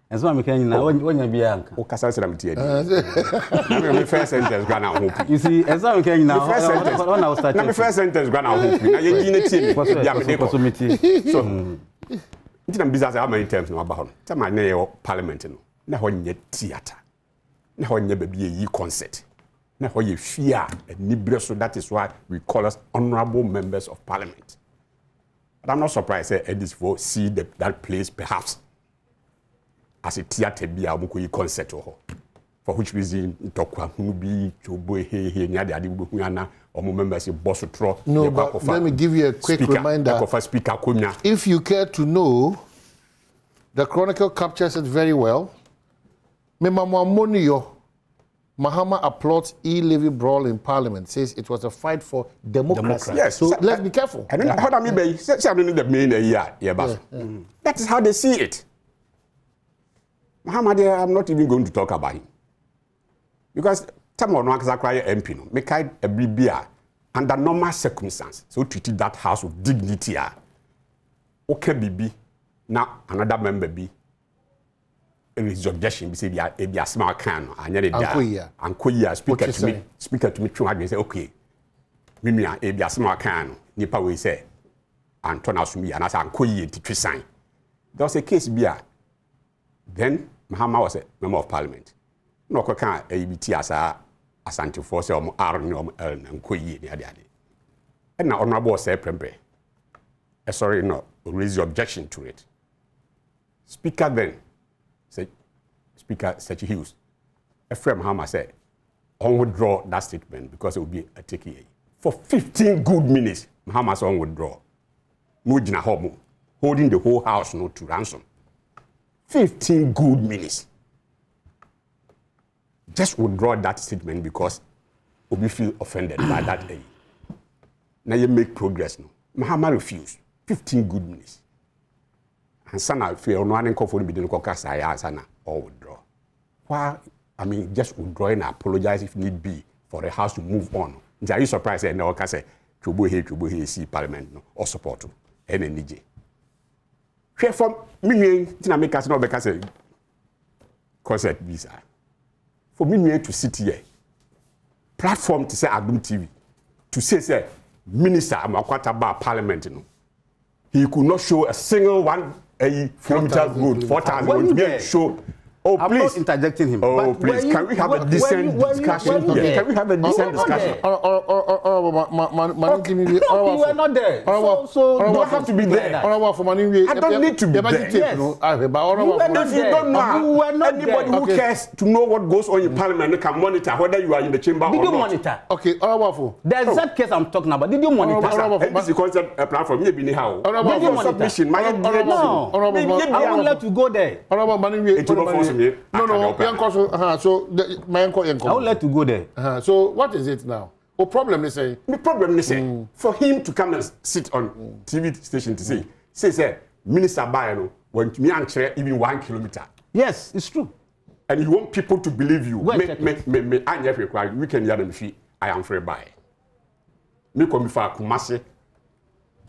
and so I'm saying now when you be anka o kasa se na mtie na me first sentence gana hope you see and so I'm saying now when I was starting na me first sentence gana hope na ye gi ne tie me ya me de ko so nti na business how many times no aba ho tell my na parliament no na ho nye theater na ho nye ba bi yi concert na ho ye fear and so that is why we call us honorable members of parliament. But I'm not surprised that this for see that place perhaps as a theater be a mukoyi concert for which reason tokwa hunu bi chobo he nya de ade bu ana or members boss tro. No, but let me give you a quick reminder. If you care to know, the Chronicle captures it very well. Memamo Monio Mahama applauds e-levy brawl in parliament, says it was a fight for democracy. Yes. So let's be careful. I don't know how me be say I don't the main That is how they see it. Mahama, I'm not even going to talk about him. Because Tamo no akasa cry MP no make a bibia under normal circumstances. So treated that house with dignity. Okay bibi na another member be resurrection be say be a small can anya dey ankoya speaker to me try and say okay me nua e be a small can nipa we say Antona Sumi and as ankoyi enti sign there was a case be then Mahama was a member of parliament no ko kan ABT asa asante for say o R no L ankoyi ni ade and na honorable say prempe sorry no raise your objection to it. Speaker then said, Speaker Sechi Hughes, Ephraim Mahama said, on withdraw that statement because it would be a takeaway. For 15 good minutes, Mahama said on withdraw. Mujina Homo, holding the whole house no to ransom. 15 good minutes. Just withdraw that statement because we feel offended by that day. Now you make progress no. Mahama refused. 15 good minutes. And sana feel no one call for me didn't call sana or withdraw. Why? I mean, just withdraw and apologize if need be for the house to move on. Are you surprised that no can say Chubu here, see parliament no or support NNJ? Here from me, I make us no because concert visa. For me to sit here, platform to say Adum TV to say Minister Amakwata Ba Parliament no. He could not show a single one kilometer road 4,000 to show. Oh, I'm please. not interjecting him. Oh, please. Can we have a decent discussion? Yes. Can we have a decent discussion? You were not there. So you don't have to be there. I don't need to be there. Yes. You don't know. Anybody who cares to know what goes on in Parliament can monitor whether you are in the chamber or not. Did you monitor? Okay, the exact case I'm talking about. Did you monitor? This is concept platform. Maybe ni how. Did you monitor? No. I won't let you go there. No, so my uncle. I won't let you go there. So what is it now? The problem is saying. The problem is saying for him to come and sit on TV station to say Minister Bayano went to me and share even 1 kilometer. Yes, it's true. And you want people to believe you. We can hear them fee. I am free by. Me come for Kumasi,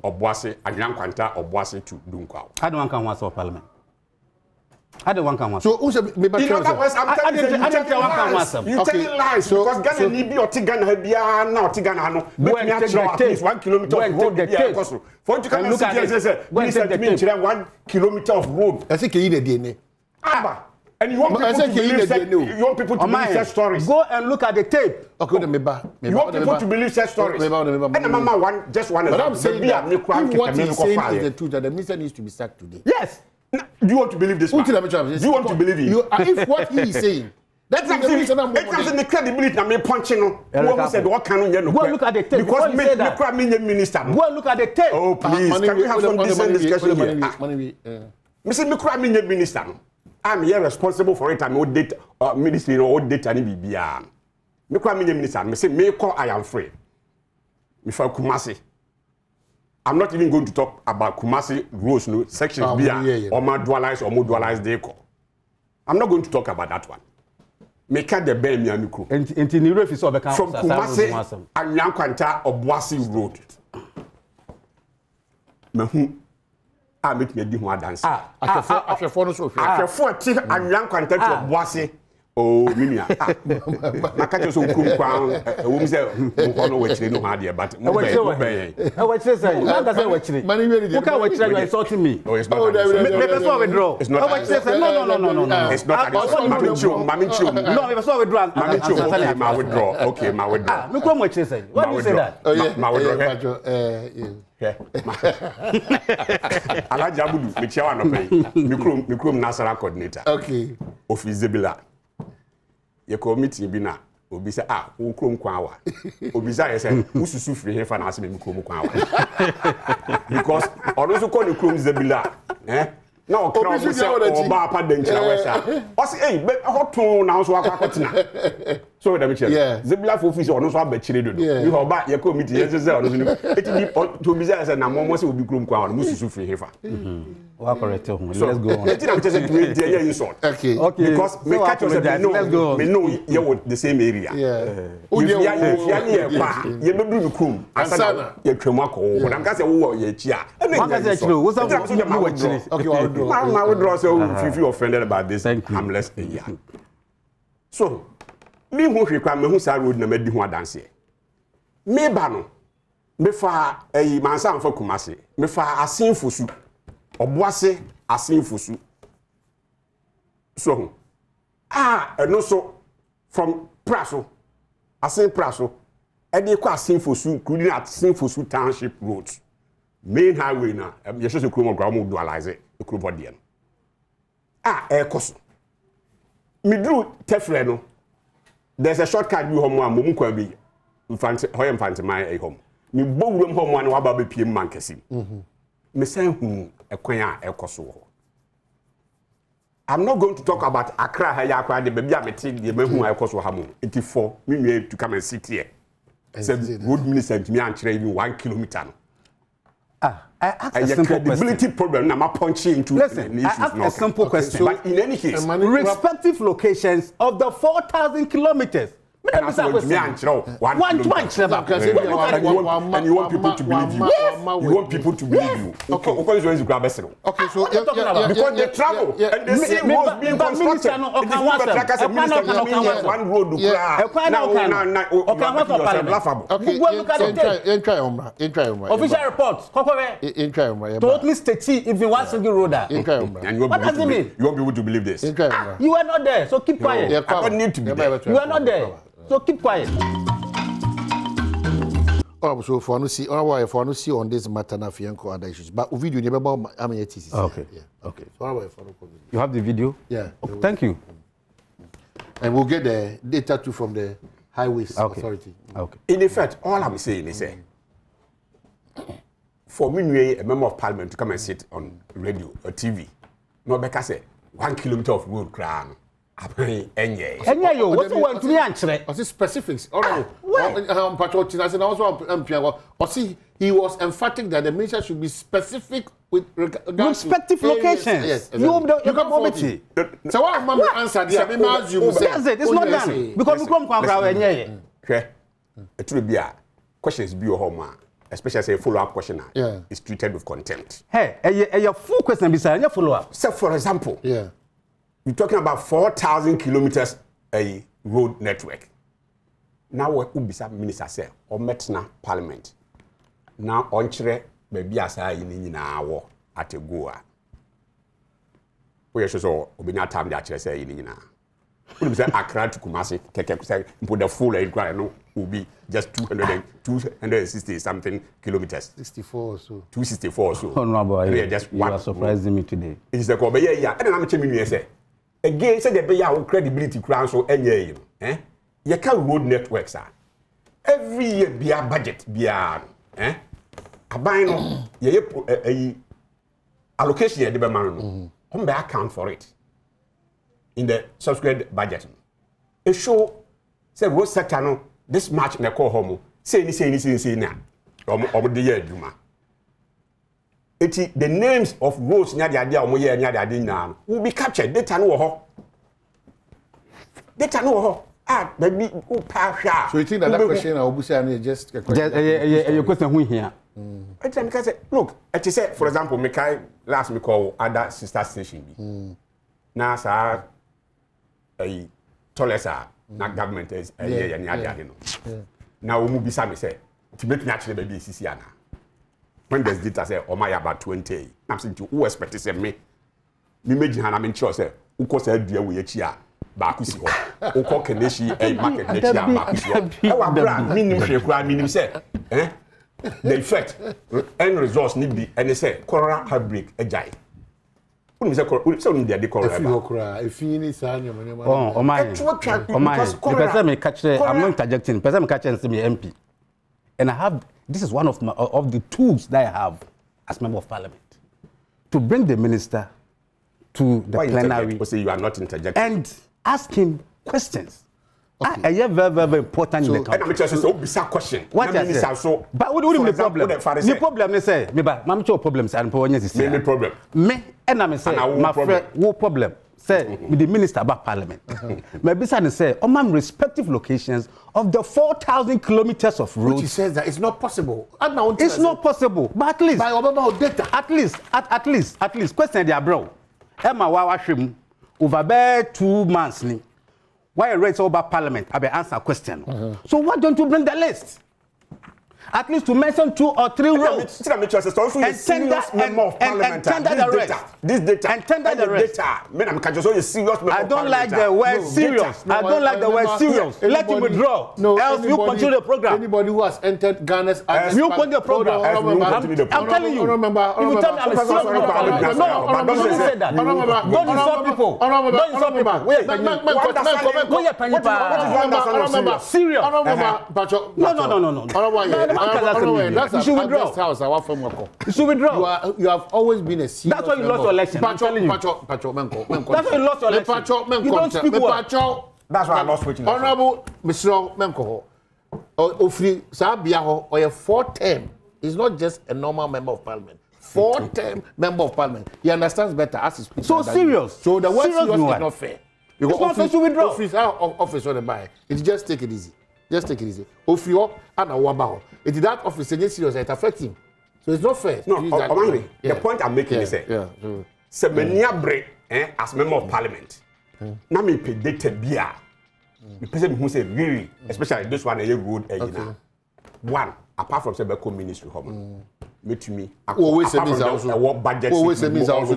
Obuasi, Adrian Kwanta, Obuasi to Dunkwa. I don't want to Parliament. I don't want to So who said me in other words, I'm telling you, you telling lies because Ghana need be or Tigana Bia now Tigana no. But me at least 1 kilometer of road there. For you can look at it, please let me 1 kilometer of road. I think you need a DNA. And you want people to believe such stories. Go and look at the tape. Okay, you want people to believe such stories. And Mama just one. But I'm saying that if what he's saying is the truth, that the minister needs to be sacked today. Yes. Do you want to believe this? Do you want to believe it? If what he is saying, that's the reason I'm the credibility. I'm punching. Who said what can you know? Go look at the tape. Because me minister. Go look at the tape. Oh please, can we have some decent discussion here? Mr. Mikra minister. I'm here responsible for it. I'm no data ministry or data any BBR. Mikra minister. Me say me call I am free. Me for Kumasi. I'm not even going to talk about Kumasi rules, no sections or dualized or dualized deco. I'm not going to talk about that one. Make the bear me and from Kumasi and Yankwanta or Boasi Road. I make me do more dance. After 40 and Yankwanta to Boasi. Oh, Minia. I can't just come down. We say, we know which they know how they are, but what say? What say? Money really. Look at what you're insulting me. Oh, it's not. Let's withdraw. It's not. No. It's not. Mamichu. No, let's withdraw. Mamichu. My withdraw. Okay, my withdraw. Look what you say. Why do you say that? Oh yeah. My withdraw. Alaja Abudu, me chairman of Mikrum Nasara coordinator. Okay. Of Isabella. Ye committee bi na obi say wo krom kwa wa obi say ususu free here fa na ase me krom kwa wa because ono so call the krom Isabella na o kra o say o ba pa denchira wesa o say be hotun na so akwakotina so we check Isabella for office ono so abachire dodo you ho ba ye committee ye say ono so eti bi to bi say na mo say obi krom kwa wa ususu free here fa let's go on. Okay. Because me catch yourself, me know you're the same area. Yeah. You be do kum. Asana you tremako. But I'm say who you chia. Okay, I would draw so if you feel offended about this, I'm less than so me who require me who say road na me di ho dance. Me ba no me fa mansa for Kumasi. Me fa asin fosu. Obuase asin fusu so and also from Praso asin Praso e dey kwa asin fusu including asin fusu township road main highway na you should say krom ogwa dualize e krom body no e koso midru tefre no there's a shortcut bi homo amom kwa bi infante my e home ni bowuram homo na waba be piem man kesi me say I'm not going to talk about Accra Hayakwa, the baby I met the man who I cause Hamu 84 me to come and sit here. Said road minister to me and even 1 kilometer. I ask a simple credibility problem. I'm punching into listen. I ask a simple question. But in any case, respective locations of the 4,000 kilometers, And that's what me and you one and you want people to believe you. You want people to believe you. Okay, so because they travel and they see roads being constructed. One road official report. Totally state even one single road. And you want people to believe this. You are not there, so keep quiet. I don't need to be there. You are not there. So keep quiet. So for no see on this matter na fianco other issues. But video you about how many TCC. Okay. Yeah. Okay. So you have the video? Yeah. Okay. Thank you. And we'll get the data too from the Highways Authority. Okay. In effect, all I'm saying is for me, a member of parliament to come and sit on radio or TV, no because say 1 kilometer of road crown. What's the one to answer? I see specifics. He was emphatic that the minister should be specific with respective locations. Yes, you can poverty. So what Mama answered? That's it. It's not done because we come okay. It will be a questions be your home, especially say follow-up question. Is treated with contempt. Hey, a full question beside your follow-up. So, for example, we're talking about 4,000 kilometers a road network. Now, what would be some minister say or Metna Parliament? Now, on chere maybe as I in our at a goa. We are so obinya time that say in now. We say Accra to Kumasi, Keke say put the full aid no will be just 260 something kilometers. 64 or so. 264 or so. Honorable, you are surprising me today. It's the Kobe, yeah, and I'm telling say. Again, say the pay our credibility crown so any you can road networks are every year be a budget be a buy no ye allocation the man on be account for it in the subsequent budget. It show say road sector no this match na call home say na the year juma. The names of roads near the idea of near the idea now will be captured. Data no ho. Data no ho. Baby, so you think that question Obusiani just a question? Your question who here? Because look, I say for example, last me call other sister station be. Now sir, a tolesa na government is now we be say to make naturally baby CC na. When there's data say oh my about 20 I'm saying to who expect say me meji hana me sure say uko say dua we achi a ba ku si ho uko keneshi market na achi a ba ku si ho e wa bra minim hwekura minim say the effect end results need be and say cholera outbreak ejai unim say unim dey cholera efi ni sa nyoma the person me catch I'm not interjecting the person me catch say me MP and I have this is one of the tools that I have as member of parliament to bring the minister to the plenary. You are not interjecting. And ask him questions. Okay. Very important in the country. And I'm just saying, so question. What is it? So, but what do the problem? The problem is say, me ba, mam cho problems and po nyesi. Me problem. Me and I'm say, my friend, what problem? Say, with the minister about parliament. My business say, on respective locations of the 4,000 kilometers of roads. Which he says that it's not possible. It's not possible, but at least. By about data. At least. Question the bro. Emma Wawashim over there 2 months. Why I raise over parliament? I will answer a question. So why don't you bring the list? At least to mention 2 or 3 roads. And tender the rest. This data. And tender the rest. I don't like the word serious. I don't like the word serious. Let him withdraw. Else you continue the program. Anybody who has entered Ghana's... You continue the program. I'm telling you. If you tell me I'm a serious program. No, don't say that. Don't insult people. Don't insult people. Wait. Serious. No. You should withdraw. You should withdraw. You have always been a serious. That's why you lost your election. I'm telling you. That's why you lost your election. You don't speak well. That's why I lost switching. Honorable Mr. Menko, Ofri Sabiaho, or a 4-term. He's not just a normal member of parliament. 4-term member of parliament. He understands better as he speaks. So serious. So the word serious is not fair. Because not supposed to withdraw. Office on the buy. It just take it easy. Just take it easy. Ofio and a wabao. It is that office against serious, it affects him. So it's not fair. No, the point I'm making is that Semenia break as member of parliament. Now me predicted beer. The person who said really, especially this one a good one, apart from Sebeko ministry home. Meet me. Always means also budget. Always means also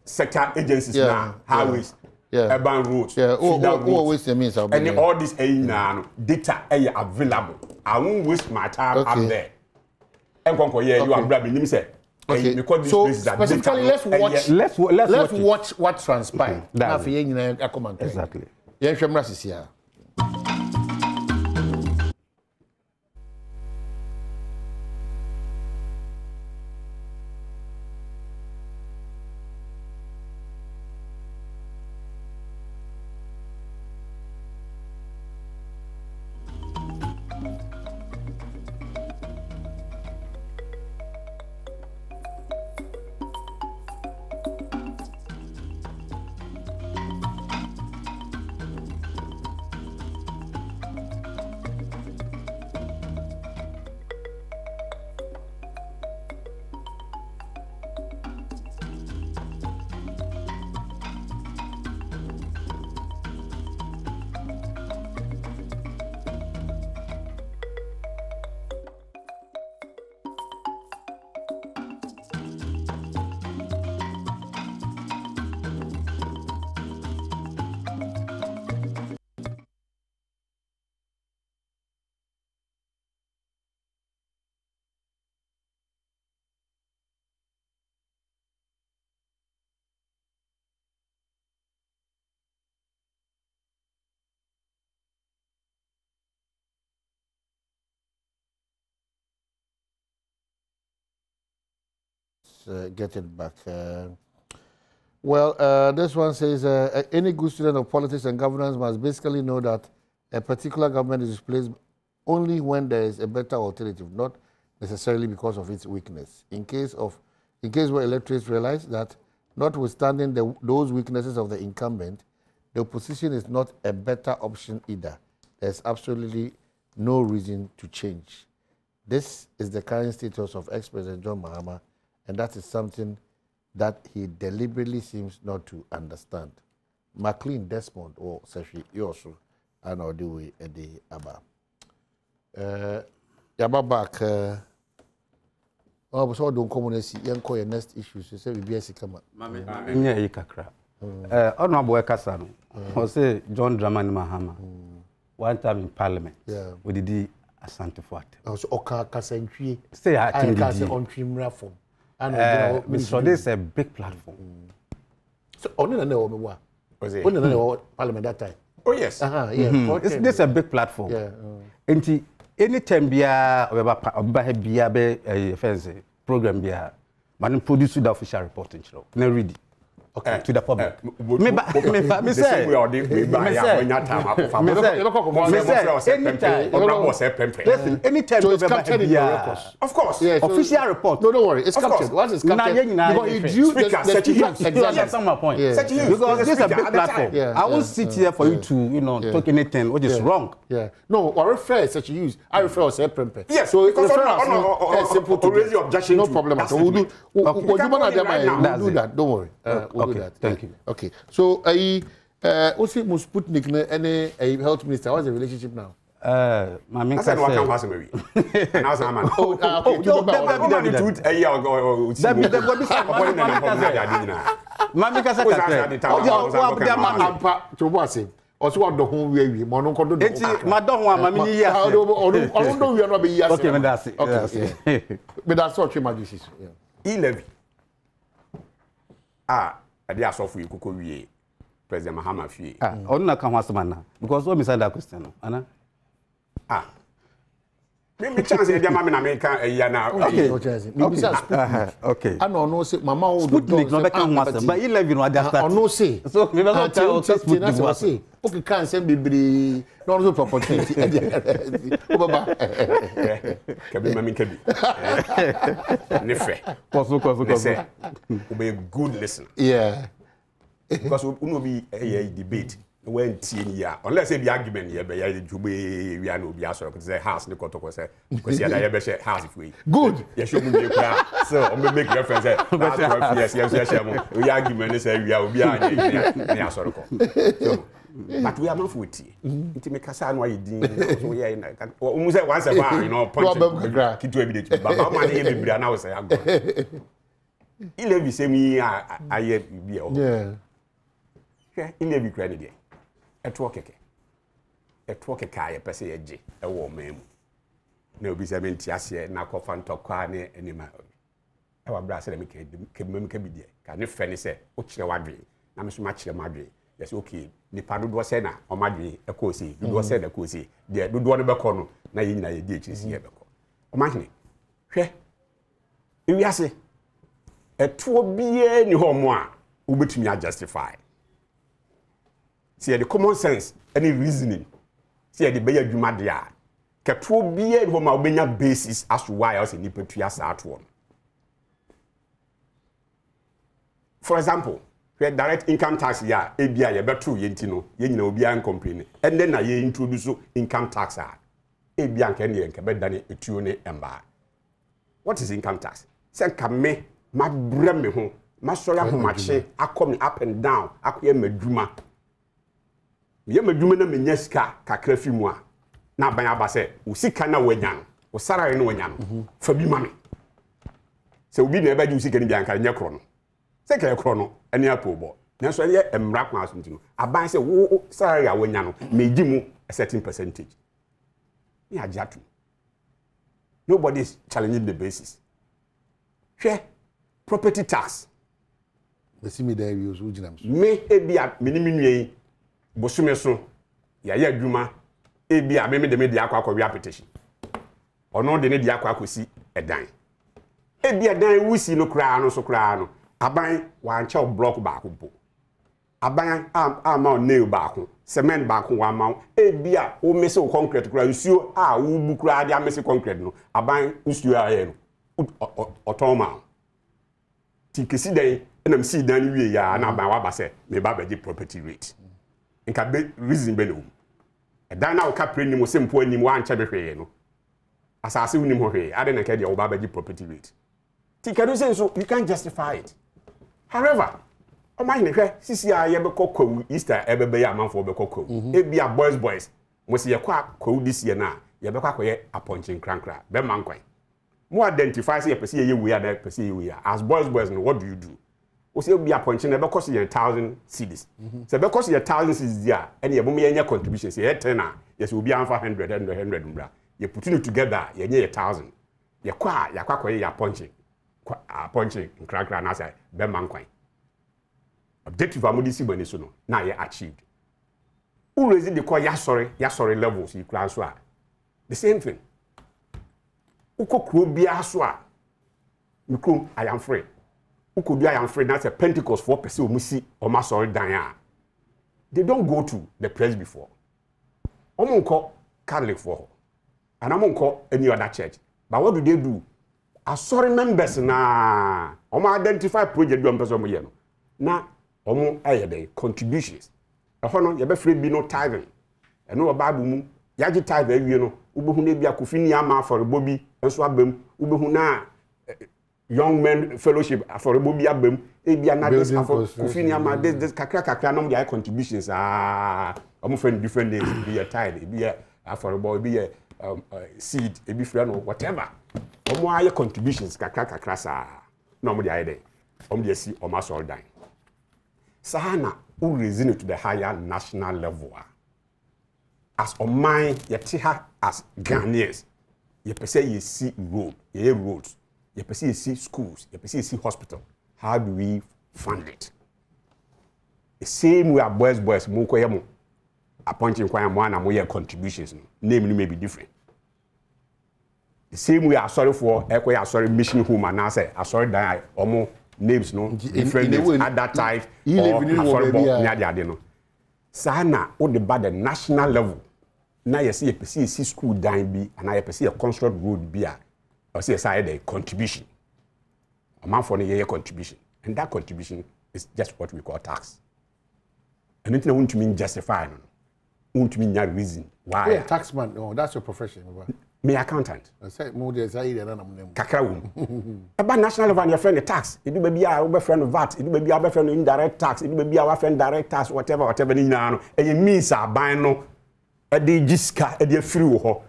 sector agencies now, highways, urban roads, always means and all this data available. I won't waste my time up there. And you are grabbing say. Okay. So specifically, let's watch what transpired. Exactly. Get it back. This one says, any good student of politics and governance must basically know that a particular government is replaced only when there is a better alternative, not necessarily because of its weakness. In case where electorates realize that, notwithstanding those weaknesses of the incumbent, the opposition is not a better option either. There's absolutely no reason to change. This is the current status of ex-President John Mahama, and that is something that he deliberately seems not to understand. McLean Desmond or Seshi Yosu and all the way at the Abba. Yaba back. Oh, so don't come and see your next issue. So say we be come. Yeah, Ikakra. Honorable Kasano. I say John Dramani Mahama. One time in Parliament. Yeah. We did Asante Fuate. Also, Oka Kasentri. Say I can on trim reform. Mr. This is a big platform. So, only the name what was it? Only the Parliament that time. Oh yes. This is a big platform. Yeah. Anytime bia program bia, man produce the official report in Chiro. Na read to the public. Me say listen, anytime so it's captured in the records. Of course. Yeah, so official report. No, don't worry. It's captured. Once it's captured, because it drew exactly. That's my point. Yeah. Because this is a big platform. Yeah. I won't sit here for you to, talk anything which is wrong. Yeah. No, I refer such use. I refer as a prempe. Yes. So because simple to raise your objection. No problem at all. We'll do that. Don't worry. We'll do that. Thank you. Okay. So, what's the most Sputnik any health minister? What's the relationship now? My that's what can pass away. And how's man? Also, what the whole way we monocodo. It's Madon, Mammy. I don't know we are not be yes. Okay, that's it. Okay, but that's what your majesty. E-levy. I did ask for you, Kuku, President Mahama Fee. Only come once man because what beside that question, Anna? Maybe chance the man in America a year now. Okay. Okay. I know say mama old Sputnik no become once, but 11 no just start. No say. So me be tell Sputnik say. Okay, can send bibiri. No no opportunity. O baba. Kebi mami kebi. Nefe. Koso. Be a good listener. Yeah. because we no be a debate when tia unless e be argument here be ya jube we are no be asoro because say house ni kotoko say because ya be share house if we good ya show me kra so on make reference say yes we argument say we are obi anya ni asoro ko so but we are not with it nti me kasa no ayedin so we are o say once a bar you know punch kitu evidence but how many ye be na we say ago ile bi se mi aye bi o yeah ile bi kra ni de eto keke aye pese ye je e wo mem na obi se menti ase na kofa ntokwa ne anima e wa bra se me ke mem ke bi de ka ne fe ni se o kire wadwe na me so ma kire madwe yes okay ni pa dodo se na o madwe e ko si dodo se na ko si de dodo no be ko no na ye nyina ye di ekiri si ye be ko o ma hene hwe ewi ase eto biye ni ho mo a wo betumi a justify see the common sense any reasoning see the beya dwuma de a keto biye ho ma obenya basis as to why else ni petua sa ato. For example, where direct income tax ya ebia ye beto ye ntino ye nyina obi an complain and then na ye introduce income tax a ebia nke ne nke bedane etuo ne emba. What is income tax? Say kame ma brem me ho ma sori ahomache akom up and down akoye madwuma me madwuma na menya sika kakra fi mu a na ban aba se wo sika na wanya no wo sarare no wanya no fa bi ma me se obi na eba ji sika ni bianka nya kro no se ka kro no ene apobo na so ye emra kwa aso ntino aban se wo sarare a wanya no meji mu a certain percentage ni ajatu. Nobody is challenging the basis. Share property tax. The simi there we use ujinam. Me ebia minimum bosume so ya ya adwuma ebia me de me de akwa akwa petition. Ono de ne de akwa akosi edan. Ebia dan wusi no kra no so kra no. Aban wa ancha block ba ko. Aban ama nail ba ko. Cement ba ko wa ma. Ebia o mese o concrete kra nsuo a wo bu kra de amese concrete no. Aban nsuo aye no. Otoma. Tikesi dan na msi dan wie ya na aban wa ba se me ba be property rate. Nka be reason be no. E dan na o ka pre ni mo sempo ani mo ancha be hweye no. Asase unim ho hweye. Ade na ka dia o ba be property rate. Tikadu say so you can't justify it. However, o ma hine hwe sisi a ye be kokko Easter e be ya amanfo be kokko. E bia boys mo se ye kwa kwawu this year na ye be kwa koye aponchin krankra be mankwan. Mo identify say ye pese ye we ada pese ye we as boys no what do you do? O say be aponchin e be cost ye 1,000 cedis. Se be cost ye 1,000 cedis dia e ye bomo ye nya contribution say ye 10 na ye se obi anfa 100 mbra. Ye put it together ye nya 1,000. Ye kwa koye ye aponchin. Aponchin krankra na say be mankwan. Objective amodisi bani so no na ye achieved. Who raise the call ya sorry levels you class so the same thing. Uko kro bia so a you I am free. Uko do I am free that's a Pentecost 4% omusi o ma sorry dan a. They don't go to the press before. Omonko Catholic for and amonko any other church. But what do? As sorry members na omo identify project do am person mo ye no. Na omo ayede contributions. Ehono ye be free bi no tithing. Eno Bible mu yaji tithe awie no ubehu na bia kofini ama aforebo bi enso abam ubehu na young men fellowship aforebo bi abam e bia na this kofini ama this kakra no dia contributions omo friend different days be a tithe be a aforebo be a seed e bi free no whatever omo aye contributions kakra sa na omo dia ayede omo dia si omo asol dan sahana who raising it to the higher national level as on mine yetiha as Ghanaians ye pese ye see roads ye pese ye see schools ye pese ye see hospital. How do we fund it? The same way boys mo ko yemo appointing kwanya mo na mo ye contributions no name may be different. The same way sorry for ekwe sorry mission home and say sorry die omo names no different names at that time or no sana o the bad the national level na ye see a school down bi and I see a construct road bi a or see side the contribution a man for the year contribution and that contribution is just what we call tax. And it won't mean justify. Won't mean your reason why. Yeah, taxman. Oh, that's your profession. Me accountant. I said more than say that I'm Kakra about national level, your friend the tax. It may be our friend of VAT. It may be our friend indirect tax. It may be our friend direct tax. Whatever. You know, and it means our buying no. A de jiska a de free ho.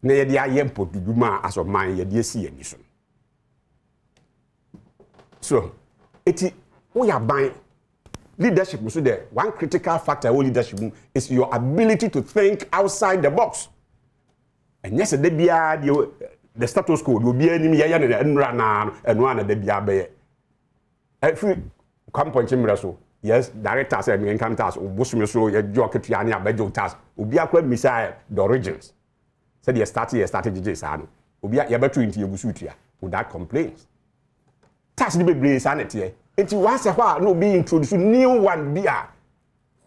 Na ye de ayempo duduma as of mine ye de see any so. So, we are buying leadership. So there, one critical factor of leadership is your ability to think outside the box. And yes, the status quo will be any and run and one at the Bia. Every company, so yes, directors and income tax, or Bushmiso, your Jokiana, Bejo task, will be a quite missile the origins. Said you started Jason, will be a better into your Busutia without complaints. Tax the baby sanity. It's once a while no be introduced new one beer.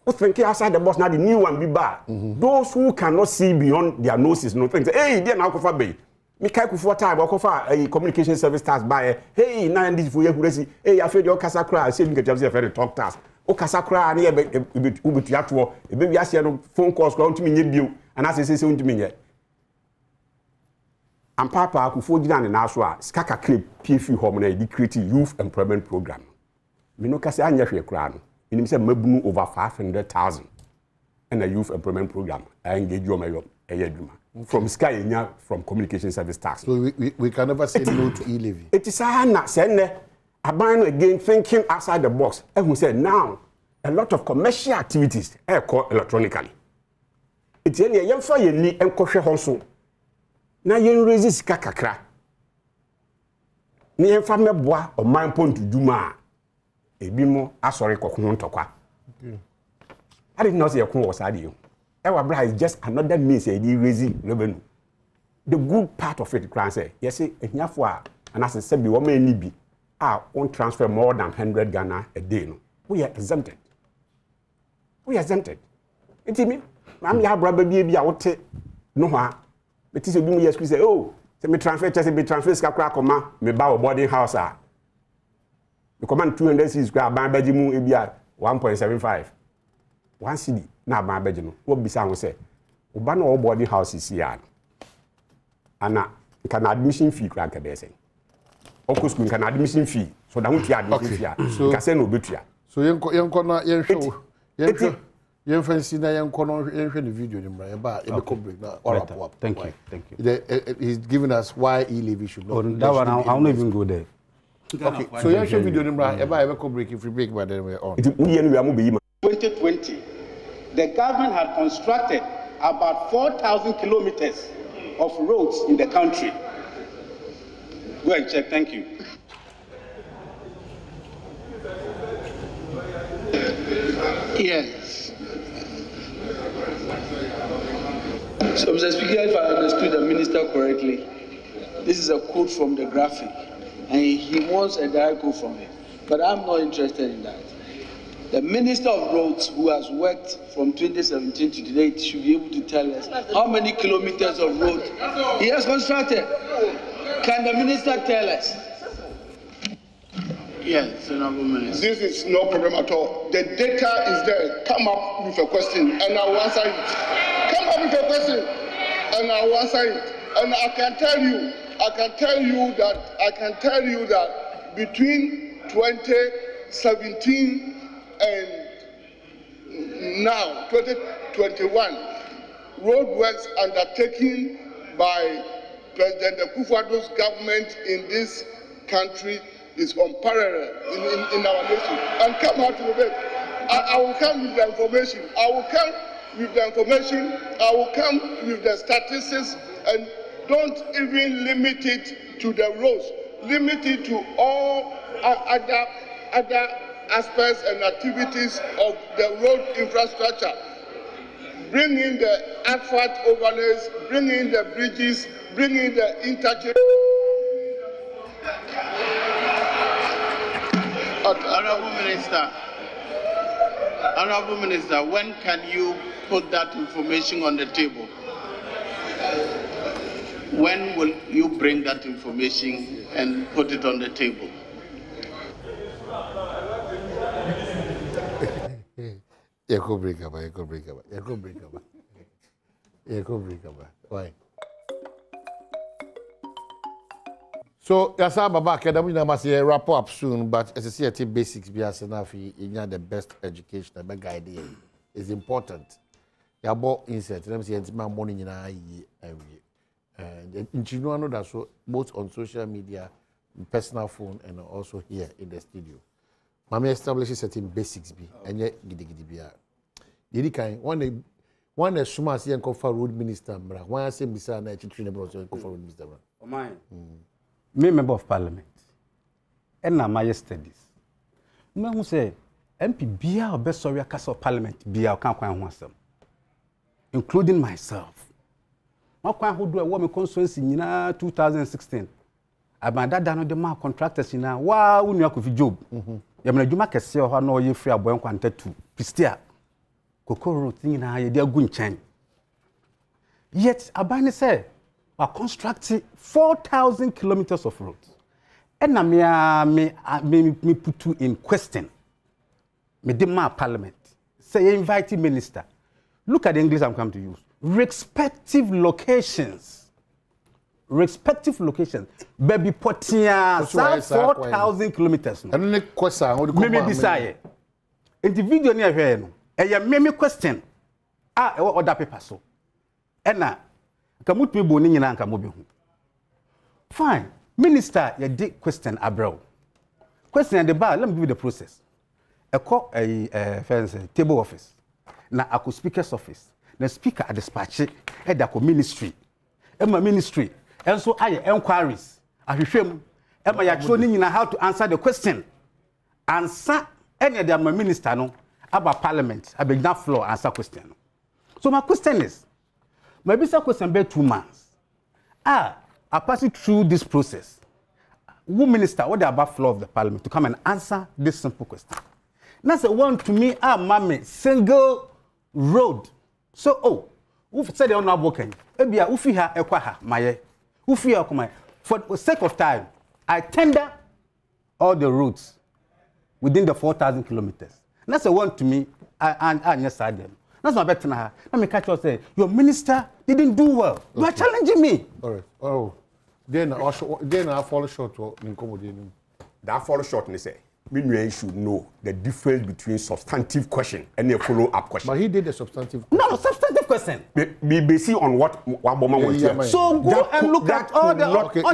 Who think outside the box now the new one be bad. Those who cannot see beyond their noses, no think, hey, they're now for bay. Me kai for time, or for a communication service task by hey, now this for you, hey, I feel your Casacra, say you can just have talk task. O Casacra, near Ubitu, a baby ask phone calls going to me, you, and as I say, soon to me yet. And Papa, who for Jinan and Aswa, Skaka Clip, PFU Homine, the creative youth employment program. Minokasi Anya crown. In himself, Mabunu over 500,000 and a youth employment program. I engage you on my from Sky from communication service tax. So we can never say no to e-levy. It is not saying abandon again thinking outside the box. And we said now a lot of commercial activities are called electronically. It's any young for you need and kosher also. Now you resist kakakra. Near family bois or mine point to Juma. Ebimo asori kokun tokwa. I did not say a was adio. Our brother is just another means of raising revenue. The good part of it, Grand say, yes, and as I said, we may be won't transfer more than 100 Ghana a day. No. We are exempted. We are exempted. It's me. I'm your brother, baby, I would take no harm. But it's a bit yes, we say, oh, me transfer, just be transfer, scrap, me bow boarding house. The command 200 is grab by Bejimu ABR 1.75. One city, now by Bejimu. What be sound say? Ubano all boarding houses here. And can admission fee crack a basin. Of course, we can admission fee. So that we admission fee. So can say no better. So young corner, young show. Young fancy, young corner, young video about Thank you. He's giving us why e-levy should not. That one, I won't even go there. Okay, so you show video ever break if we break, but then we're on. 2020, the government had constructed about 4,000 kilometers of roads in the country. Go and check. Thank you. Yes. So, Mr. Speaker, if I understood the minister correctly, this is a quote from the graphic. And he wants a direct quote from it. But I'm not interested in that. The Minister of Roads, who has worked from 2017 to today, should be able to tell us how many kilometers of road he has constructed. Can the Minister tell us? Yes, Honorable Minister. This is no problem at all. The data is there. Come up with a question and I will answer it. Come up with a question and I will answer it. And I can tell you that between 2017 and now, 2021, roadworks undertaken by President Akufo-Addo's government in this country is unparalleled in our nation. And come out with it. I will come with the information. I will come with the statistics, and don't even limit it to the roads. Limit it to all other aspects and activities of the road infrastructure. Bring in the asphalt overlays, bring in the bridges, bring in the interchange. Honorable Minister, when can you put that information on the table? When will you bring that information and put it on the table? You could bring up. Why? So, Yasa Baba Academy must wrap up soon, but as I say, I think basics be as enough. You the best education, the best idea is important. You bought insert. Let me say, it's my morning in every year. And you know that so both on social media, personal phone, and also here in the studio. Mami establishes certain basics be, and yet gidi be. Yedi kind one a suma see and for road minister mra. One say bisa na chitrine bro so for road minister mra. O mine. Me member of parliament. And na my studies. Me who say MP bia obe sorry akasa parliament bia kan kwan ho asem. Including myself. My kwan ho do e wo me constituency nyina 2016. Abanda da no de ma contractors nyina wa unu akofi job. Yamna djuma kese ho na oye free aboy kwanta 2. Pistia. Kokoro nyina ye de agu nchan. Yet abani say we constructing 4,000 kilometers of roads. And me put you in question. Me demand parliament. Say invite minister. Look at the English I'm coming to use. Respective locations. Baby Potia 4,000 kilometers. And the question me decide. Individual near here no. Me question. Other paper so. And Kamut me boni nyina nka mobi hu. Fine. Minister, you did question Abrao. Question the bar, let me give you the process. I call a table office. Na ako speaker's office. The speaker at dispatch at the ministry. My ministry. And so I inquiries. I hwehwem. Emma ya training nyina how to answer the question. Answer any of my minister no about parliament. I beg that floor answer question. So my question is maybe some question be 2 months. I pass it through this process. Who minister, what the above floor of the parliament to come and answer this simple question? That's the one to me, mommy, single road. So, who said they're not working? Ebia, ufi ha ekwaha, maye. Ufi ha kumai. For the sake of time, I tender all the roads within the 4,000 kilometers. That's the one to me, and yes, I them. That's my better now. Let me catch you say, your minister didn't do well. Okay. You are challenging me. All right. Oh, then I fall short in comedy. That fall short, and say, you should know the difference between substantive question and a follow-up question. But he did a substantive question. No, substantive question. Be based on what Waboma was saying. So go and look at all the questions.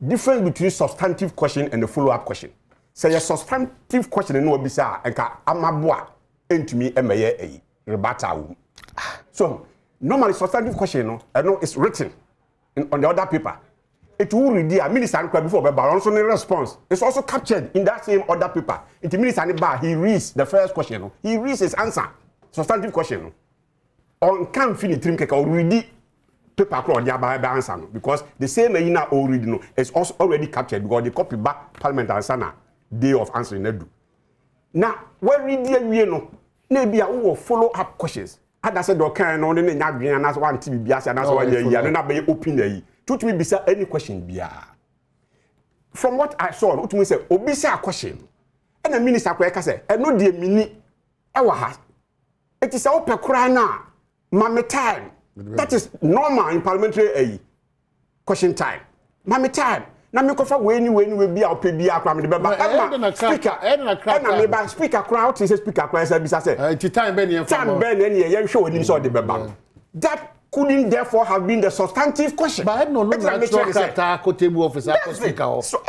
Difference between substantive question and the follow-up question. Say a substantive question no be say enka amaboa entumi emeye rebata. So normally substantive question no is written on the other paper. It will read the minister before but also the response. It's also captured in that same other paper. It minister he reads the first question. He reads his answer. Substantive question. On can finish drink already paper cross the answer because the same already is also already captured because the copy back parliament answer day of answering do. Now when read the maybe I will follow up questions. Ada said do kan no ne nya dwen na so wan ti bibia se na so wan ya na be open yi. To me bisa any question bia. From what I saw, to me say obi say a question. And the minister kwa ka say e no de mini e wa ha. It is a open cry na mama time. That is normal in parliamentary question time. Mama time. Na me kofa we bia ope bia akra me de beba. Speaker, speaker crowd say speaker crowd say bisa say. Time ben ye hwe onim so de beba. That couldn't therefore have been the substantive question. But I don't know that table officer speaker. So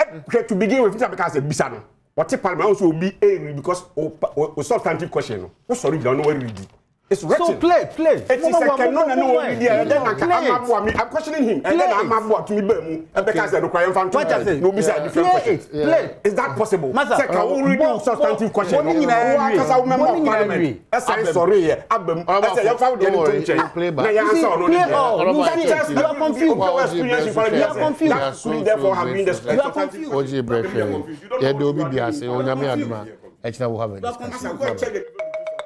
to begin with, because bisa no. What the parliament also will be angry because o substantive question. No sorry, don't know where read it. It's written. So play. It is a canon and no idea. Then I'm questioning him. And then I'm about to me because I don't cry fan. No bisa different question. Play. Is that possible? Say can we read substantive question? Because I remember parliament. Sorry, abem. I say you found the to play back. You are confused. That could therefore have been the substantive. Oji break. Yeah, do be biase. Onyame aduma. Echna wo have a discussion.